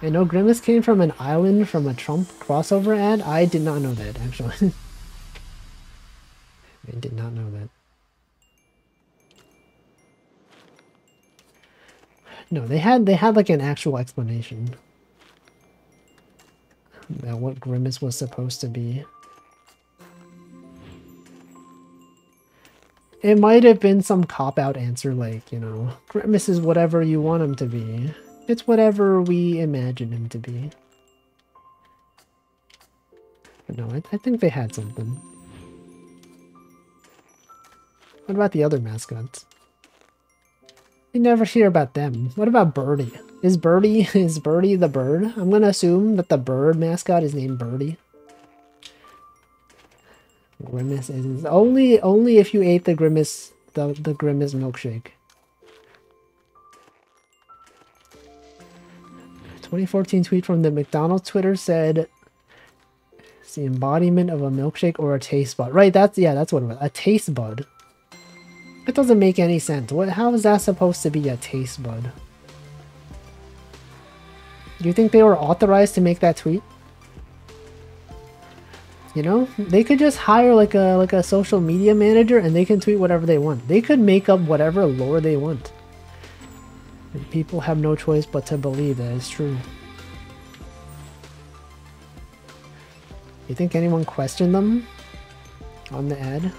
I know Grimace came from an island from a Trump crossover ad. I did not know that, actually. I did not know that. No, they had like an actual explanation about what Grimace was supposed to be. It might have been some cop-out answer like, you know, Grimace is whatever you want him to be. It's whatever we imagine him to be. But no, I think they had something. What about the other mascots? You never hear about them. What about Birdie? Is Birdie the bird? I'm gonna assume that the bird mascot is named Birdie. Grimace is only if you ate the Grimace Grimace milkshake. 2014 tweet from the McDonald's Twitter said it's the embodiment of a milkshake or a taste bud. Right, that's what it was. A taste bud. It doesn't make any sense. How is that supposed to be a taste bud? Do you think they were authorized to make that tweet? You know, they could just hire like a social media manager and they can tweet whatever they want. They could make up whatever lore they want. And people have no choice but to believe that it's true. You think anyone questioned them on the ad?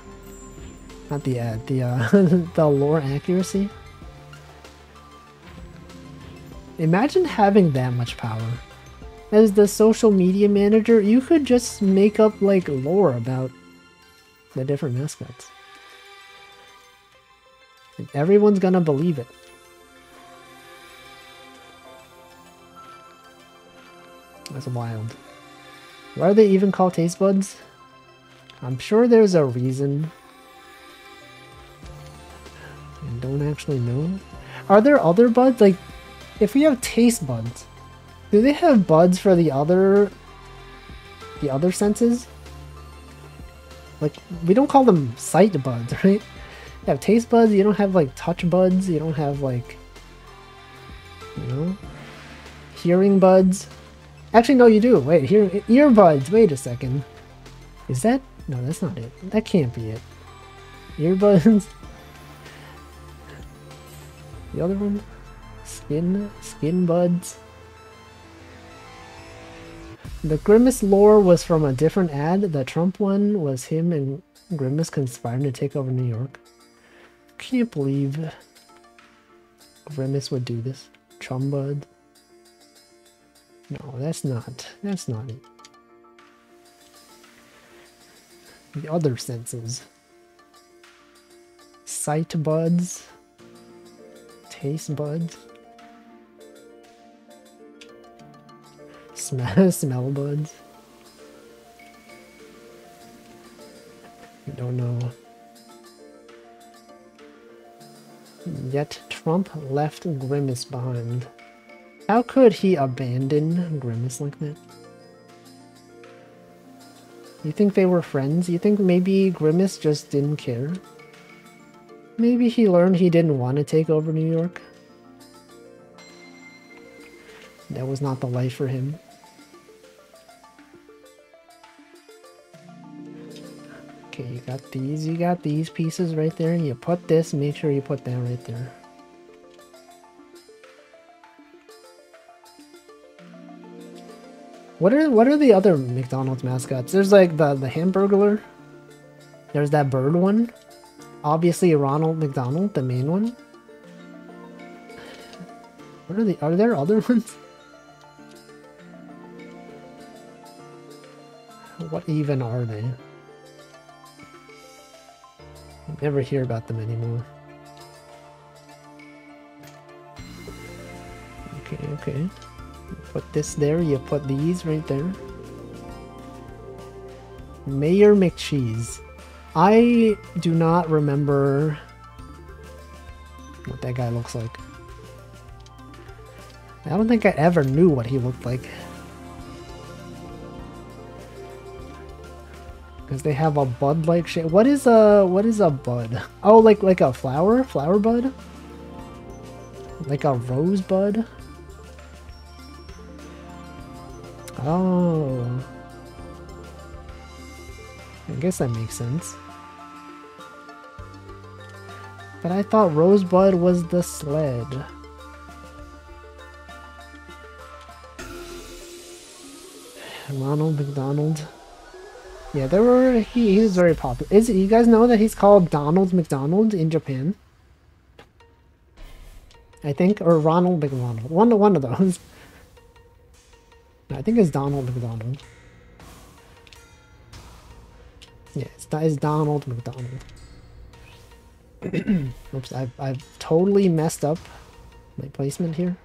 Not the ad, the lore accuracy. Imagine having that much power. As the social media manager, you could just make up like lore about the different mascots. And everyone's gonna believe it. That's wild. Why are they even called taste buds? I'm sure there's a reason. I don't actually know. Are there other buds? Like, if we have taste buds, do they have buds for the other senses? Like, we don't call them sight buds, right? You have taste buds, you don't have like touch buds, you don't have like, you know, hearing buds. Actually, no, you do. Wait, earbuds. Wait a second. Is that? No, that's not it. That can't be it. Earbuds. The other one? Skin buds. The Grimace lore was from a different ad. The Trump one was him and Grimace conspiring to take over New York. Can't believe Grimace would do this. Chum bud. No, that's not it. The other senses. Sight buds. Taste buds. Smell buds. I don't know. Yet Trump left Grimace behind. How could he abandon Grimace like that? You think they were friends? You think maybe Grimace just didn't care? Maybe he learned he didn't want to take over New York? That was not the life for him. Okay, you got these pieces right there. You put this, make sure you put that right there. What are the other McDonald's mascots? There's like the Hamburglar. There's that bird one. Obviously Ronald McDonald, the main one. Are there other ones? What even are they? I never hear about them anymore. Okay. You put this there, you put these right there. Mayor McCheese. I do not remember what that guy looks like. I don't think I ever knew what he looked like. Because they have a bud-like shape. What is a bud? Oh, like a flower bud? Like a rosebud? Oh. I guess that makes sense. But I thought Rosebud was the sled. Ronald McDonald. Yeah, he was very popular. You guys know that he's called Donald McDonald in Japan? I think, or Ronald McDonald. One of those. I think it's Donald McDonald. Yeah, it's Donald McDonald. Oops, I've totally messed up my placement here.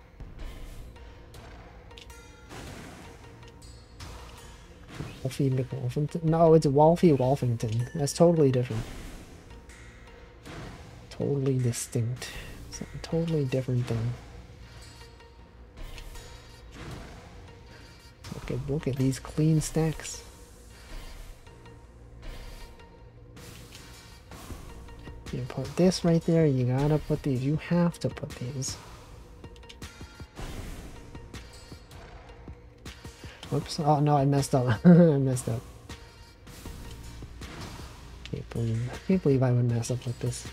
Wolfie McWolfington. No, it's Wolfie Wolfington. That's totally different. Totally distinct. It's a totally different thing. Look at these clean stacks. You put this right there, you gotta put these. You have to put these. Whoops. Oh no, I messed up. I messed up. Can't believe I would mess up like this.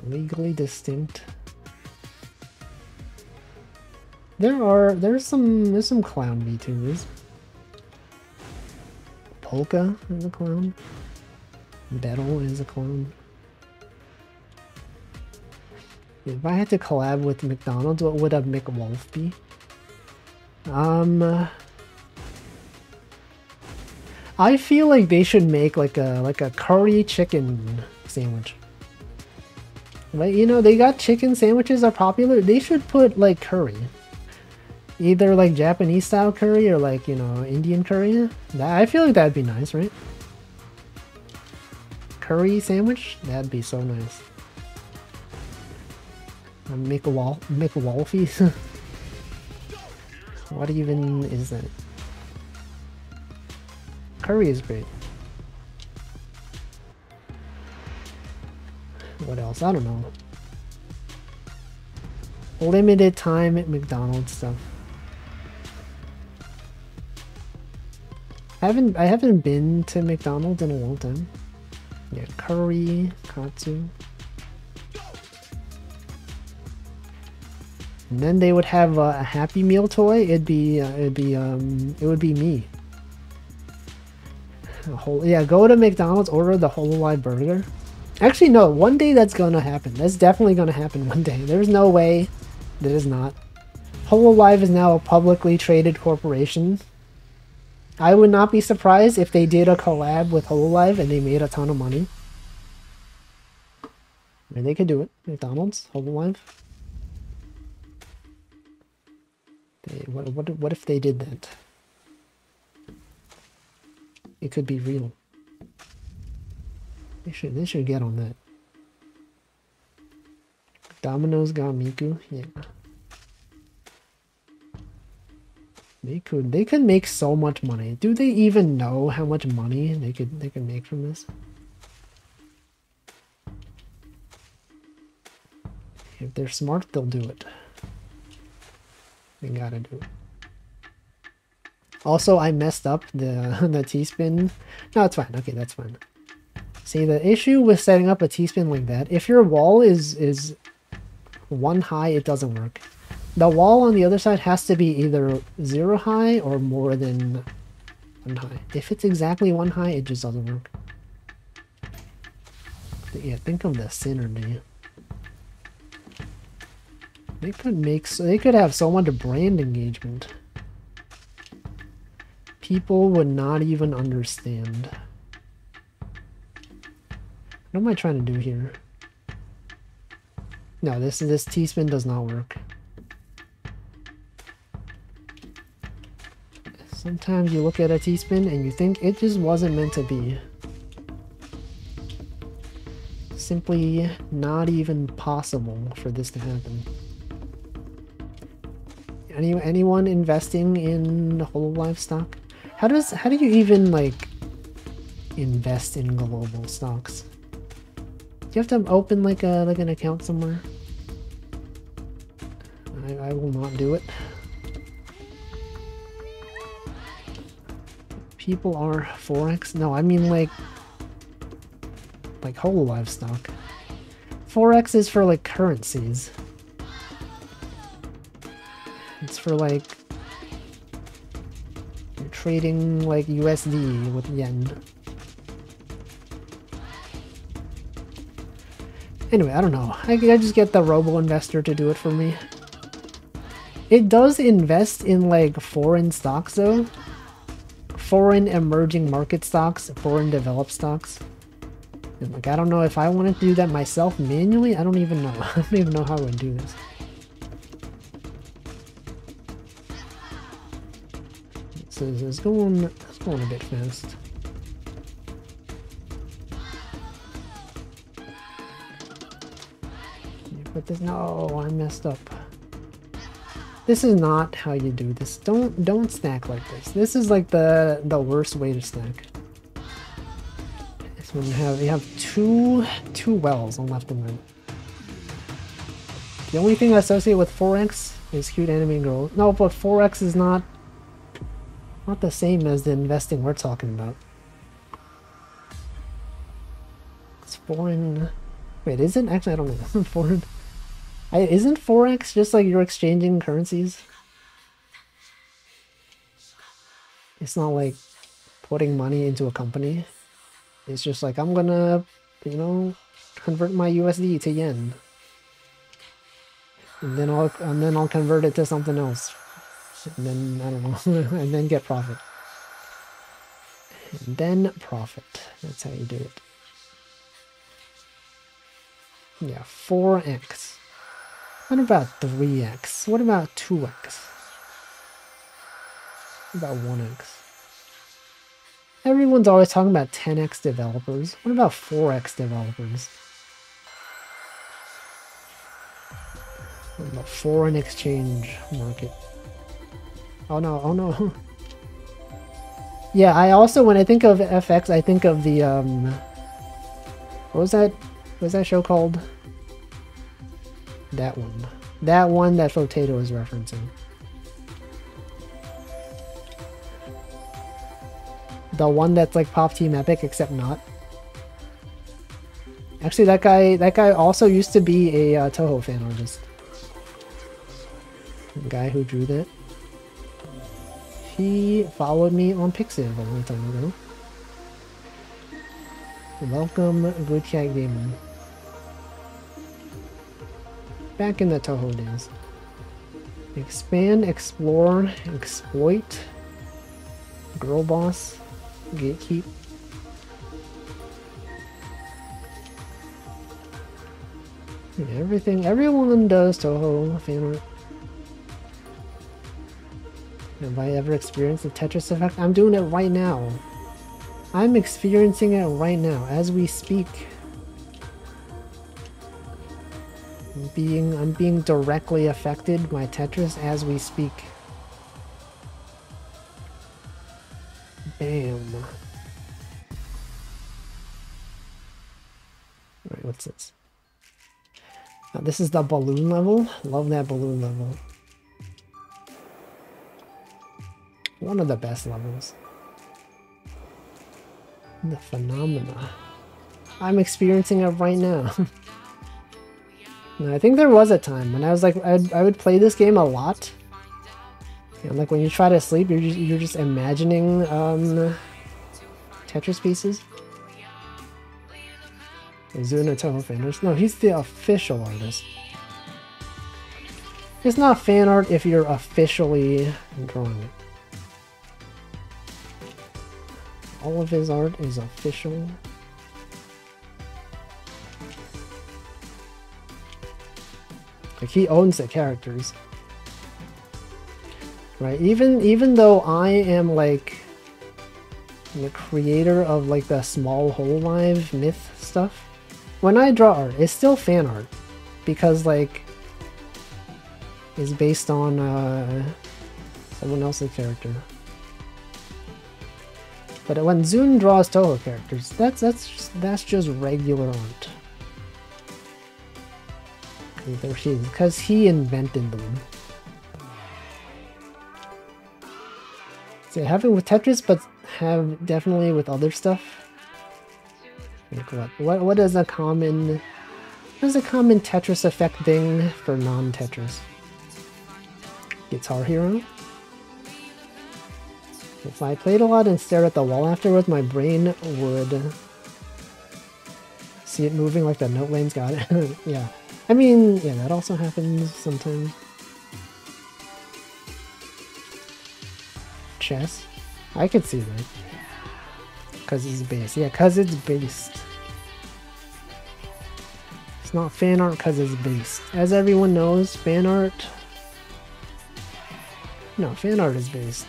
Legally distinct. There's some clown VTubers. Polka is a clown. Bettle is a clown. If I had to collab with McDonald's, what would a McWolf be? I feel like they should make like a curry chicken sandwich. Like, you know, they got chicken sandwiches are popular. They should put like curry. Either like Japanese style curry or like, you know, Indian curry. I feel like that'd be nice, right? Curry sandwich? That'd be so nice. McWolfies? What even is that? Curry is great. What else? I don't know. Limited time at McDonald's stuff. I haven't been to McDonald's in a long time. Yeah, curry, katsu. And then they would have a Happy Meal toy. It would be me. Yeah, go to McDonald's, order the Hololive burger. Actually, no. One day that's gonna happen. That's definitely gonna happen one day. There's no way that is not. Hololive is now a publicly traded corporation. I would not be surprised if they did a collab with Hololive and they made a ton of money. And they could do it. McDonald's, Hololive. What if they did that? It could be real. They should get on that. Domino's got Miku, yeah. They could make so much money. Do they even know how much money they could make from this? If they're smart, they'll do it. They gotta do it. Also, I messed up the T-spin. No, it's fine. Okay, that's fine. See, the issue with setting up a T-spin like that, if your wall is one high, it doesn't work. The wall on the other side has to be either 0 high or more than 1 high. If it's exactly 1 high, it just doesn't work. Yeah, think of the synergy. They could have so much brand engagement. People would not even understand. What am I trying to do here? No, this T-spin does not work. Sometimes you look at a T-spin and you think it just wasn't meant to be. Simply not even possible for this to happen. Anyone investing in Hololive stock? How do you even like invest in global stocks? Do you have to open like an account somewhere? I will not do it. People are Forex? No, I mean like Hololive stock. Forex is for like currencies. It's for like trading like USD with yen. Anyway, I don't know. I just get the robo-investor to do it for me. It does invest in like foreign stocks though. Foreign emerging market stocks, foreign developed stocks. And like, I don't know if I wanted to do that myself manually. I don't even know. I don't even know how I would do this. So it's going a bit fast. But this, no, I messed up. This is not how you do this. Don't stack like this. This is like the worst way to stack. So you have two wells on left and right. The only thing I associate with 4x is cute anime girls. No, but 4x is not the same as the investing we're talking about. It's foreign. Wait, is it? Actually, I don't know. Foreign. Isn't 4x just like you're exchanging currencies? It's not like putting money into a company. It's just like, I'm gonna, you know, convert my USD to yen. And then I'll convert it to something else. And then, I don't know, and then get profit. And then profit. That's how you do it. Yeah, 4x. What about 3x? What about 2x? What about 1x? Everyone's always talking about 10x developers. What about 4x developers? What about foreign exchange market? Oh no, oh no. Yeah, I also, when I think of FX, I think of the, what was that show called? That one. That one that Potato is referencing. The one that's like Pop Team Epic, except not. Actually, that guy also used to be a Toho fan artist. The guy who drew that. He followed me on Pixiv a long time ago. Welcome, Good Cat Gaming. Back in the Toho days. Expand, explore, exploit, girl boss, gatekeep. Yeah, everyone does Toho fan art. Have I ever experienced the Tetris effect? I'm doing it right now. I'm experiencing it right now as we speak. I'm being directly affected by Tetris as we speak. Bam. Alright, what's this? This is the balloon level. Love that balloon level. One of the best levels. The phenomena. I'm experiencing it right now. I think there was a time when I was like, I would play this game a lot. And like when you try to sleep, you're just imagining Tetris pieces. Zuna Toho fan. No, he's the official artist. It's not fan art if you're officially drawing it. All of his art is official. Like, he owns the characters. Right? Even though I am like the creator of like the Small Whole Live myth stuff, when I draw art, it's still fan art. Because like it's based on someone else's character. But when Zune draws Toho characters, that's just regular art. There she is, because he invented them. So have it with Tetris, but have definitely with other stuff. Like what is a common Tetris effect thing for non-Tetris? Guitar Hero? If I played a lot and stared at the wall afterwards, my brain would see it moving like the note lane's got it. Yeah. I mean, yeah, that also happens sometimes. Chess? I could see that. Because it's based. Yeah, because it's based. It's not fan art because it's based. As everyone knows, fan art... No, fan art is based.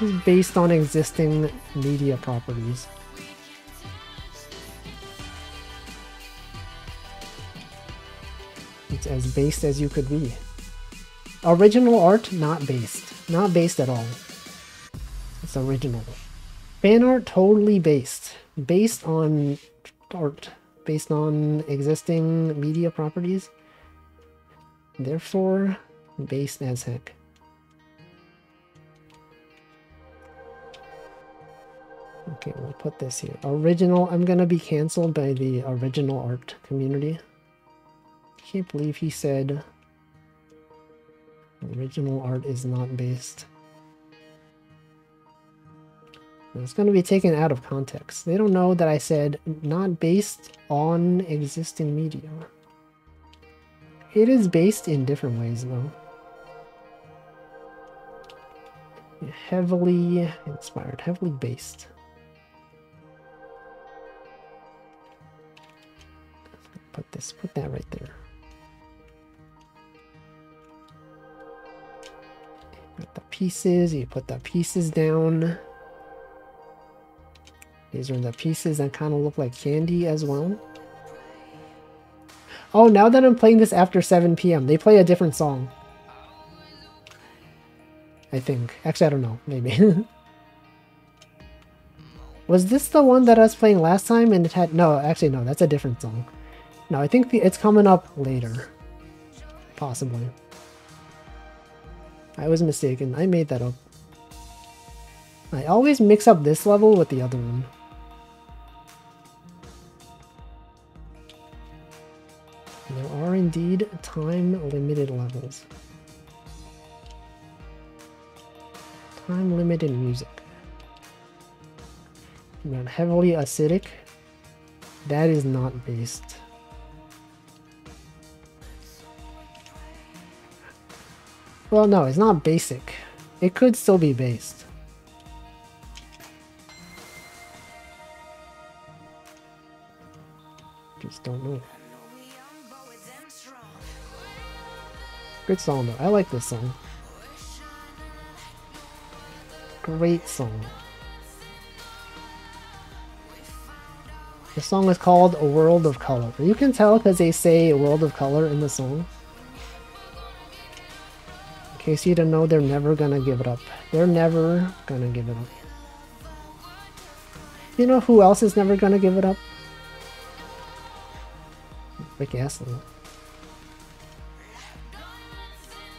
It's based on existing media properties. It's as based as you could be. Original art, not based. Not based at all. It's original. Fan art, totally based. Based on art. Based on existing media properties. Therefore, based as heck. Okay, we'll put this here. Original, I'm gonna be cancelled by the original art community. Can't believe he said original art is not based. It's going to be taken out of context. They don't know that I said not based on existing media. It is based in different ways, though. Heavily inspired, heavily based. Put that right there. Got the pieces, you put the pieces down. These are the pieces that kind of look like candy as well. Oh, now that I'm playing this after 7 p.m., they play a different song. I think. Actually, I don't know. Maybe. Was this the one that I was playing last time and it had... No, actually, no. That's a different song. No, I think it's coming up later. Possibly. I was mistaken. I made that up. I always mix up this level with the other one. There are indeed time-limited levels. Time-limited music. Not heavily acidic. That is not based. Well, no, it's not basic. It could still be based. Just don't know. Good song though. I like this song. Great song. The song is called A World of Color. You can tell because they say A World of Color in the song. In case you don't know, they're never gonna give it up. They're never gonna give it up. You know who else is never gonna give it up? Rick Astley.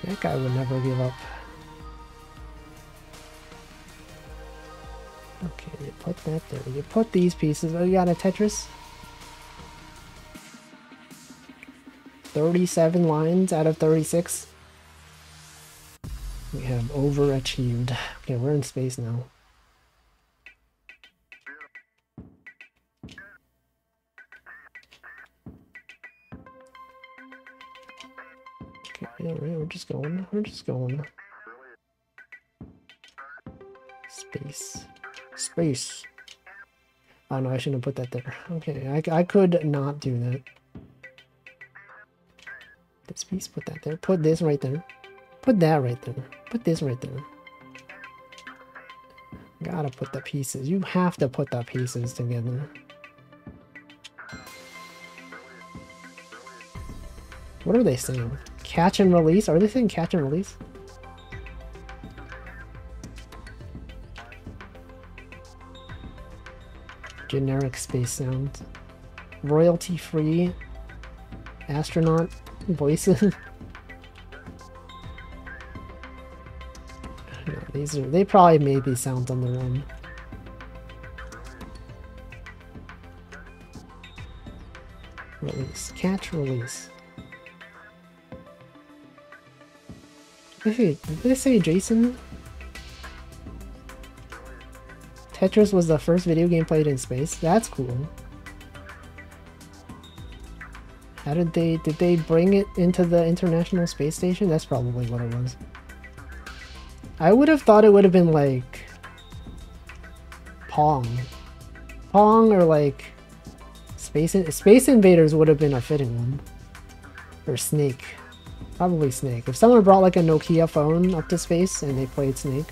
That guy would never give up. Okay, you put that there. You put these pieces. Oh, you got a Tetris? 37 lines out of 36. We have overachieved. Okay, we're in space now. Okay, alright, we're just going. We're just going. Space. Space. Oh no, I shouldn't have put that there. Okay, I could not do that. This piece, put that there. Put this right there. Put that right there. Put this right there. Gotta put the pieces. You have to put the pieces together. What are they saying? Catch and release? Are they saying catch and release? Generic space sounds. Royalty-free astronaut voices. No, these are, they probably made these sounds on their own. Release. Catch, release. Did they say Jason? Tetris was the first video game played in space. That's cool. How did they bring it into the International Space Station? That's probably what it was. I would have thought it would have been like Pong. Pong or like Space Invaders would have been a fitting one. Or Snake. Probably Snake. If someone brought like a Nokia phone up to space and they played Snake,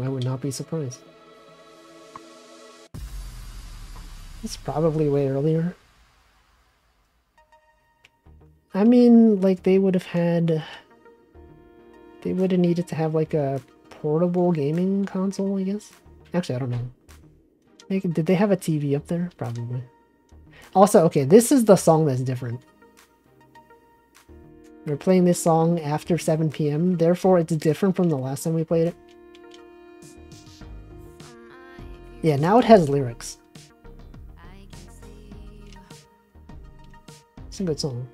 I would not be surprised. It's probably way earlier. I mean, like they would have had... They would have needed to have like a portable gaming console, I guess. Actually, I don't know. Did they have a TV up there? Probably. Also, okay, this is the song that's different. We're playing this song after 7 p.m. Therefore, it's different from the last time we played it. Yeah, now it has lyrics. It's a good song.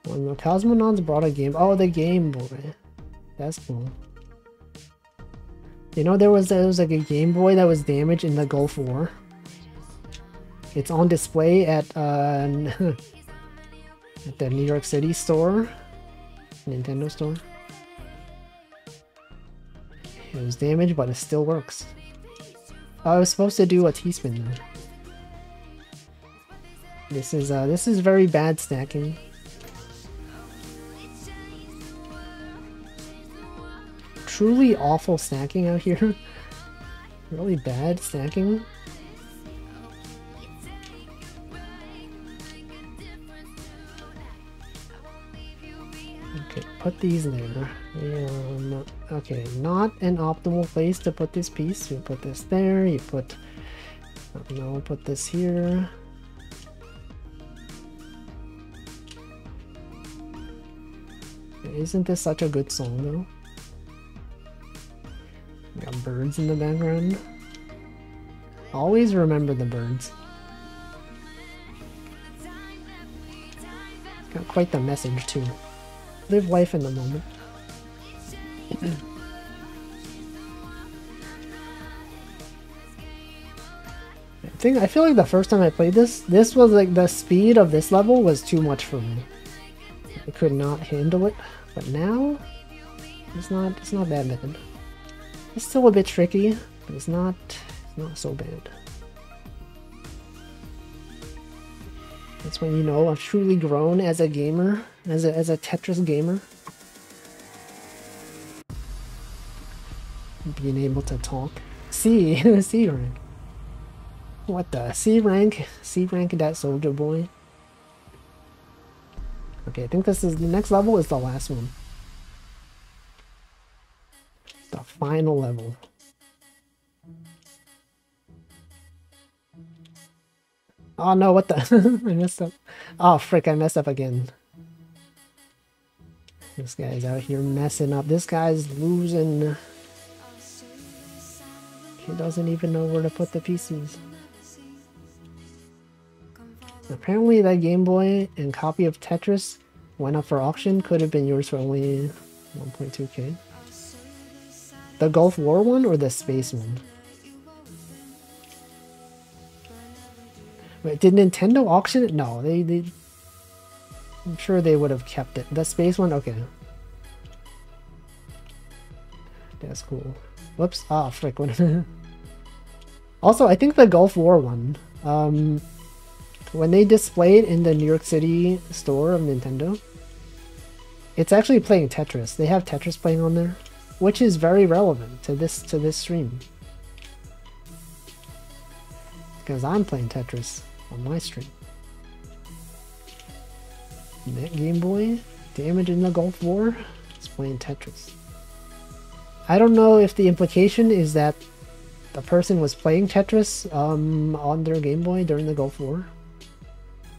When the cosmonauts brought a game... Oh, the Game Boy. That's cool. You know, there was like a Game Boy that was damaged in the Gulf War. It's on display at at the New York City store. Nintendo store. It was damaged, but it still works. I was supposed to do a T-spin though. This is very bad stacking. Truly awful stacking out here. Really bad stacking. Okay, put these there. Yeah, okay, not an optimal place to put this piece. You put this there, you put... No, put this here. Isn't this such a good song though? We got birds in the background. Always remember the birds. Got quite the message too. Live life in the moment. I feel like the first time I played this was like the speed of this level was too much for me. I could not handle it, but now it's not that bad. It's still a bit tricky, but it's not so bad. That's when you know I've truly grown as a gamer, as a Tetris gamer. Being able to talk. C rank. What the C rank that soldier boy. Okay, I think this is the next level is the last one. The final level. Oh no, what the? I messed up. Oh frick, I messed up again. This guy's out here messing up. This guy's losing. He doesn't even know where to put the pieces. Apparently that Game Boy and copy of Tetris went up for auction. Could have been yours for only 1.2k. The Gulf War one or the space one? Wait, did Nintendo auction it? No, they I'm sure they would have kept it. The space one? Okay. That's cool. Whoops. Ah, frick. Also, I think the Gulf War one, when they display it in the New York City store of Nintendo, it's actually playing Tetris. They have Tetris playing on there, which is very relevant to this stream. Because I'm playing Tetris on my stream. That Game Boy, damage in the Gulf War, it's playing Tetris. I don't know if the implication is that the person was playing Tetris on their Game Boy during the Gulf War,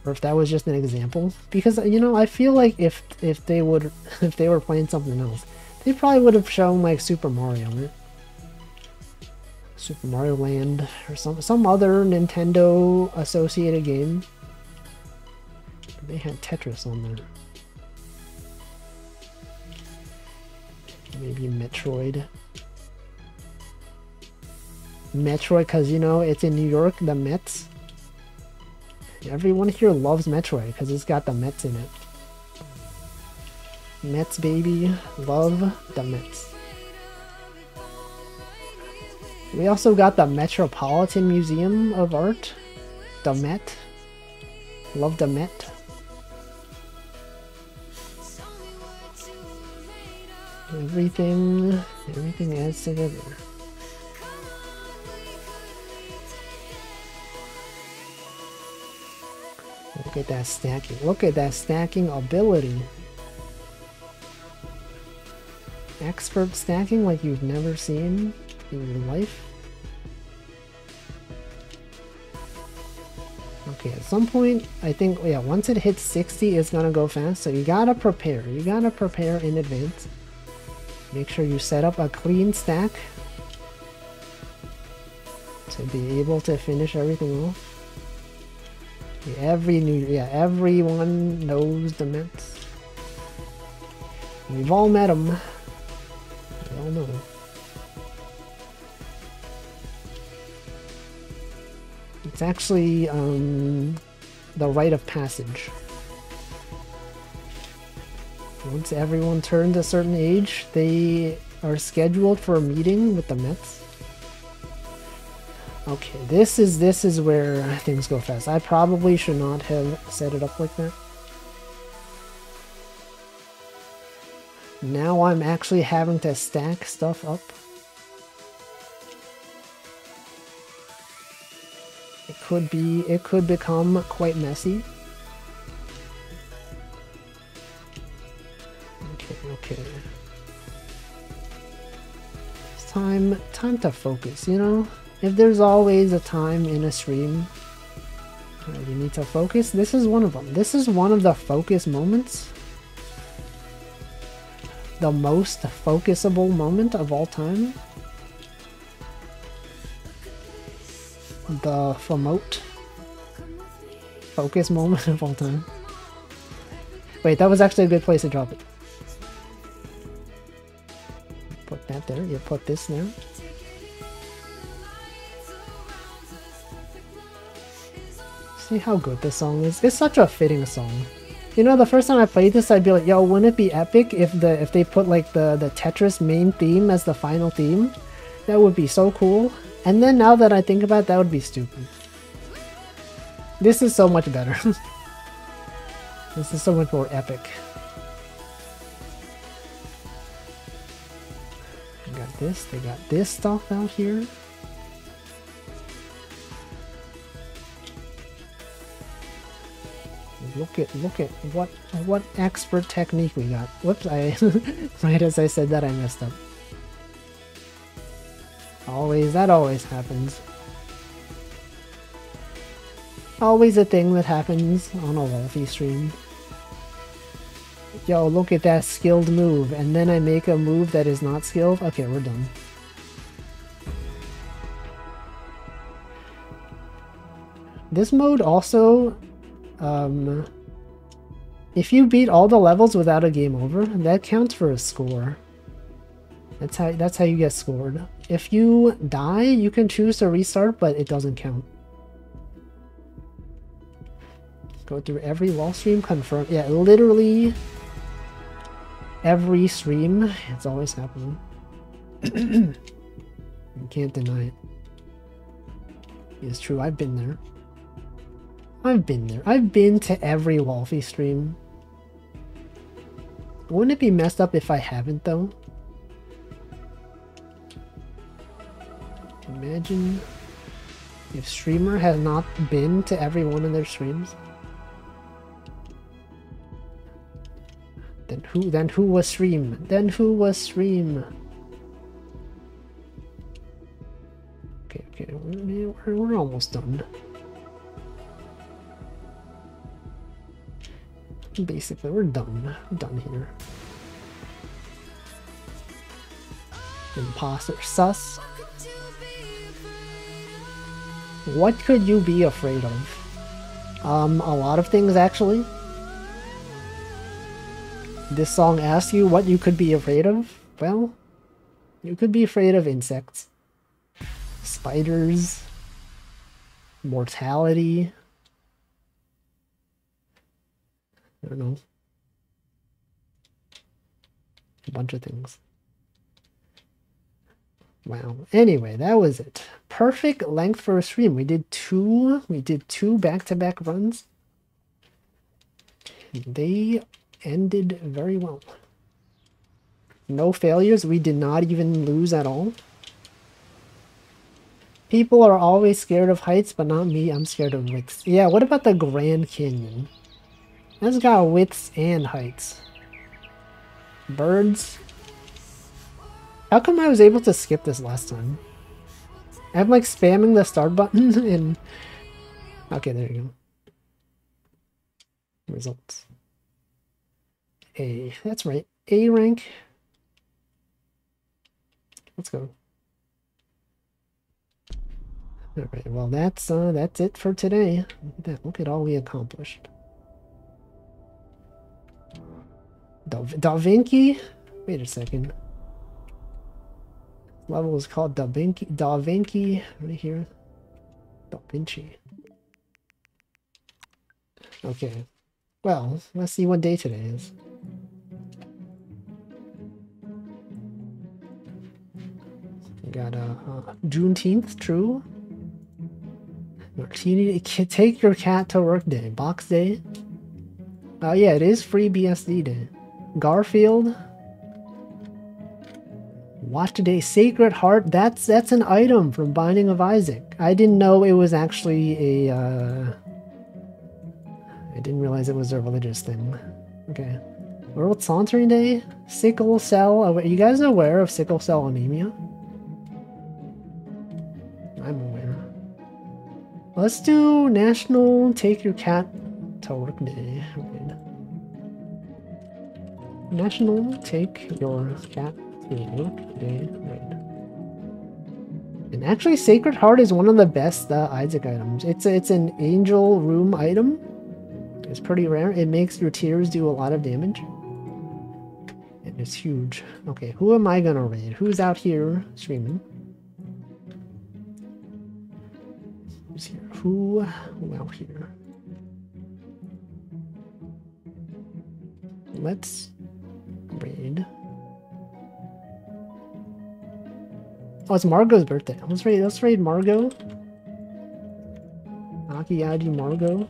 or if that was just an example. Because, you know, I feel like if they were playing something else, they probably would have shown like Super Mario, right? Super Mario Land or some other Nintendo associated game. They had Tetris on there. Maybe Metroid. Metroid, because you know, it's in New York, the Mets. Everyone here loves Metroid because it's got the Mets in it. Mets, baby. Love the Mets. We also got the Metropolitan Museum of Art. The Met. Love the Met. Everything adds together. Look at that stacking. Look at that stacking ability. Expert stacking like you've never seen in your life. Okay, at some point, I think, yeah, once it hits 60, it's gonna go fast. So you gotta prepare. You gotta prepare in advance. Make sure you set up a clean stack to be able to finish everything off. Everyone knows the Mets. We've all met them. We all know. It's actually the rite of passage. Once everyone turns a certain age, they are scheduled for a meeting with the Mets. Okay, this is where things go fast. I probably should not have set it up like that. Now I'm actually having to stack stuff up. It could become quite messy. Okay. It's time to focus, you know? If there's always a time in a stream where you need to focus, this is one of them. This is one of the focus moments. The most focusable moment of all time. The focus moment of all time. Wait, that was actually a good place to drop it. Put that there. You put this there. See how good this song is? It's such a fitting song. You know, the first time I played this, I'd be like, yo, wouldn't it be epic if they put like the Tetris main theme as the final theme? That would be so cool. And then now that I think about it, that would be stupid. This is so much better. This is so much more epic. They got this. They got this stuff out here. Look at what expert technique we got. Whoops, right as I said that I messed up. That always happens. Always a thing that happens on a Wolfie stream. Yo, look at that skilled move, and then I make a move that is not skilled. Okay, we're done. This mode also, if you beat all the levels without a game over, that counts for a score. That's how you get scored. If you die, you can choose to restart, but it doesn't count. Go through every wall stream, confirm. Yeah, literally every stream, it's always happening. You can't deny it. It's true, I've been there. I've been there. I've been to every Wolfie stream. Wouldn't it be messed up if I haven't, though? Imagine if streamer has not been to every one of their streams. Then who was stream? Then who was stream? Okay, we're almost done. Basically, we're done. I'm done here. Imposter sus. What could you be afraid of? A lot of things, actually. This song asks you what you could be afraid of, Well, you could be afraid of insects. Spiders. Mortality. I don't know. A bunch of things. Wow. Anyway, that was it. Perfect length for a stream. We did two back-to-back runs. They ended very well. No failures. We did not even lose at all. People are always scared of heights, but not me. I'm scared of widths. Yeah, what about the Grand Canyon? That's got widths and heights. Birds. How come I was able to skip this last time? I'm like spamming the start button and... Okay, there you go. Results. A. That's right. A rank. Let's go. Alright, well that's it for today. Look at that. Look at all we accomplished. Da Vinci? Wait a second. Level is called Da Vinci right here. Da Vinci. Okay. Well, let's see what day today is. We got Juneteenth, true. Martini, take your cat to work day. Box day. Oh yeah, it is free BSD day. Garfield. Watch today. Sacred Heart. That's an item from Binding of Isaac. I didn't know it was actually a. I didn't realize it was a religious thing. Okay. World Sauntering Day. Sickle cell. Are you guys aware of sickle cell anemia? I'm aware. Let's do National Take Your Cat to Work Day. Okay. National Take Your Cat to Work Day. Right. And actually, Sacred Heart is one of the best Isaac items. It's an angel room item. It's pretty rare. It makes your tears do a lot of damage. And it's huge. Okay, who am I gonna raid? Who's out here streaming? Who's here? Who out here? Let's raid. Oh, it's Margot's birthday. Let's raid Margot. Akiyaji Margot.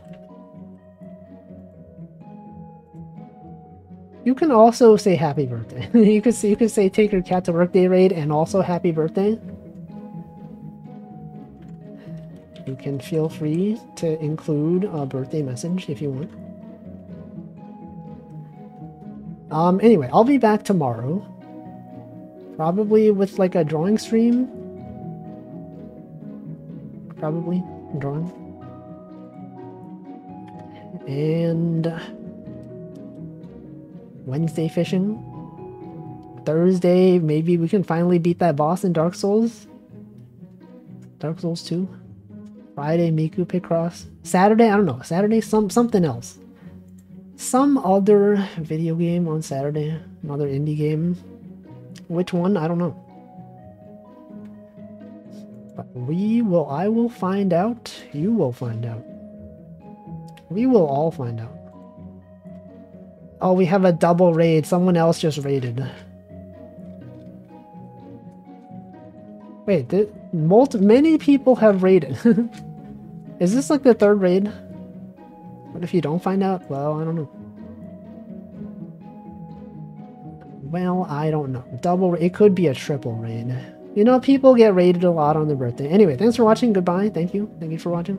You can also say happy birthday. you could say take your cat to work day raid and also happy birthday. You can feel free to include a birthday message if you want. Anyway, I'll be back tomorrow. Probably with like a drawing stream. Probably drawing. And Wednesday fishing. Thursday, maybe we can finally beat that boss in Dark Souls. Dark Souls 2. Friday, Miku Picross. Saturday, I don't know. Saturday, something else. Some other video game on Saturday. Another indie game. Which one? I don't know. But I will find out. You will find out. We will all find out. Oh, we have a double raid. Someone else just raided. Wait, many people have raided. Is this like the third raid? What if you don't find out? Well, I don't know. Well, I don't know. It could be a triple raid. You know, people get raided a lot on their birthday. Anyway, thanks for watching. Goodbye. Thank you. Thank you for watching.